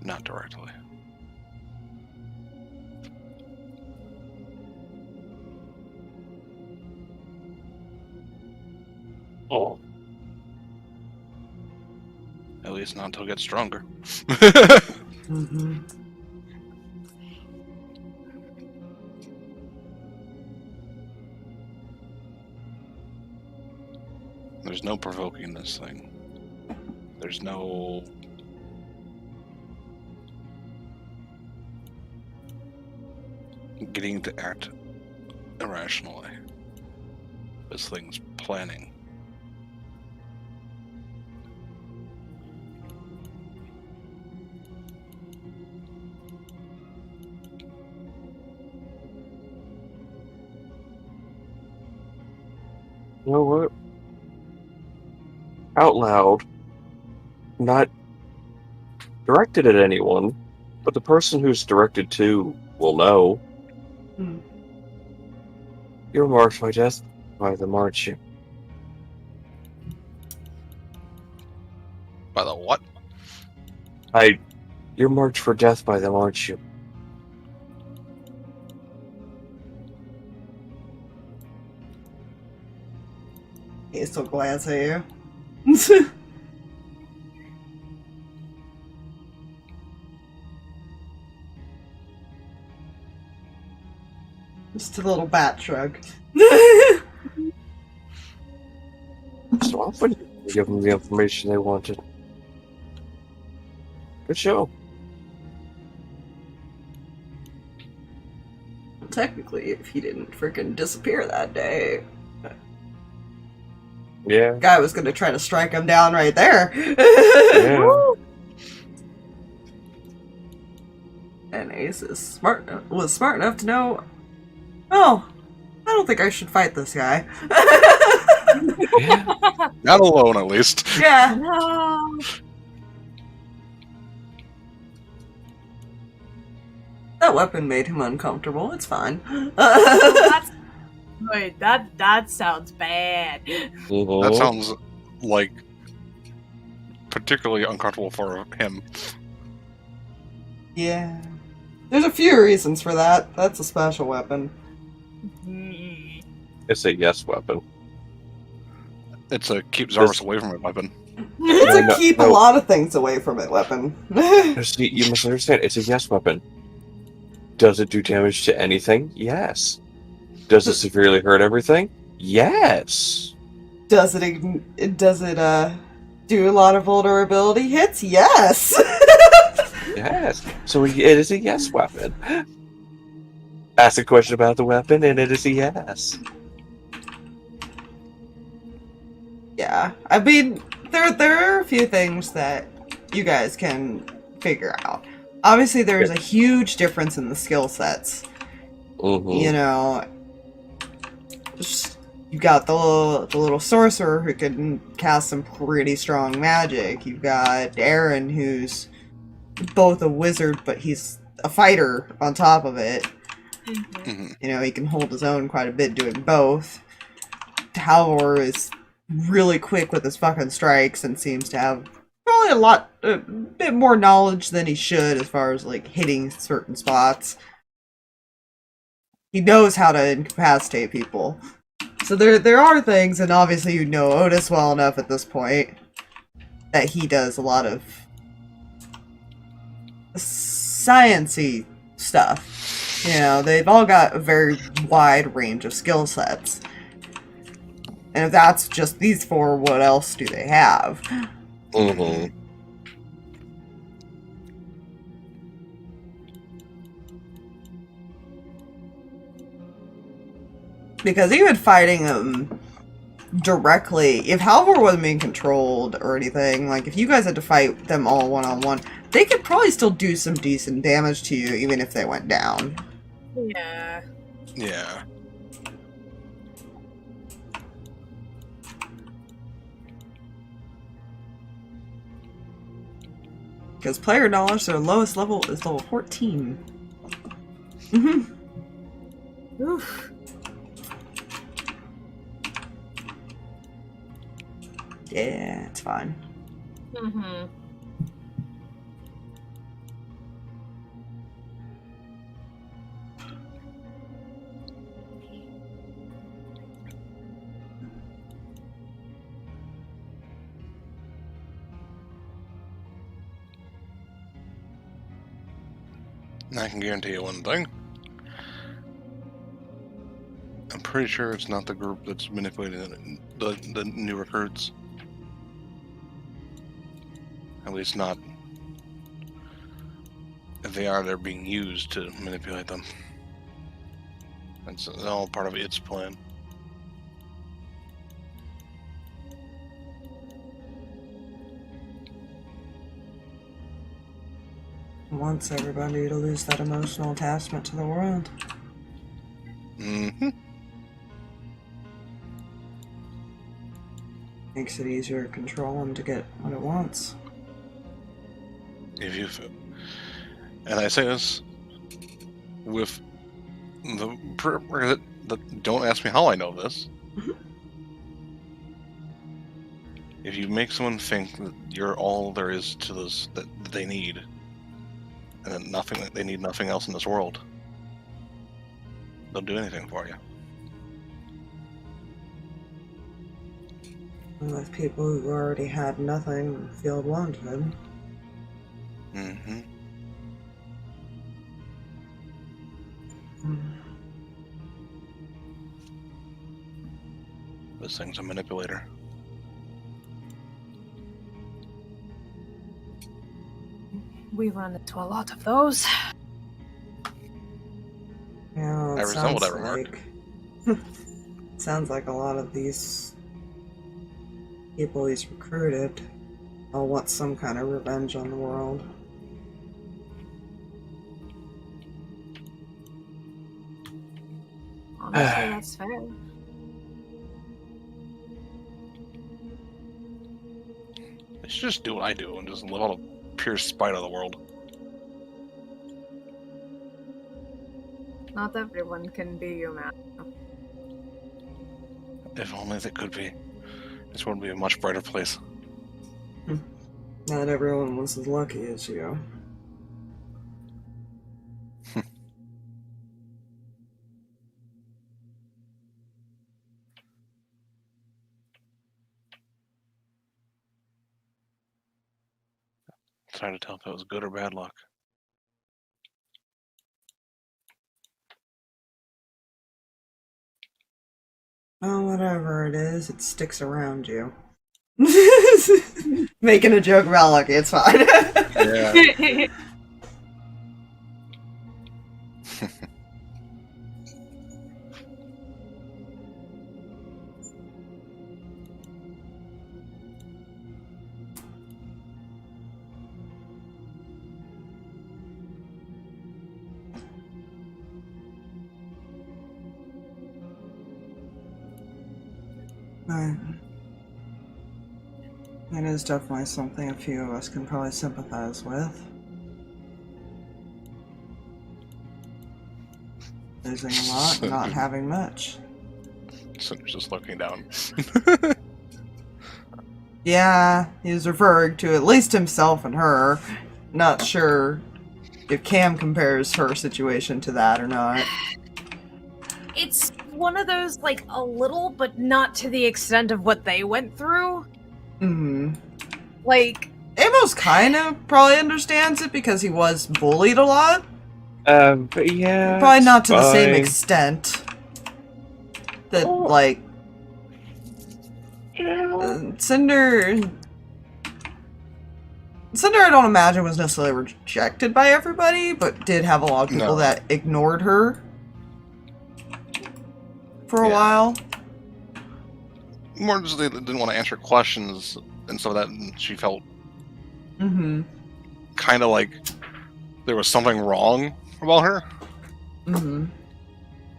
Not directly. Oh. At least not until it gets stronger. Mm-hmm. There's no provoking this thing. There's no... getting to act irrationally. This thing's planning. You know what? Out loud, not directed at anyone, but the person who's directed to will know. Hmm. You're marked by death by them, aren't you? By the what? You're marked for death by them, aren't you? He's still glance at you. Just a little bat shrug. So often you give them the information they wanted. Good show. Technically, if he didn't freaking disappear that day, Yeah. guy was gonna try to strike him down right there. Yeah. And Ace is was smart enough to know, oh, I don't think I should fight this guy. Yeah. Not alone, at least. Yeah. No. That weapon made him uncomfortable. It's fine. That's good. That sounds bad. Mhm. That sounds like particularly uncomfortable for him. Yeah. There's a few reasons for that. That's a special weapon. It's a yes weapon. It's a keep Zarvus away from it weapon. It's a No, keep no. a lot of things away from it weapon. See, you must understand, it's a yes weapon. Does it do damage to anything? Yes. Does it severely hurt everything? Yes. Does it do a lot of vulnerability hits? Yes. Yes. So it is a yes weapon. Ask a question about the weapon, and it is a yes. Yeah. I mean, there are a few things that you guys can figure out. Obviously, there's a huge difference in the skill sets. Mm-hmm. You know, you got the little sorcerer who can cast some pretty strong magic. You've got Aaron, who's both a wizard, but he's a fighter on top of it. Mhm. You know, he can hold his own quite a bit doing both. Halvor is really quick with his fucking strikes and seems to have probably a bit more knowledge than he should as far as, like, hitting certain spots. He knows how to incapacitate people. So there are things, and obviously you know Otis well enough at this point, that he does a lot of science-y stuff. You know, they've all got a very wide range of skill sets. And if that's just these 4, what else do they have? Mm-hmm. Because even fighting them directly, if Halvor wasn't being controlled or anything, like if you guys had to fight them all one-on-one, they could probably still do some decent damage to you even if they went down. Yeah. Yeah. Because player knowledge, their lowest level is level 14. Mm-hmm. Oof. Yeah, it's fine. Mm-hmm. I can guarantee you one thing. I'm pretty sure it's not the group that's manipulating the new recruits. At least not. If they are, they're being used to manipulate them. That's all part of its plan. Wants everybody to lose that emotional attachment to the world. Mm-hmm. Makes it easier to control them to get what it wants. If you, and I say this with the don't ask me how I know this. If you make someone think that you're all there is to this that they need, and then nothing, they need nothing else in this world, they'll do anything for you. With people who already had nothing feel wanted. Mm-hmm. This thing's a manipulator. We run into a lot of those. Yeah, I resemble that remark. Sounds like a lot of these people he's recruited all want some kind of revenge on the world. Honestly, that's fair. I should just do what I do and just live out of pure spite of the world. Not everyone can be you, man. If only they could be. This world would be a much brighter place. Not everyone was as lucky as you. It's hard to tell if it was good or bad luck. Oh, whatever it is, it sticks around you. Making a joke about lucky, it's fine. Yeah. It is definitely something a few of us can probably sympathize with. Losing a lot, not having much. Cinder's just looking down. Yeah, he was referring to at least himself and her. Not sure if Cam compares her situation to that or not. It's one of those, like, a little, but not to the extent of what they went through. Like, Amos kind of probably understands it because he was bullied a lot. But yeah, Probably not to the same fine. extent. That, Oh. like, Cinder, I don't imagine was necessarily rejected by everybody, but did have a lot of people that ignored her for a while. More just they didn't want to answer questions and some of that, and she felt kind of like there was something wrong about her. And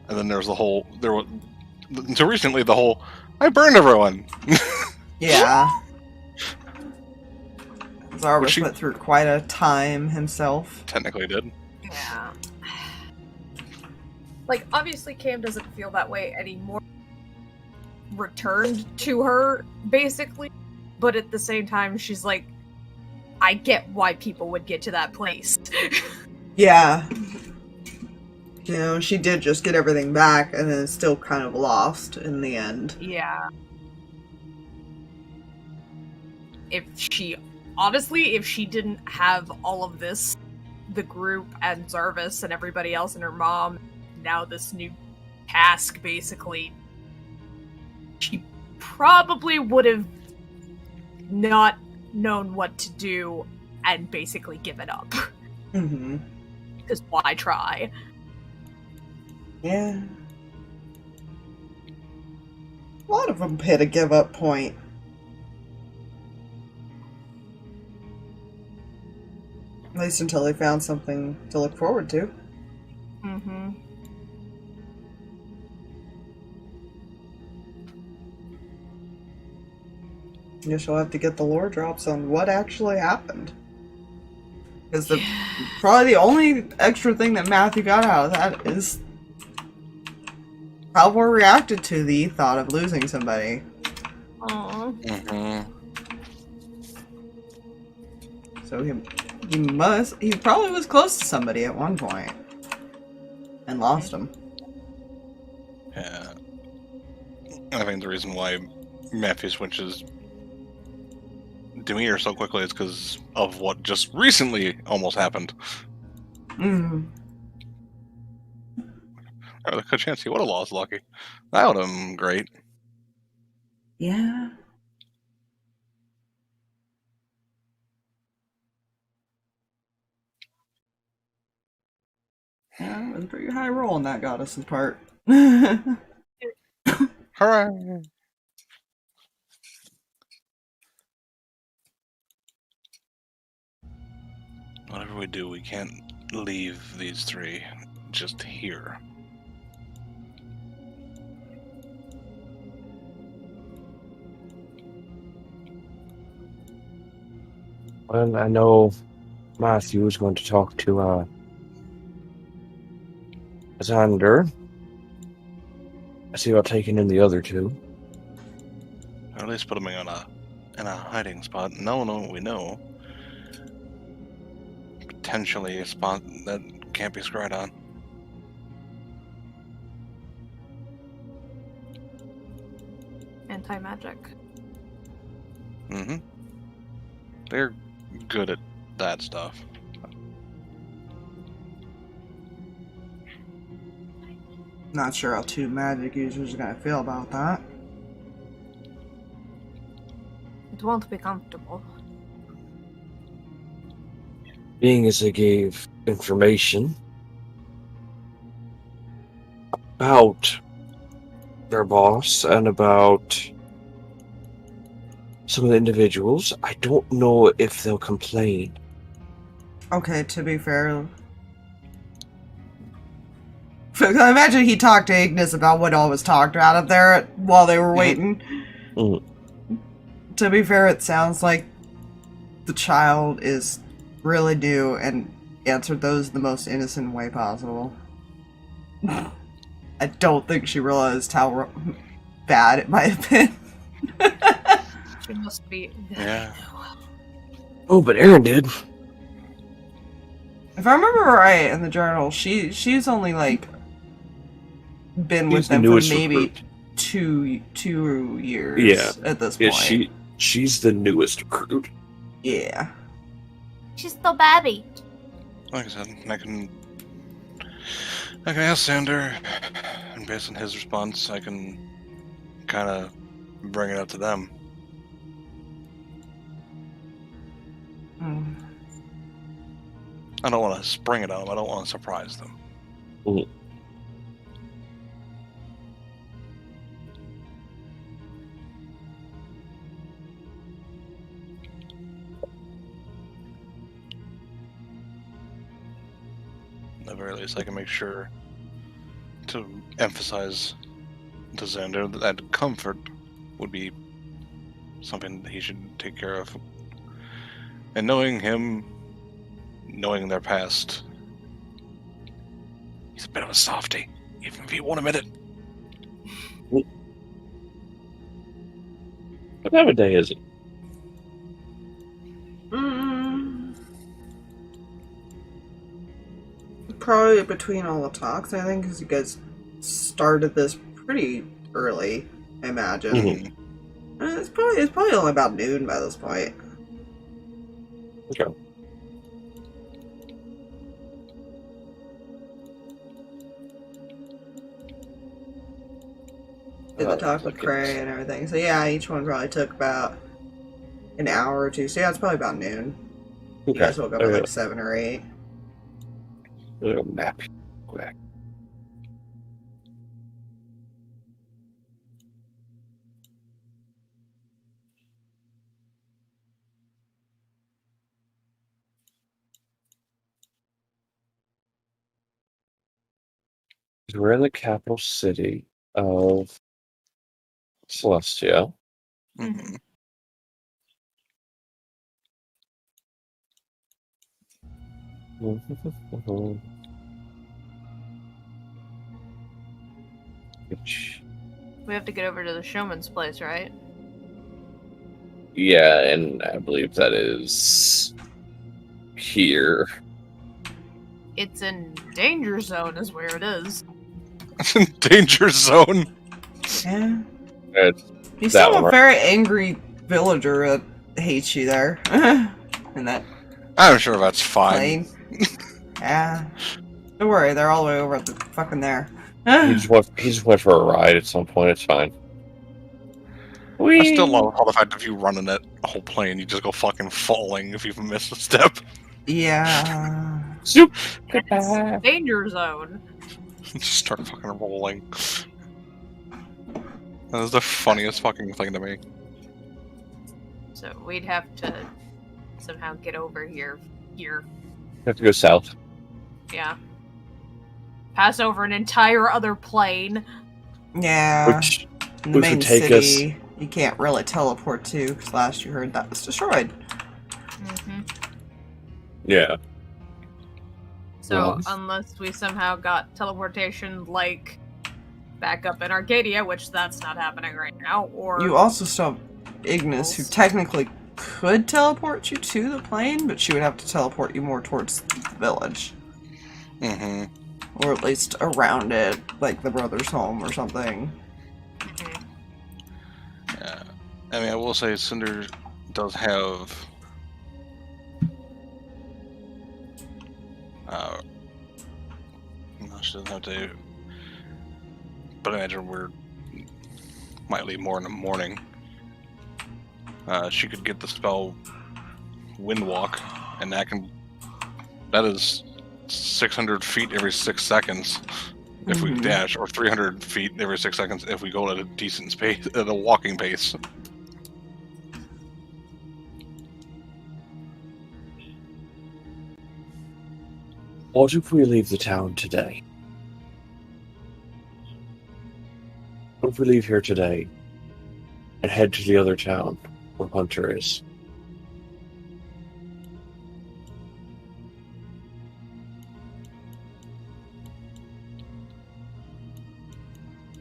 then there's until recently the whole I burned everyone. Yeah. Zarvis went through quite a time himself. Technically did. Yeah. Like, obviously Cam doesn't feel that way anymore. Returned to her, basically. But at the same time, she's like, I get why people would get to that place. Yeah. You know, she did just get everything back and then still kind of lost in the end. Yeah. If she didn't have all of this, the group and Zarvis and everybody else and her mom, now this new task, basically, she probably would have not known what to do and basically given up. Because why try? Yeah. A lot of them hit a give up point. At least until they found something to look forward to. Guess you'll have to get the lore drops on what actually happened. Because probably the only extra thing that Matthew got out of that is how we're reacted to the thought of losing somebody. Aww. So he probably was close to somebody at one point and lost him. Yeah. I think the reason why Matthew switches demeanor so quickly is because of what just recently almost happened. Mm-hmm. Or the chance he would have lost Lucky. That would have been great. Yeah. Yeah, it was a pretty high roll on that goddess's part. Hooray! Whatever we do, we can't leave these three just here. Well, I know Matthew was going to talk to Cinder. I see about taking in the other two. Or at least put them in a hiding spot. No, we know. Potentially a spot that can't be scryed on. Anti-magic. They're good at that stuff. Not sure how two magic users are gonna feel about that. It won't be comfortable. Being as they gave information about their boss and about some of the individuals, I don't know if they'll complain. Okay, to be fair, I imagine he talked to Ignis about what all was talked about up there while they were waiting. To be fair, it sounds like the child is really new and answered those the most innocent way possible. I don't think she realized how bad it might have been. She must be. Yeah. Oh, but Aaron did. If I remember right in the journal, she's only like been with them for maybe two years at this point. Yeah, she's the newest recruit. Yeah. She's the baby. Like I said, I can ask Cinder, and based on his response, I can kind of bring it up to them. Hmm. I don't want to spring it on them. I don't want to surprise them. Mhm. At the very least, I can make sure to emphasize to Cinder that comfort would be something that he should take care of. And knowing him, knowing their past, he's a bit of a softie, even if he won't admit it. What time of day is it? Probably between all the talks, I think, because you guys started this pretty early, I imagine. Mhm. It's probably only about noon by this point. Okay. Did the talk with Kreh and everything. So yeah, each one probably took about an hour or two. So yeah, it's probably about noon. You Okay. guys woke up at like 7 or 8. A little nap. Quick. We're in the capital city of Celestia. Mm-hmm. We have to get over to the showman's place, right? Yeah, and I believe that is here. It's in danger zone is where it is. Danger zone. Yeah. It's You that still one, a right? very angry villager that hates you there. And that I'm sure that's fine. plane. Yeah. Don't worry, they're all the way over at the fucking there. He just went for a ride at some point. It's fine. I still love all the fact that if you run in that whole plane, you just go fucking falling if you miss a step. Yeah. Zoop. It's danger zone. Just start fucking rolling. That is the funniest fucking thing to me. So we'd have to somehow get over here. You have to go south. Yeah. Pass over an entire other plane. Yeah. Which In the would main take city, you can't really teleport to, because last you heard that was destroyed. Mm-hmm. yeah. So Well. unless we somehow got teleportation like back up in Arcadia, which that's not happening right now, or You also still have Ignis, who technically could teleport you to the plane, but she would have to teleport you more towards the village. Mm-hmm. Or at least around it, like the brother's home or something. Mhm. Yeah. I mean, I will say Cinder does have no, she doesn't have to, but I imagine might leave more in the morning. She could get the spell Windwalk, and that is 600 feet every 6 seconds if we Mhm. dash, or 300 feet every 6 seconds if we go at a decent pace, at a walking pace. What if we leave the town today? What if we leave here today and head to the other town where Hunter is?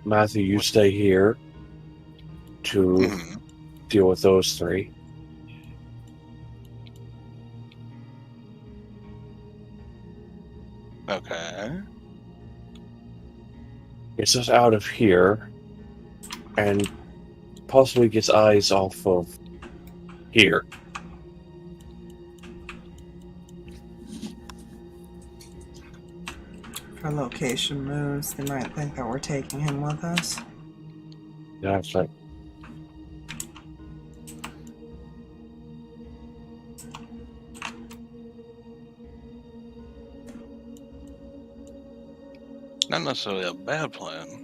Matthew, you stay here to Mhm. deal with those three. Okay. Gets us out of here and possibly gets eyes off of here. If our location moves, they might think that we're taking him with us. Yeah, it's like, Not necessarily a bad plan.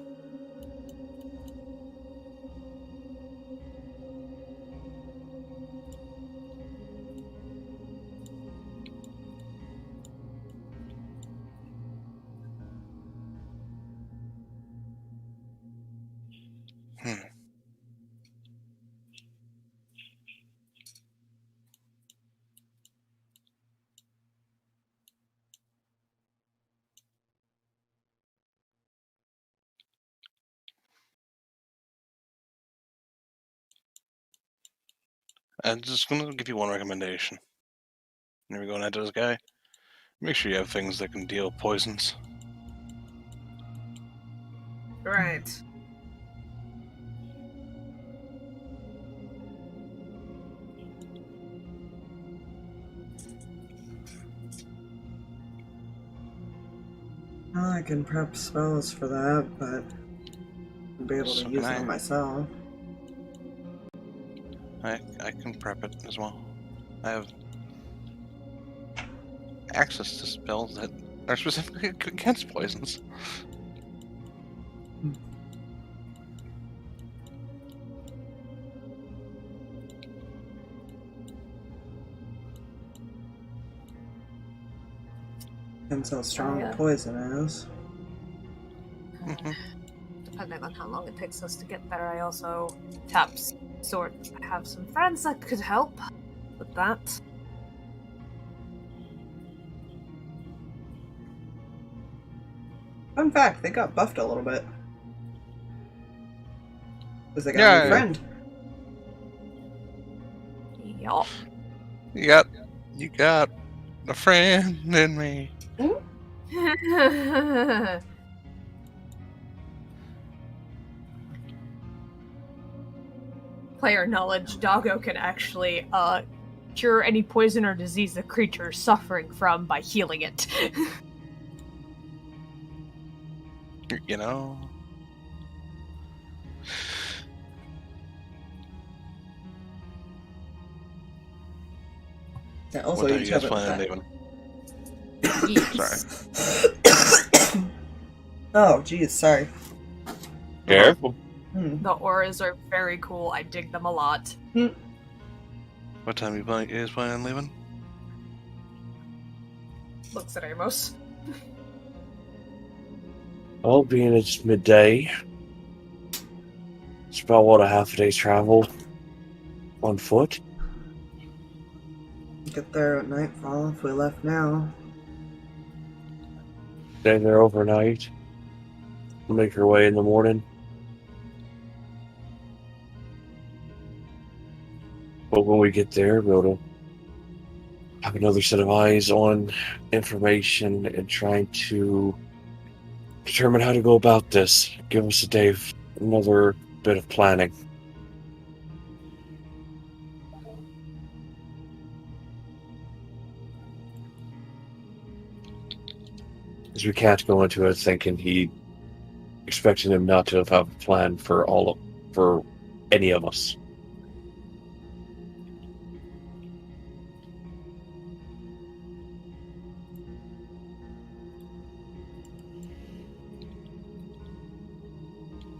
I'm just gonna give you one recommendation. Whenever you're going after this guy, make sure you have things that can deal poisons. Right. Well, I can prep spells for that, but I'll be able So to use can them I. myself. I can prep it as well. I have access to spells that are specifically against poisons. Depends how strong Yeah. the poison is. Depending on how long it takes us to get there, I also have some friends that could help with that. Fun fact, they got buffed a little bit. Because they got a Yeah. new friend. Yup. You got a friend in me. Player knowledge, Doggo can actually cure any poison or disease the creature is suffering from by healing it. You know. Yeah, also, What are you each guys other. planning on leaving? Sorry. Oh, geez, sorry. Careful. The auras are very cool. I dig them a lot. What time you guys planning on leaving? Looks at Amos. Well, being it's midday, it's about what, a half a day's travel on foot. Get there at nightfall if we left now. Stay there overnight. Make our way in the morning. But when we get there, we'll have another set of eyes on information and trying to determine how to go about this. Give us a day of another bit of planning. Because we can't go into it thinking expecting him not to have a plan for any of us.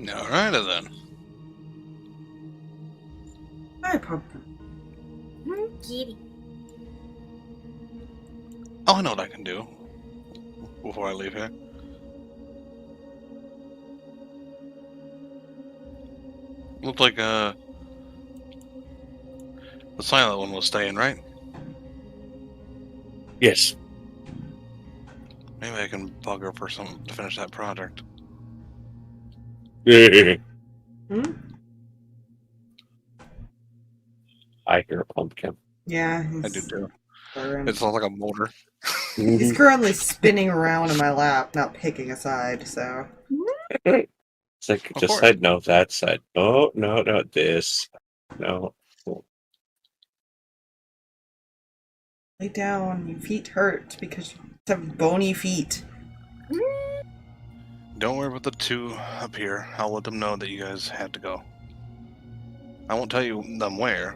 Alright then. Hi, Pumpkin. Kitty. Oh, I know what I can do before I leave here. Looked like the silent one was staying, right? Yes. Maybe I can bug her for some to finish that project. I hear a pumpkin. Yeah, I do too. burrowing. It sounds like a motor. He's currently spinning around in my lap, not picking a side, so. It's like, Of just course. side, no, that side. Oh, no, this. No. Lay down, your feet hurt because you have bony feet. Don't worry about the two up here. I'll let them know that you guys had to go. I won't tell you them where.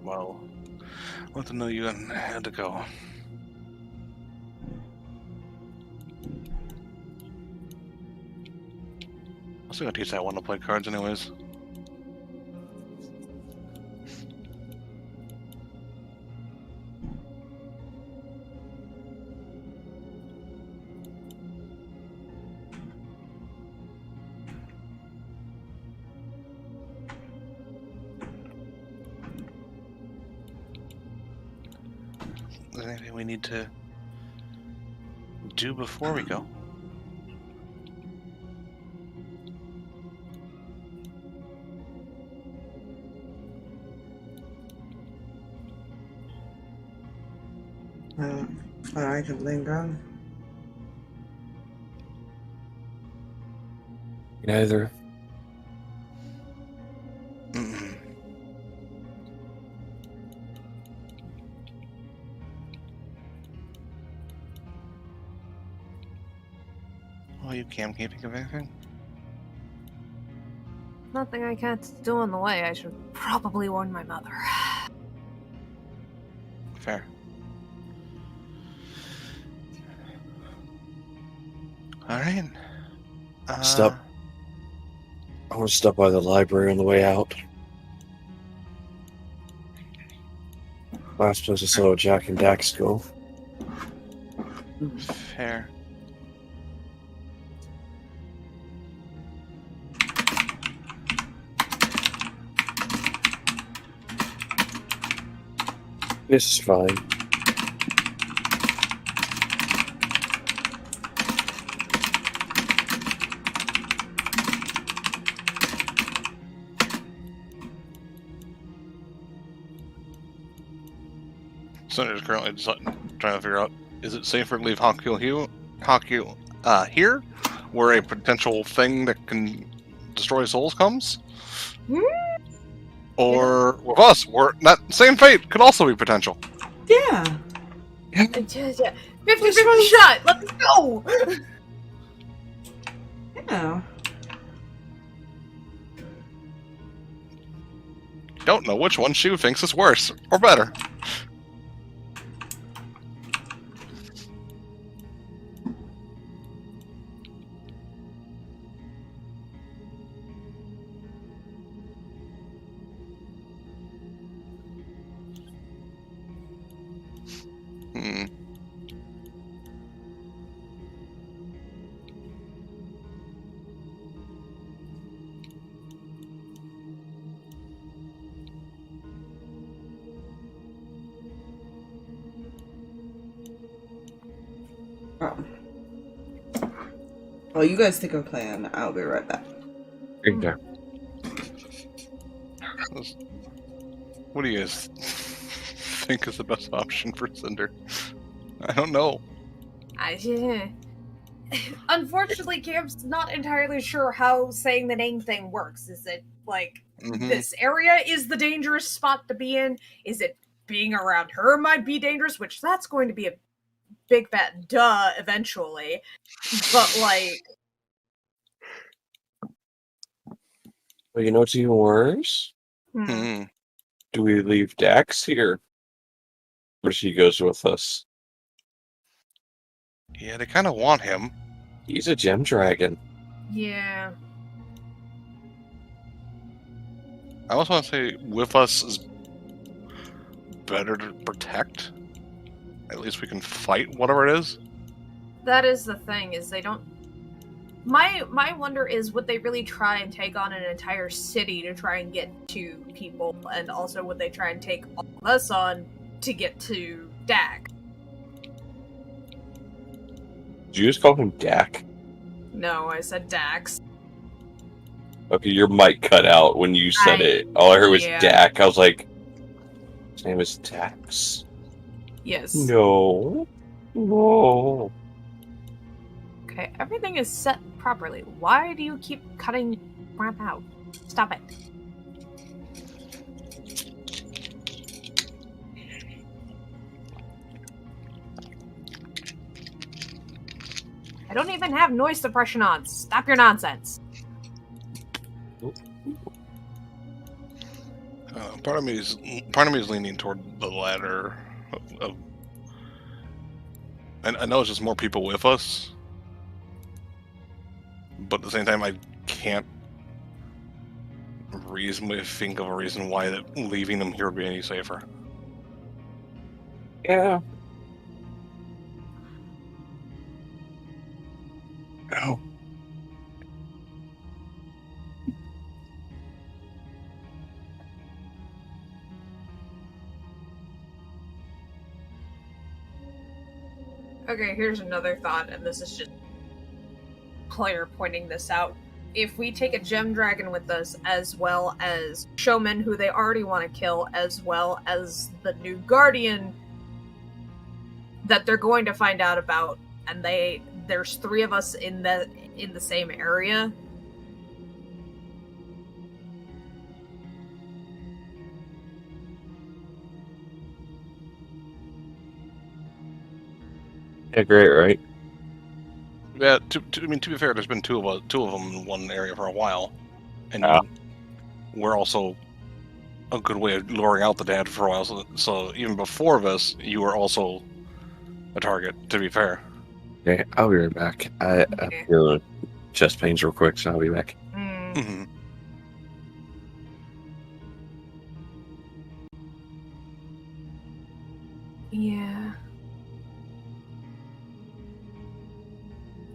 Well, let them know you had to go. I was gonna teach that one to play cards anyways. Is there anything we need to do before we go? I can linger. Neither. Oh, you can't think of anything? Nothing I can't do on the way. I should probably warn my mother. Fair. Alright. Stop. I want to stop by the library on the way out. Last place I saw Jack and Dax go. Fair. This is fine. Cinder is currently trying to figure out, is it safer to leave Haku here, where a potential thing that can destroy souls comes? Or with us, where that same fate could also be potential? Yeah. 50-50 shot! Let's go! Yeah. Don't know which one she thinks is worse or better. Oh. Well, you guys think of a plan. I'll be right back. Okay. What do you guys think is the best option for Cinder? I don't know. Unfortunately, Cam's not entirely sure how saying the name thing works. Is it like this area is the dangerous spot to be in? Is it being around her might be dangerous? Which that's going to be a big fat duh eventually. But like, Well, you know what's even worse? Do we leave Dax here? Or she goes with us? Yeah, they kind of want him. He's a gem dragon. yeah. I also want to say with us is better to protect. At least we can fight whatever it is. That is the thing, is they don't... My wonder is, would they really try and take on an entire city to try and get to people? And also, would they try and take all of us on to get to Dak? Did you just call him Dak? No, I said Dax. Okay, your mic cut out when you said it. All I heard was yeah. Dak. I was like, his name is Dax. Yes. No. No. Okay, everything is set properly. Why do you keep cutting crap out? Stop it. I don't even have noise suppression on. Stop your nonsense. Part of me is leaning toward the latter. I know it's just more people with us, but at the same time, I can't reasonably think of a reason why that leaving them here would be any safer. Yeah. Oh. Okay, here's another thought, and this is just player pointing this out. If we take a gem dragon with us, as well as showmen who they already want to kill, as well as the new guardian that they're going to find out about, and there's 3 of us in the same area. Yeah, great, right? Yeah, to be fair, there's been two of them in one area for a while, and we're also a good way of luring out the dad for a while. So even before this, you were also a target. To be fair. Okay, I'll be right back. I'm feeling chest pains real quick, so I'll be back. Mm-hmm. Yeah.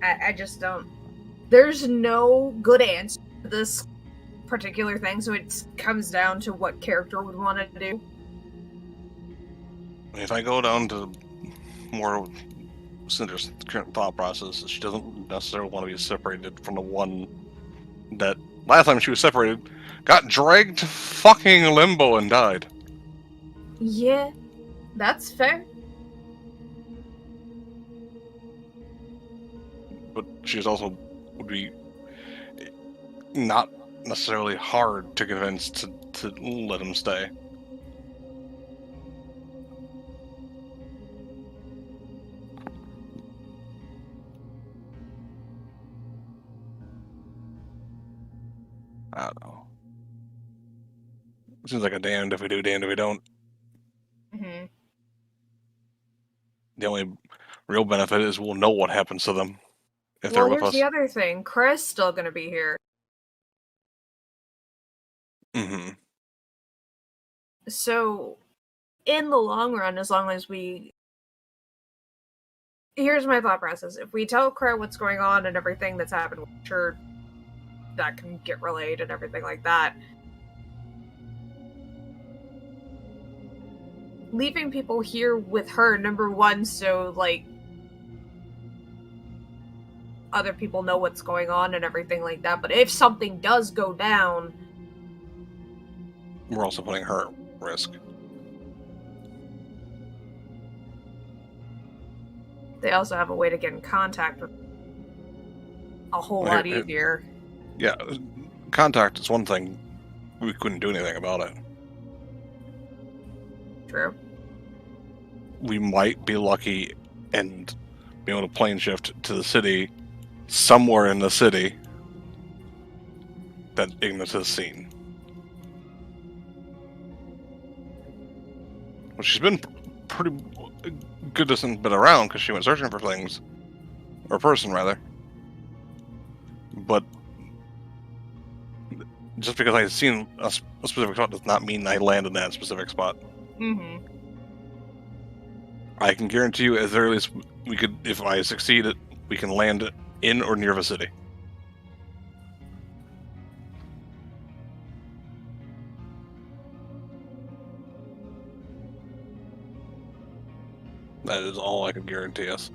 I just don't. There's no good answer to this particular thing, so it comes down to what character would want to do. If I go down to more Cinder's current thought process, she doesn't necessarily want to be separated from the one that last time she was separated got dragged to fucking limbo and died. Yeah, that's fair. But she's also would be not necessarily hard to convince to let him stay. I don't know. Seems like a damned if we do, damned if we don't. Mm-hmm. The only real benefit is we'll know what happens to them if Well, they're with here's us. the other thing. Kreh's still going to be here. Mm-hmm. So, in the long run, as long as we... Here's my thought process. If we tell Kreh what's going on and everything that's happened, sure, that can get relayed and everything like that. Leaving people here with her, number one, so, like, other people know what's going on and everything like that. But if something does go down... We're also putting her at risk. They also have a way to get in contact with a whole lot easier. Yeah, contact is one thing. We couldn't do anything about it. True. We might be lucky and be able to plane shift to the city, somewhere in the city, that Amos has seen. Well, she's been pretty good distance been around because she went searching for things, or a person rather. But just because I've seen a specific spot does not mean I land in that specific spot. Mm-hmm. I can guarantee you, at the very least, we could, if I succeed, we can land in or near the city. That is all I can guarantee us.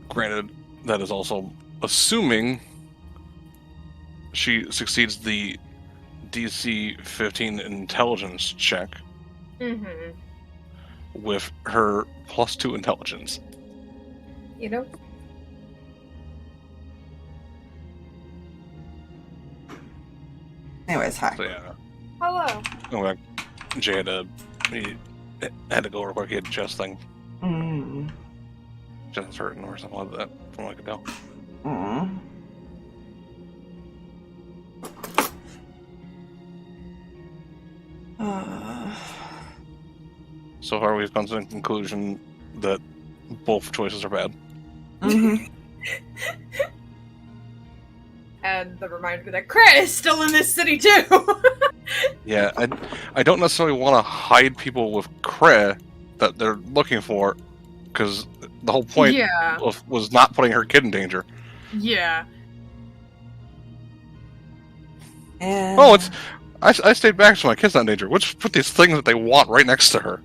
Granted, that is also assuming she succeeds the DC 15 intelligence check Mm-hmm. with her +2 intelligence. You know? Anyways, hi. So yeah, Hello. Jay he had to go real quick. He had a chest thing, chest hurting or something like that, from what I could tell. So far, we've come to the conclusion that both choices are bad. And that reminded me that Kreh is still in this city too. Yeah, I don't necessarily want to hide people with Kreh that they're looking for, because the whole point Yeah. was not putting her kid in danger. Yeah. And Oh, I stayed back so my kid's not in danger. Let's put these things that they want right next to her.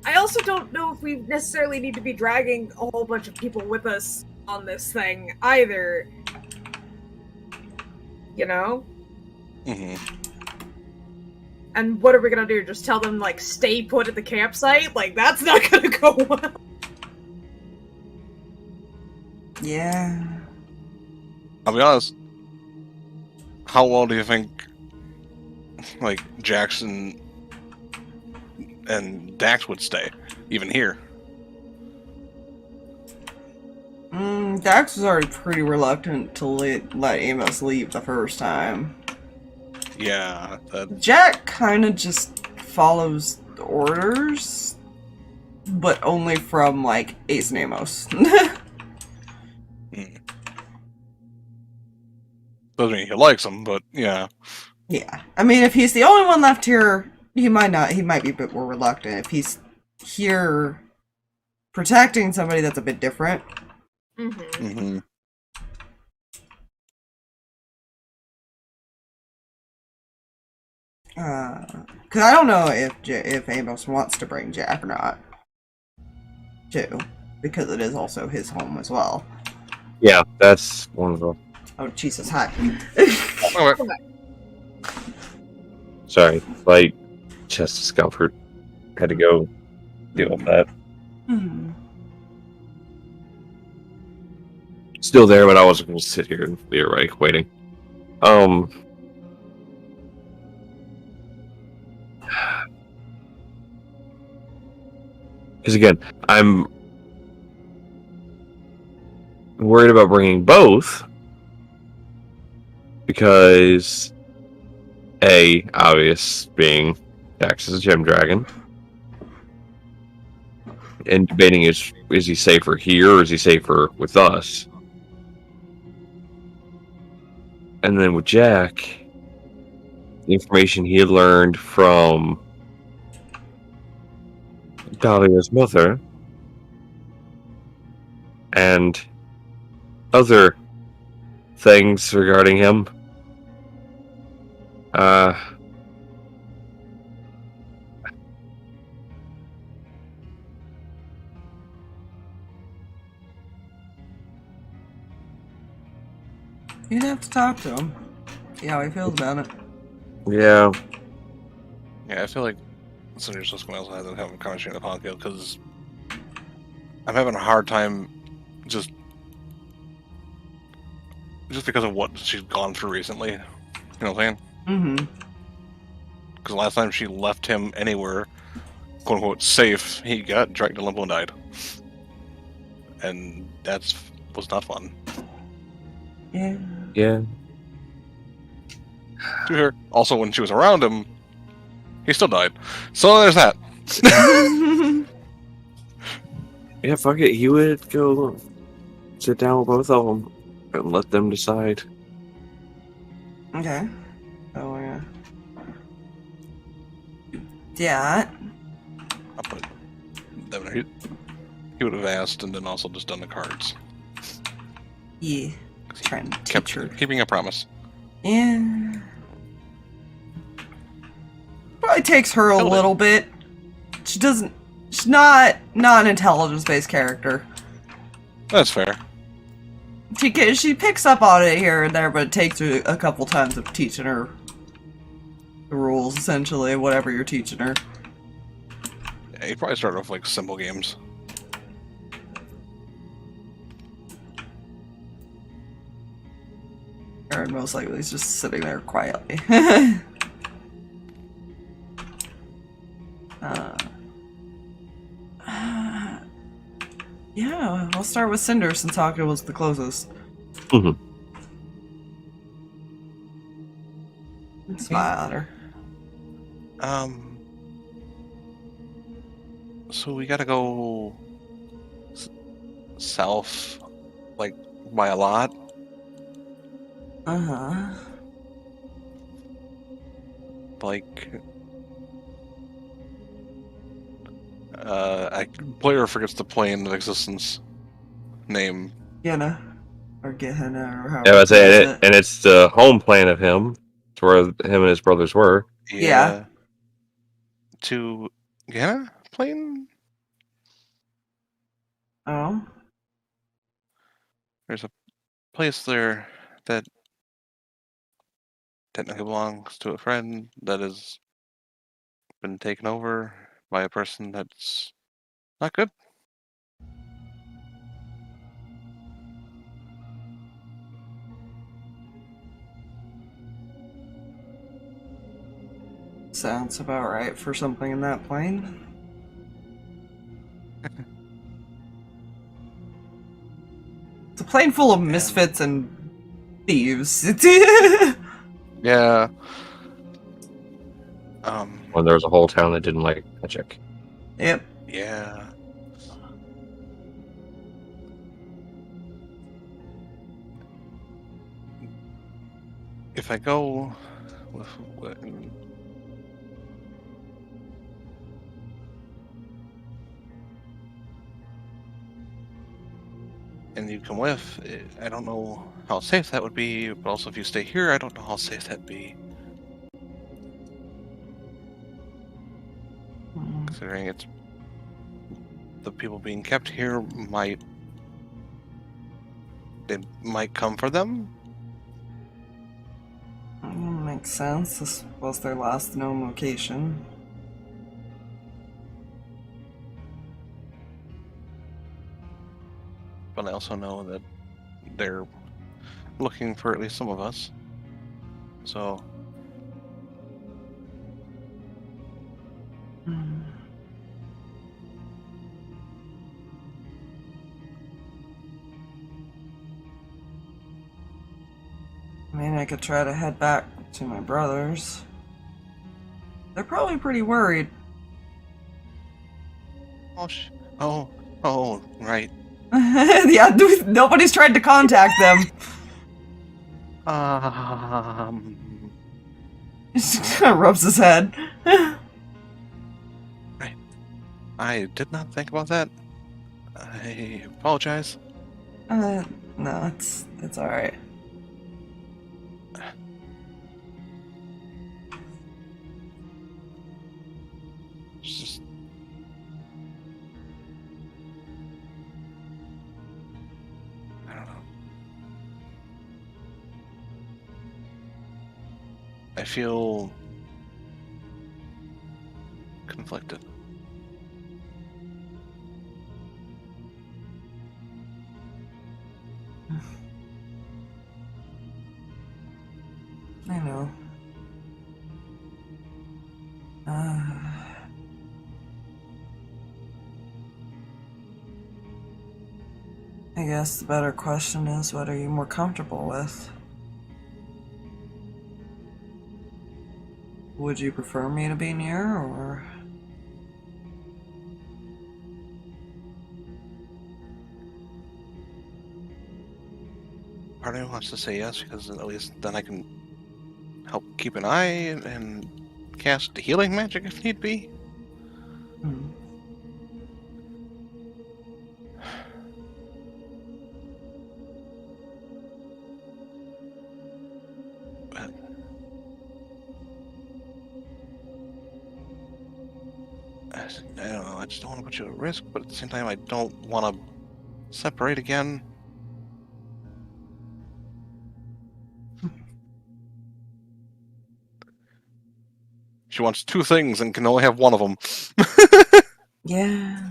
I also don't know if we necessarily need to be dragging a whole bunch of people with us on this thing either. You know? Mm-hmm. And what are we gonna do? Just tell them, like, stay put at the campsite? Like, that's not gonna go well. yeah. I'll be honest. How well do you think, like, Jackson and Dax would stay, even here? Dax was already pretty reluctant to let Amos leave the first time. Yeah, Jack kind of just follows the orders, but only from, like, Ace and Amos. doesn't mean he likes them, but yeah. Yeah. I mean, if he's the only one left here, he might be a bit more reluctant. If he's here protecting somebody that's a bit different. Mm-hmm. Mm-hmm. Because I don't know if Amos wants to bring Jack or not, too. Because it is also his home as well. Yeah, that's one of them. Oh, Jesus, hi. Okay. Sorry, like chest discomfort. Had to go deal with that. Hmm. Still there, but I wasn't going to sit here and be right waiting. Because again, I'm worried about bringing both because obvious being Dax is a gem dragon, and debating is he safer here or is he safer with us? And then with Jack, the information he had learned from Dahlia's mother and other things regarding him. You'd have to talk to him. See how he feels about it. Yeah. Yeah, I feel like Cinder's just going to have to have a conversation with Poncho, because I'm having a hard time just because of what she's gone through recently. You know what I'm saying? Mm-hmm. Because last time she left him anywhere, quote unquote, safe, he got dragged to limbo and died. And was not fun. Yeah. Yeah. To her. Also, when she was around him, he still died. So there's that. Yeah, fuck it. He would go sit down with both of them and let them decide. Okay. So, yeah. I'll put that there. He would have asked and then also just done the cards. Yeah. Trying to teach her. Keeping a promise. Yeah. Probably takes her a little bit. She's not an intelligence-based character. That's fair. She picks up on it here and there, but it takes her a couple times of teaching her the rules, essentially, whatever you're teaching her. Yeah, you probably start off like simple games. Aaron most likely is just sitting there quietly. Yeah, I'll start with Cinder since Haka was the closest. Mm-hmm. Smile at her. So we gotta go south like by a lot. Uh-huh. Like, player forgets the plane of existence name. Gehenna. Or Gehenna, or however Yeah, I you was saying pronounce it, and it's the home planet of him. It's where him and his brothers were. Yeah. To Gehenna plane? Oh. There's a place there that technically belongs to a friend that has been taken over by a person that's not good. Sounds about right for something in that plane. It's a plane full of misfits and thieves. Yeah. When there was a whole town that didn't like magic. Yep. Yeah. If I go with and you come with, I don't know how safe that would be, but also if you stay here, I don't know how safe that'd be. Considering it's the people being kept here might come for them. Makes sense. This was their last known location. But I also know that they're looking for at least some of us. So I mean, I could try to head back to my brothers. They're probably pretty worried. oh, right. Yeah, nobody's tried to contact them. He just kind of rubs his head. Right. I did not think about that. I apologize. No, it's all right. It's just I don't know. I feel conflicted. I know. I guess the better question is, what are you more comfortable with? Would you prefer me to be near, or...? Part of me wants to say yes, because at least then I can help keep an eye and cast healing magic if need be. But I don't know, I just don't want to put you at risk, but at the same time I don't want to separate again. She wants two things and can only have one of them. Yeah.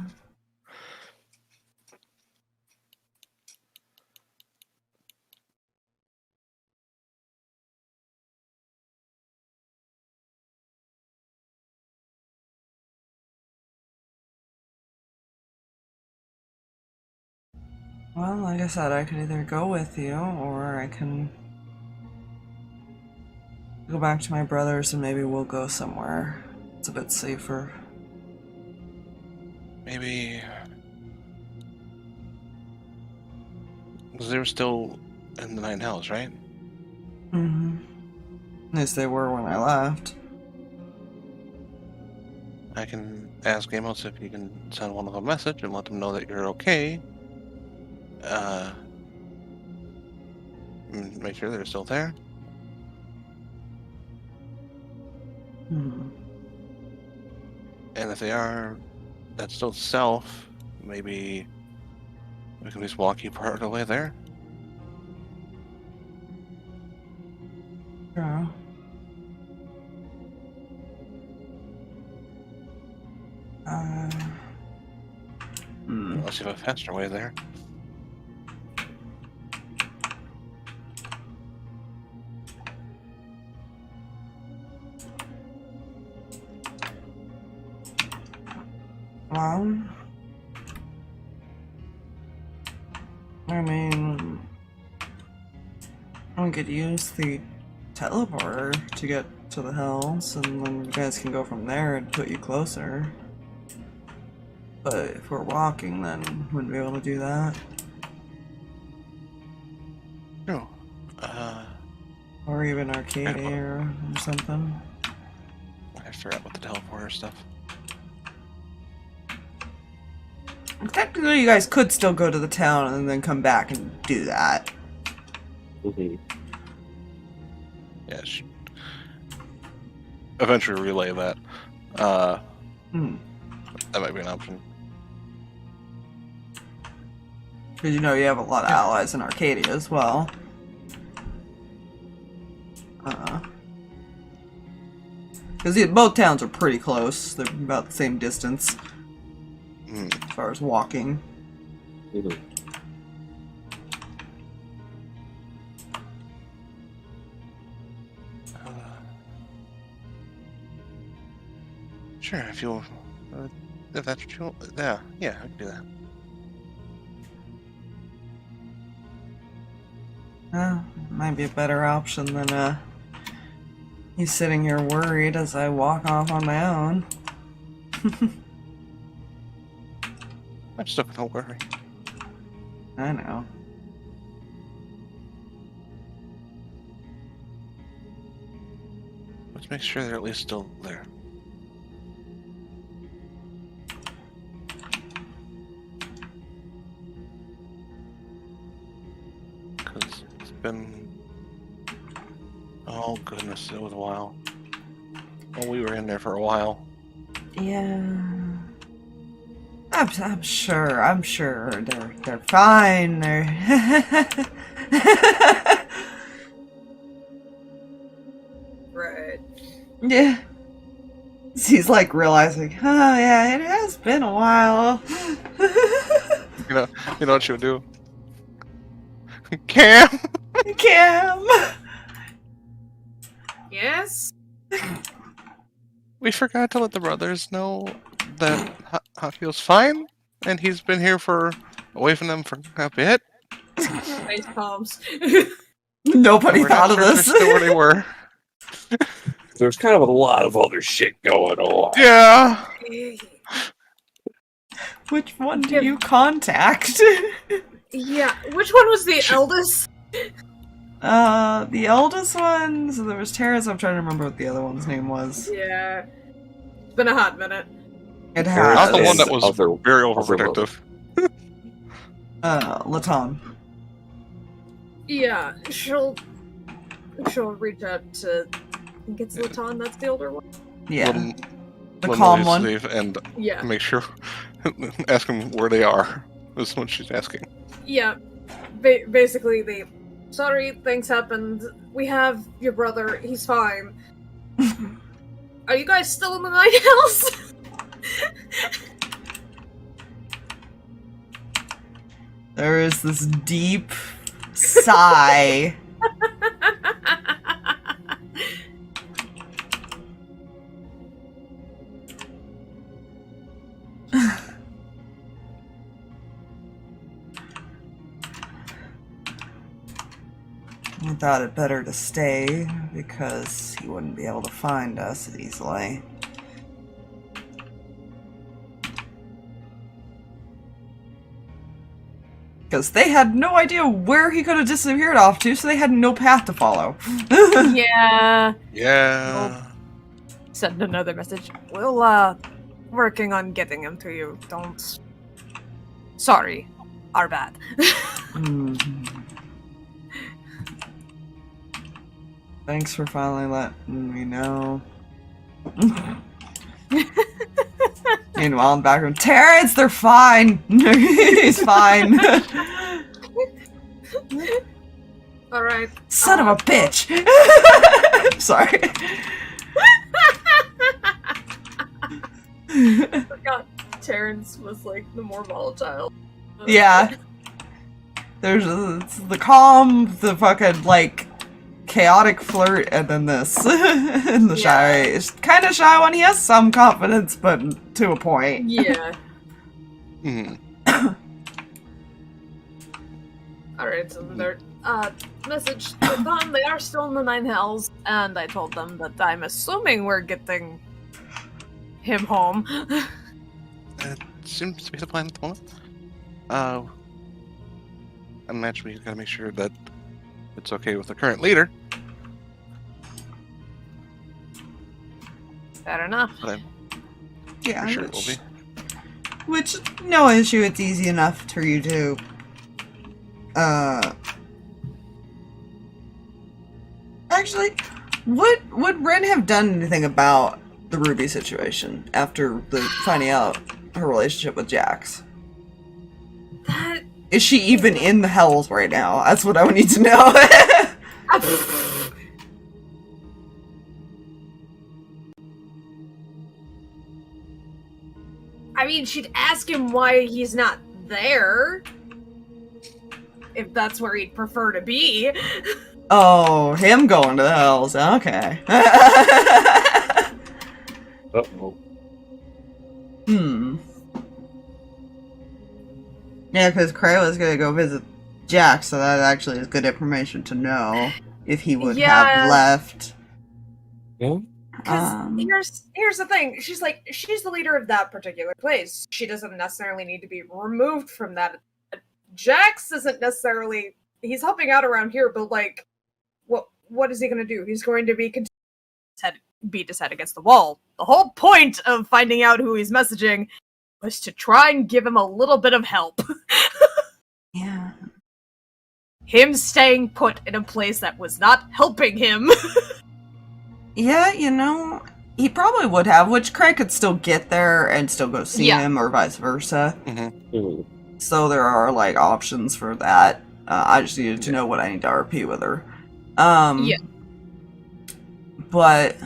Well, like I said, I could either go with you, or I can go back to my brothers and maybe we'll go somewhere. It's a bit safer. Maybe Because they were still in the Nine Hells, right? Mm-hmm. At least they were when I left. I can ask Amos if you can send one of them a message and let them know that you're okay. And make sure they're still there. Hmm. And if they are, that's still self. Maybe we can just walk you part of the way there. Yeah. Unless you have a faster way there. Well, I mean, I could use the teleporter to get to the hills, and then you guys can go from there and put you closer. But if we're walking, then wouldn't be able to do that. No. Or even Arcadia or something. I forgot about the teleporter stuff. Technically, you guys could still go to the town and then come back and do that. Mm-hmm. Yeah, eventually relay that. That might be an option. Because you know you have a lot of allies in Arcadia as well. Because both towns are pretty close. They're about the same distance as far as walking. Mm-hmm. Sure, if you, if that's what you, yeah, I can do that. Might be a better option than you sitting here worried as I walk off on my own. I'm still gonna worry. I know. Let's make sure they're at least still there. Because it's been... Oh goodness, it was a while. Well, we were in there for a while. Yeah. I'm sure they're fine. Right. Yeah. He's like realizing, oh yeah, it has been a while. You know what she would do? Cam! Cam! Yes? We forgot to let the brothers know that Hakio's fine, and he's been here away from them for a bit. Face palms. Nobody We're thought not of sure if this. they're still where they were. There's kind of a lot of other shit going on. Yeah! Which one do you contact? Yeah, which one was the eldest? The eldest one, so there was Terrace, I'm trying to remember what the other one's name was. Yeah. It's been a hot minute. It Terrace has. Not the one that and was other- very other overprotective. Laton. Yeah, she'll reach out to, I think it's Laton, that's the older one. Yeah. The The calm one. And Yeah. make sure, ask them where they are. That's what she's asking. Yeah. Basically, sorry, things happened. We have your brother, he's fine. Are you guys still in the Night Hells? There is this deep sigh. We thought it better to stay because he wouldn't be able to find us easily. because they had no idea where he could have disappeared off to, so they had no path to follow. Yeah. Yeah. Send another message. We'll, working on getting him to you. Don't... Sorry. Our bad. Thanks for finally letting me know. Meanwhile, in the background, Terrence, they're fine. He's fine. Alright. Son of a bitch. Sorry. I forgot Terrence was like the more volatile. Yeah. There's the calm, the fucking like chaotic flirt, and then this. And the shy. It's kind of shy one. He has some confidence, but to a point. Yeah. Mm-hmm. Alright, so they're message with them. They are still in the Nine Hells, and I told them that I'm assuming we're getting him home. It seems to be the plan at the moment. And naturally, we gotta make sure that it's okay with the current leader. Fair enough. But I'm Yeah. pretty sure it will be. Which, no issue. It's easy enough for you to. Actually, would Ren have done anything about the Ruby situation after finding out her relationship with Jax? That Is she even in the Hells right now? That's what I would need to know. I mean, she'd ask him why he's not there. If that's where he'd prefer to be. Oh, him going to the Hells. Okay. Uh-oh. Yeah, because Kreh was going to go visit Jack, so that actually is good information to know if he would have left. Yeah? Because here's the thing. She's the leader of that particular place. She doesn't necessarily need to be removed from that. Jax isn't necessarily... He's helping out around here, but like, what is he going to do? He's going to beat his head against the wall. The whole point of finding out who he's messaging was to try and give him a little bit of help. Yeah. Him staying put in a place that was not helping him. Yeah, you know, he probably would have, which Kreh could still get there and still go see him, or vice versa. Mm-hmm. So there are, like, options for that. I just needed to know what I need to RP with her. Yeah. But...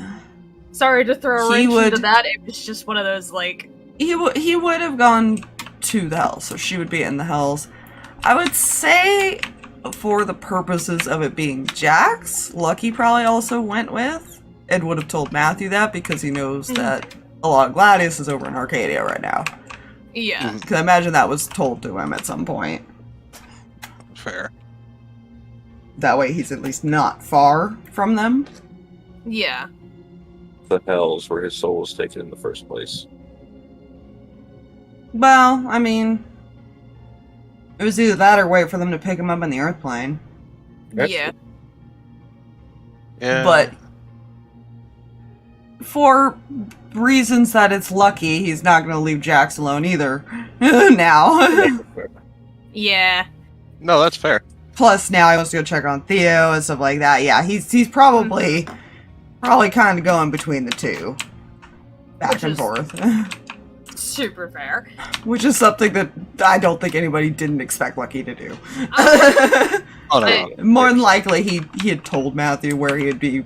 Sorry to throw a He wrench would- into that. It was just one of those, like... He would have gone to the Hells, so she would be in the Hells. I would say, for the purposes of it being Jax, Lucky probably also went with, and would have told Matthew that, because he knows that a lot of Gladius is over in Arcadia right now. Yeah. Because I imagine that was told to him at some point. Fair. That way he's at least not far from them. Yeah. The Hells where his soul was taken in the first place. Well, I mean, it was either that or wait for them to pick him up in the Earth plane. Yeah. Yeah. But for reasons that it's Lucky, he's not going to leave Jax alone either. Now. Yeah. No, that's fair. Plus, now he wants to go check on Theo and stuff like that. Yeah, he's probably kind of going between the two, back Which and is- forth. Super fair. Which is something that I don't think anybody didn't expect Lucky to do. Oh no. More than likely, he had told Matthew where he'd be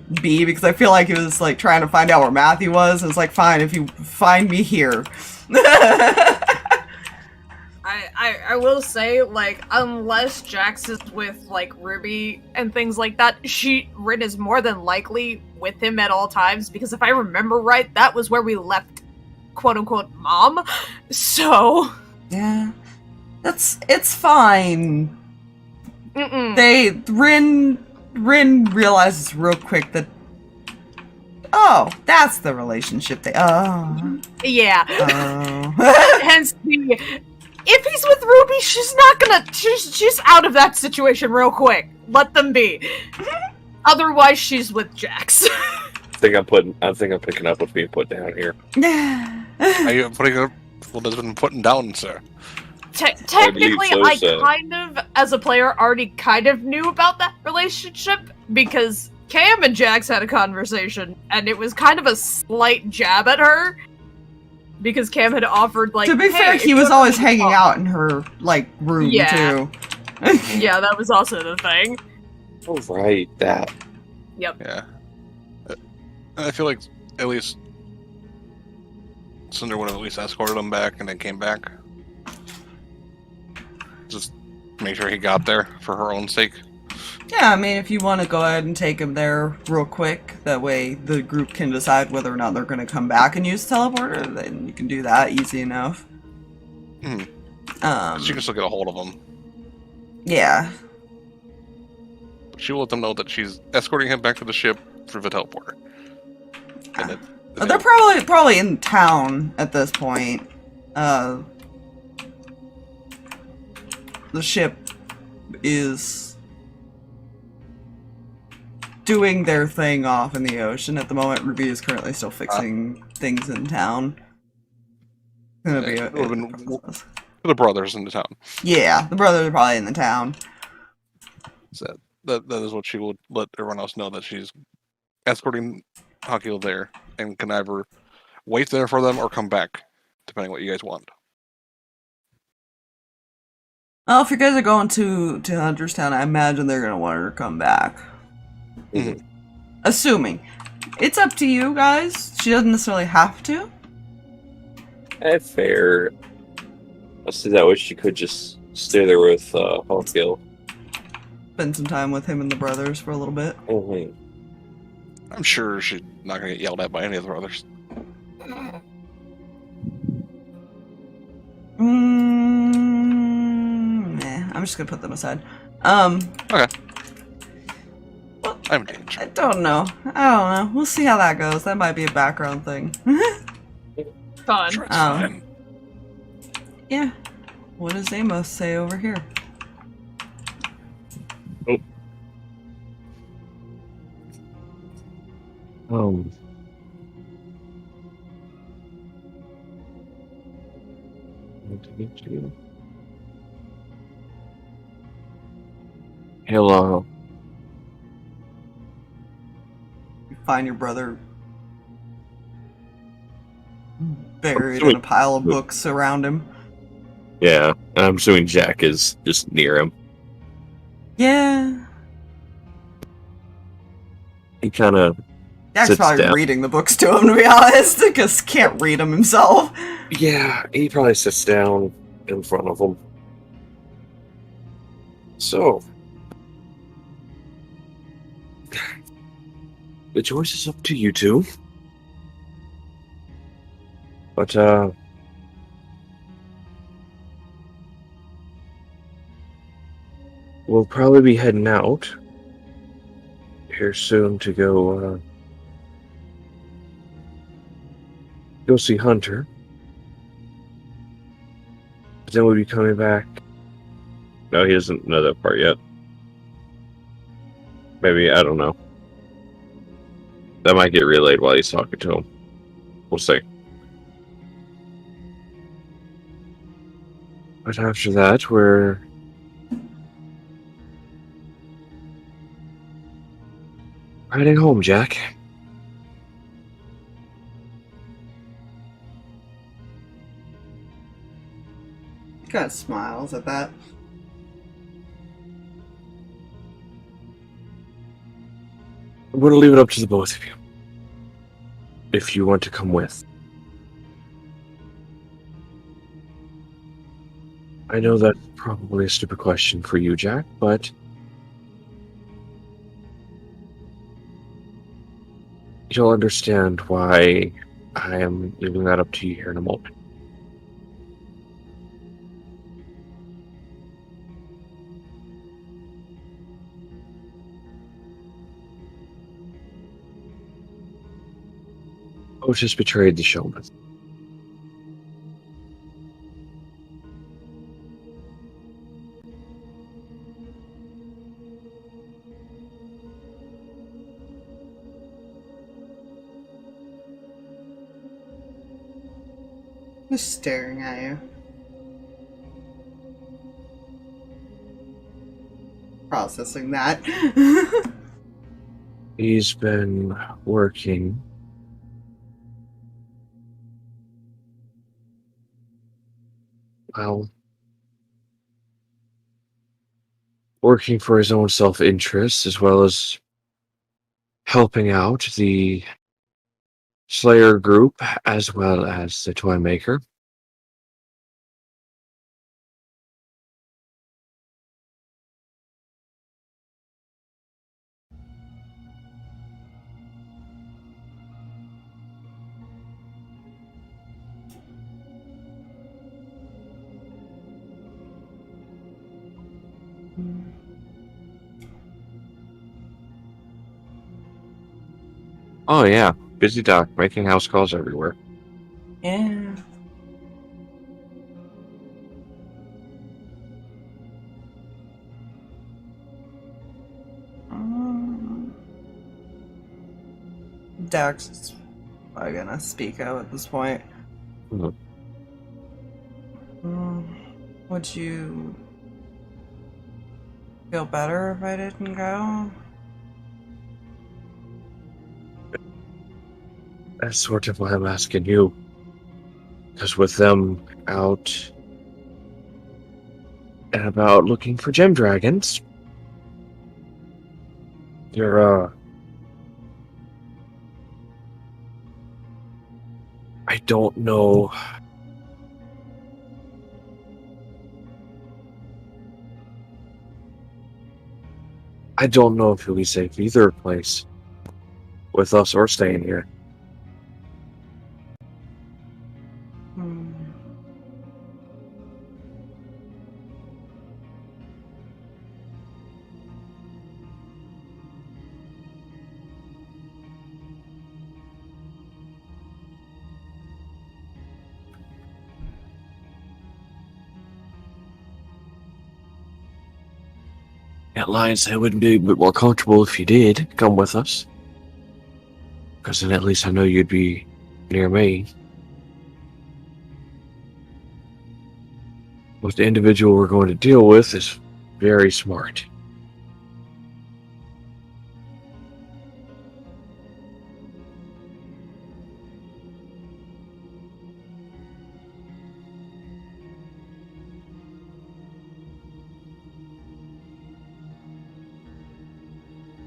because I feel like he was like trying to find out where Matthew was. And it's like, fine, if you find me here. I will say, like, unless Jax is with, like, Ruby and things like that, Rin is more than likely with him at all times, because if I remember right, that was where we left, quote-unquote, Mom. So... Yeah. It's fine. Mm-mm. Rin realizes real quick that, oh, that's the relationship oh. Yeah. Oh. Hence the if he's with Ruby, she's not gonna. She's out of that situation real quick. Let them be. Otherwise, she's with Jax. I think I'm picking up what's being put down here. Are you putting up what has been put down, sir? Technically, so I sad. kind of, as a player, already kind of knew about that relationship because Cam and Jax had a conversation, and it was kind of a slight jab at her because Cam had offered, like, To be hey, fair, if he you was ever always need to hanging talk- out in her, like, room, Yeah. too. Yeah, that was also the thing. Oh, right, that. Yep. Yeah. And I feel like at least Cinder would have at least escorted him back and then came back. Just make sure he got there for her own sake. Yeah, I mean, if you want to go ahead and take him there real quick, that way the group can decide whether or not they're going to come back and use the teleporter, then you can do that easy enough. Hmm. She can still get a hold of him. Yeah. She will let them know that she's escorting him back to the ship through the teleporter. And that, They're probably in town at this point. The ship is doing their thing off in the ocean at the moment. Ruby is currently still fixing things in town. Gonna be it would've been the brothers in the town. yeah, the brothers are probably in the town. So that is what she will let everyone else know, that she's escorting Hakil there and can either wait there for them or come back, depending what you guys want. Well, if you guys are going to Hunterstown, I imagine they're gonna want her to come back. Mhm. Assuming. It's up to you guys. She doesn't necessarily have to. Fair. Let's see that way she could just stay there with Hawkgill. Spend some time with him and the brothers for a little bit. Mm-hmm. I'm sure she's not going to get yelled at by any of the brothers. Nah, I'm just gonna put them aside. Okay. Well, I'm in danger. I don't know. We'll see how that goes. That might be a background thing. Fun. Sure, it's Oh. fine. Yeah. What does Amos say over here? Hello. You find your brother buried in a pile of books around him. Yeah, and I'm assuming Jack is just near him. Yeah. He kind of, Jack's Sits probably down. reading the books to him, to be honest, because can't read them himself. Yeah, he probably sits down in front of him. So, the choice is up to you two. But, we'll probably be heading out here soon to go see Hunter. But then we'll be coming back. No, he doesn't know that part yet. Maybe, I don't know. That might get relayed while he's talking to him. We'll see. But after that, we're riding home, Jack. He kind of smiles at that. I'm going to leave it up to the both of you. If you want to come with. I know that's probably a stupid question for you, Jack, but you'll understand why I am leaving that up to you here in a moment. Otis betrayed the showman. Just staring at you. Processing that. He's been working. Well, working for his own self-interest as well as helping out the Slayer group as well as the toy maker. Oh yeah, busy doc, making house calls everywhere. Yeah. Dax is probably gonna speak out at this point. Mhm. Would you feel better if I didn't go? That's sort of why I'm asking you. Because with them out and about looking for gem dragons, you're, I don't know. I don't know if he'll be safe either place with us or staying here. That line said it wouldn't be a bit more comfortable if you did come with us. Because then at least I know you'd be near me. But the individual we're going to deal with is very smart.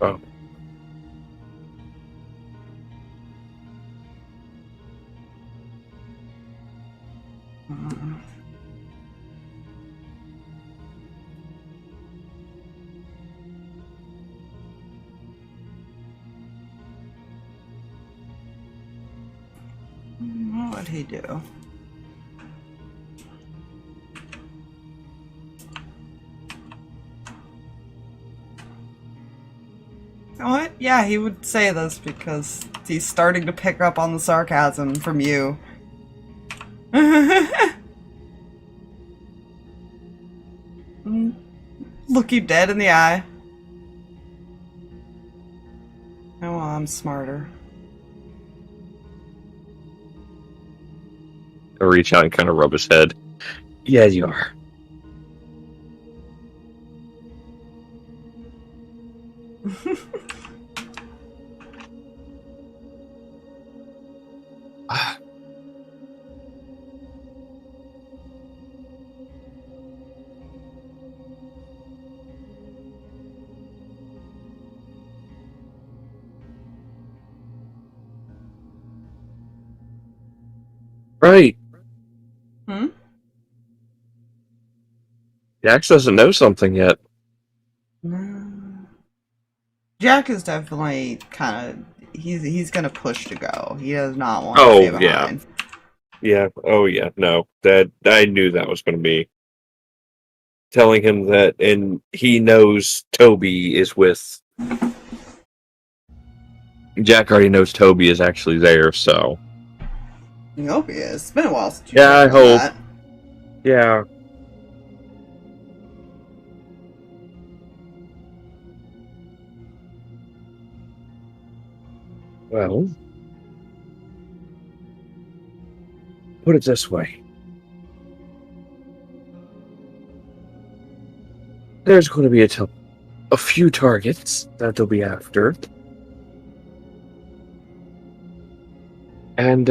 Oh. What would he do? You know what? Yeah, he would say this because he's starting to pick up on the sarcasm from you. Look you dead in the eye. Oh, well, I'm smarter. I reach out and kind of rub his head. Yeah, you are. Right. Jax doesn't know something yet. Jack is definitely kind of he's gonna push to go. He does not want to stay behind. Yeah. Oh yeah. No, that I knew that was going to be telling him that, and he knows Toby is with. Jack already knows Toby is actually there, so. I hope he is. It's been a while since you Yeah, I told me hope. that. Yeah. Well, put it this way. There's going to be a few targets that they'll be after. And,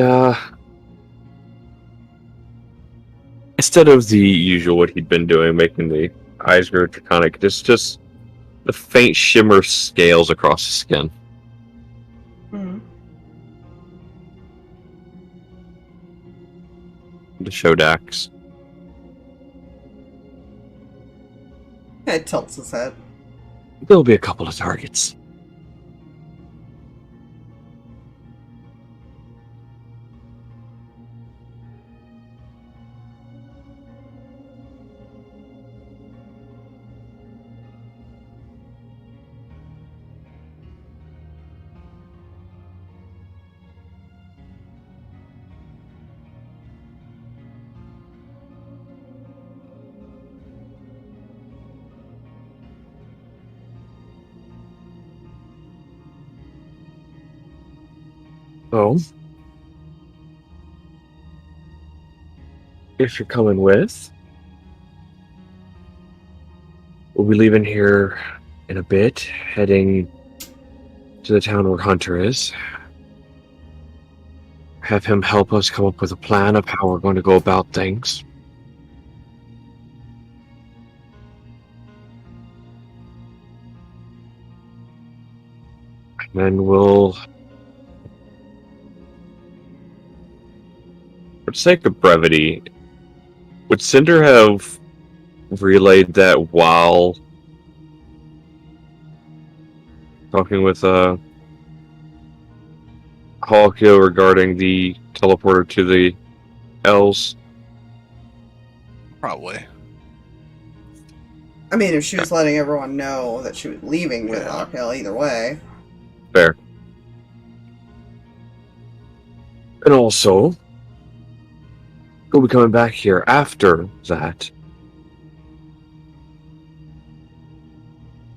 instead of the usual what he'd been doing, making the eyes grow draconic, there's just the faint shimmer scales across the skin. Mm-hmm. The Shodax. It tilts his head. There'll be a couple of targets. So, if you're coming with, we'll be leaving here in a bit, heading to the town where Hunter is. Have him help us come up with a plan of how we're going to go about things. And then we'll, for the sake of brevity, would Cinder have relayed that while talking with Hawkio regarding the teleporter to the L's? Probably. I mean, if she was letting everyone know that she was leaving with Hawkhill, either way. Fair. And also, we'll be coming back here after that.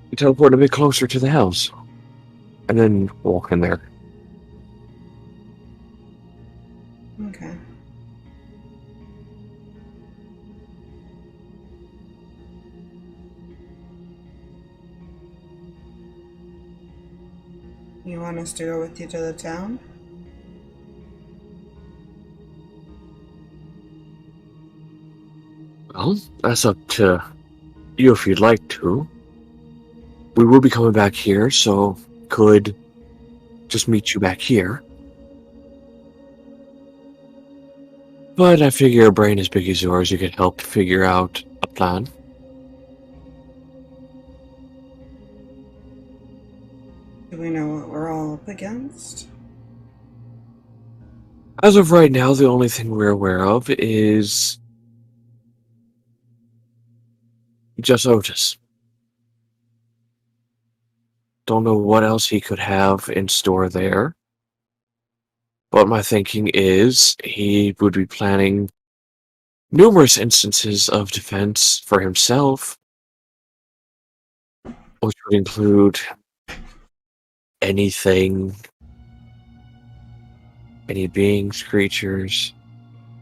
We teleport a bit closer to the house. And then walk in there. Okay. You want us to go with you to the town? Well, that's up to you if you'd like to. We will be coming back here, so could just meet you back here. But I figure a brain as big as yours, you could help figure out a plan. Do we know what we're all up against? As of right now, the only thing we're aware of is just Otis. Don't know what else he could have in store there. But my thinking is he would be planning numerous instances of defense for himself, which would include anything, any beings, creatures,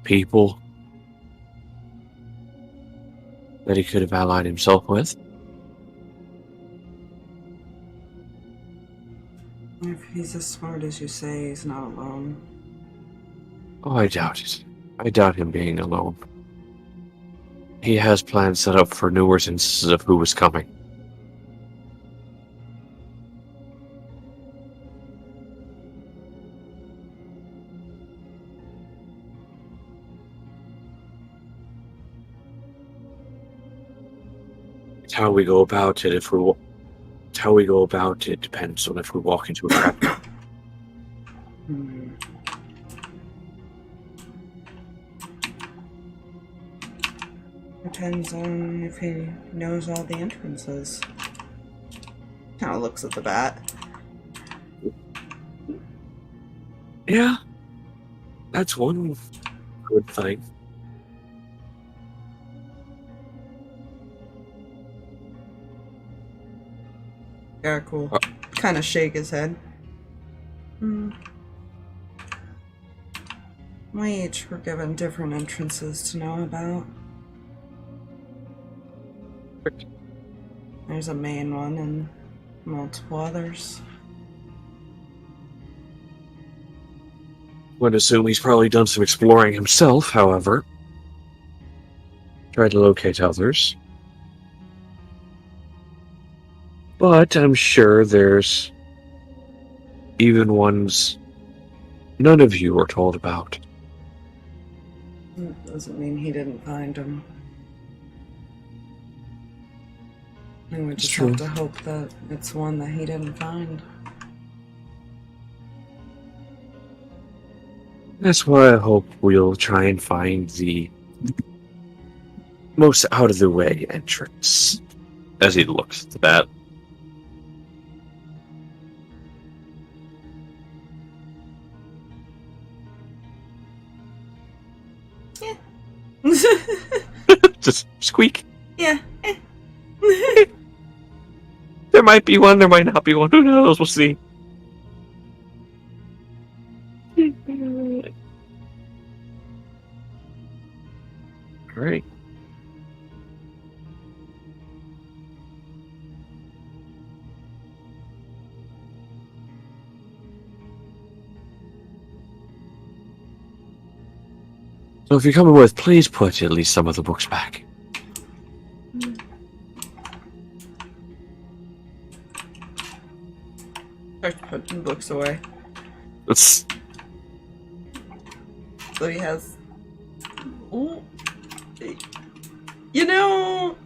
people that he could have allied himself with. If he's as smart as you say, he's not alone. Oh, I doubt it. I doubt him being alone. He has plans set up for numerous instances of who was coming. It's how we go about it. How we go about it depends on if we walk into a trap. Depends on if he knows all the entrances. Kind of looks at the bat. Yeah, that's one good thing. Yeah, cool. Kind of shake his head. We each were given different entrances to know about. There's a main one and multiple others. Would assume he's probably done some exploring himself, however. Tried to locate others. But I'm sure there's even ones none of you were told about. Doesn't mean he didn't find them. And we just have to hope that it's one that he didn't find. That's why I hope we'll try and find the most out-of-the-way entrance. As he looks at that. Yeah. Just squeak. Yeah. There might be one, there might not be one. Who knows? We'll see. Alright. So if you're coming with, please put at least some of the books back. Start putting books away. Let's... So he has... Ooh. You know...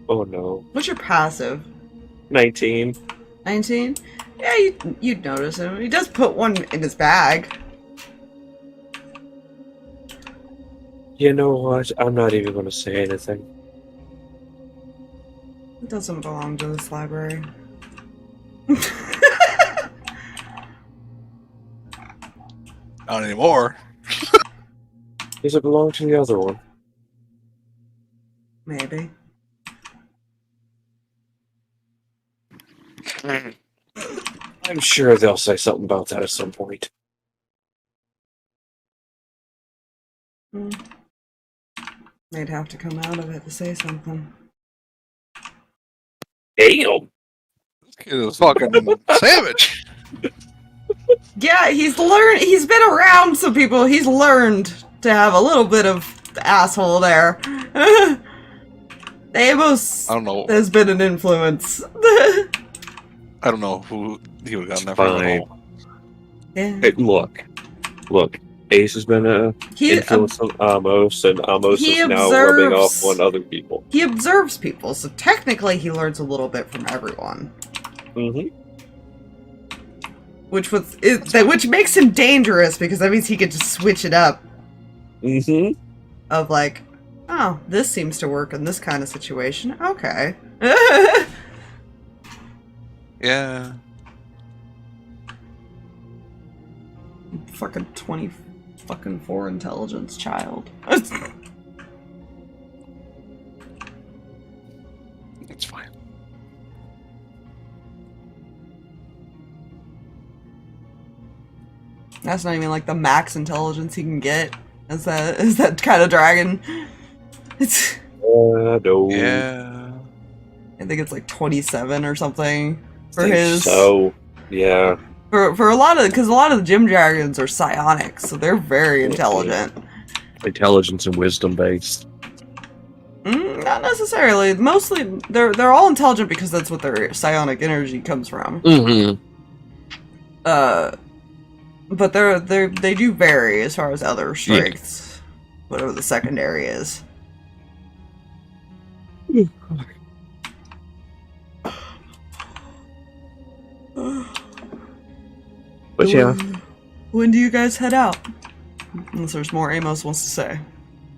Oh no. What's your passive? 19. 19? Yeah, you'd notice him. He does put one in his bag. You know what? I'm not even going to say anything. It doesn't belong to this library. Not anymore. Does it belong to the other one? Maybe. I'm sure they'll say something about that at some point. They'd have to come out of it to say something. Damn! This kid is fucking savage. Yeah, he's been around some people. He's learned to have a little bit of asshole there. Amos I don't know. has been an influence. I don't know who he would have gotten that from at all. Yeah. Hey, look. Ace has been an influence on Amos, and Amos is now rubbing off on other people. He observes people, so technically he learns a little bit from everyone. Mm-hmm. Which makes him dangerous, because that means he could just switch it up. Mm-hmm. Of like, oh, this seems to work in this kind of situation. Okay. Yeah. Fucking 24 intelligence child. It's fine. That's not even like the max intelligence he can get. Is that kind of dragon? It's. No. Yeah. I think it's like 27 or something for I think his. So, yeah. For a lot of, because a lot of the gym dragons are psionic, so they're very intelligent. Intelligence and wisdom based. Not necessarily. Mostly, they're all intelligent because that's what their psionic energy comes from. Mm-hmm. But they do vary as far as other strengths, whatever the secondary is. But yeah. When do you guys head out? Unless there's more Amos wants to say.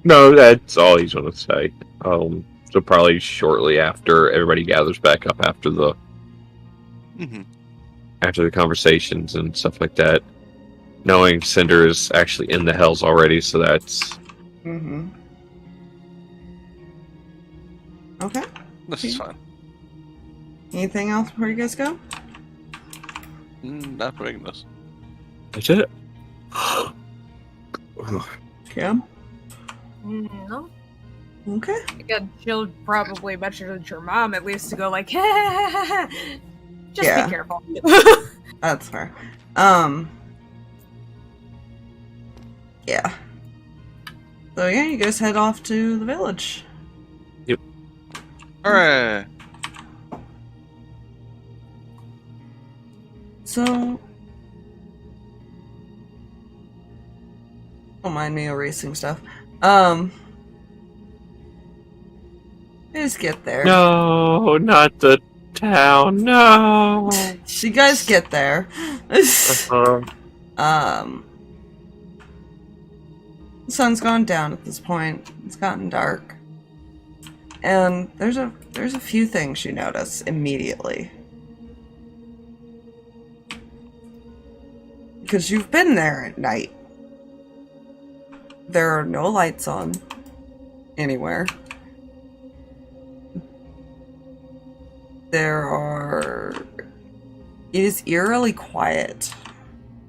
No, that's all he's going to say. So probably shortly after everybody gathers back up after the after the conversations and stuff like that. Knowing Cinder is actually in the Hells already, so that's... Okay. This is fine. Anything else before you guys go? Not breaking this. That's it. Cam? No. Okay. Again, she'll probably message your mom at least to go like, just Yeah. be careful. That's fair. Yeah. So yeah, you guys head off to the village. Alright. So don't mind me erasing stuff. You guys get there. No, not the town. No. So you guys get there. The sun's gone down at this point. It's gotten dark. And there's a few things you notice immediately. Because you've been there at night. There are no lights on anywhere. It is eerily quiet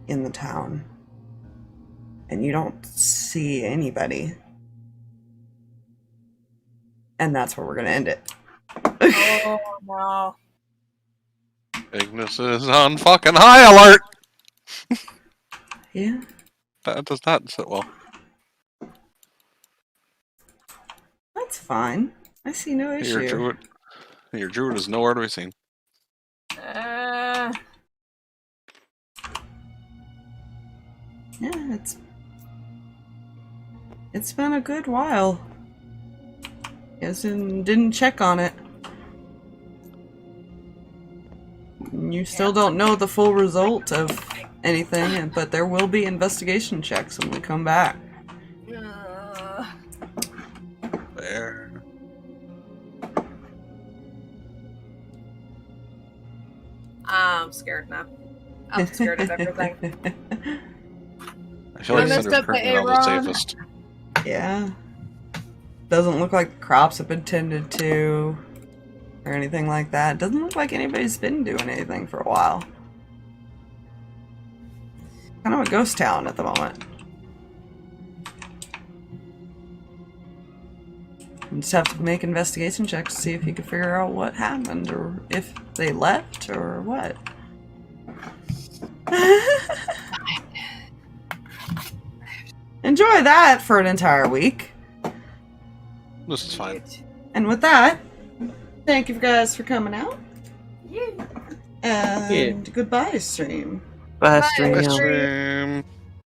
in the town. And you don't see anybody. And that's where we're gonna end it. Oh no. Ignis is on fucking high alert! Yeah. That does not sit well. That's fine. I see no issue. Your druid is nowhere to be seen. Yeah, it's been a good while. Yes, and didn't check on it. You still don't know the full result of anything, but there will be investigation checks when we come back. There. I'm scared now. I'm scared of everything. I feel like I messed Cinder's up the currently not the Aaron. safest. Yeah. Doesn't look like the crops have been tended to or anything like that. Doesn't look like anybody's been doing anything for a while. Kind of a ghost town at the moment. You just have to make investigation checks to see if you can figure out what happened or if they left or what. Enjoy that for an entire week. This is fine. And with that, thank you guys for coming out. Yeah. And goodbye, stream. Bye, Bye, stream. stream.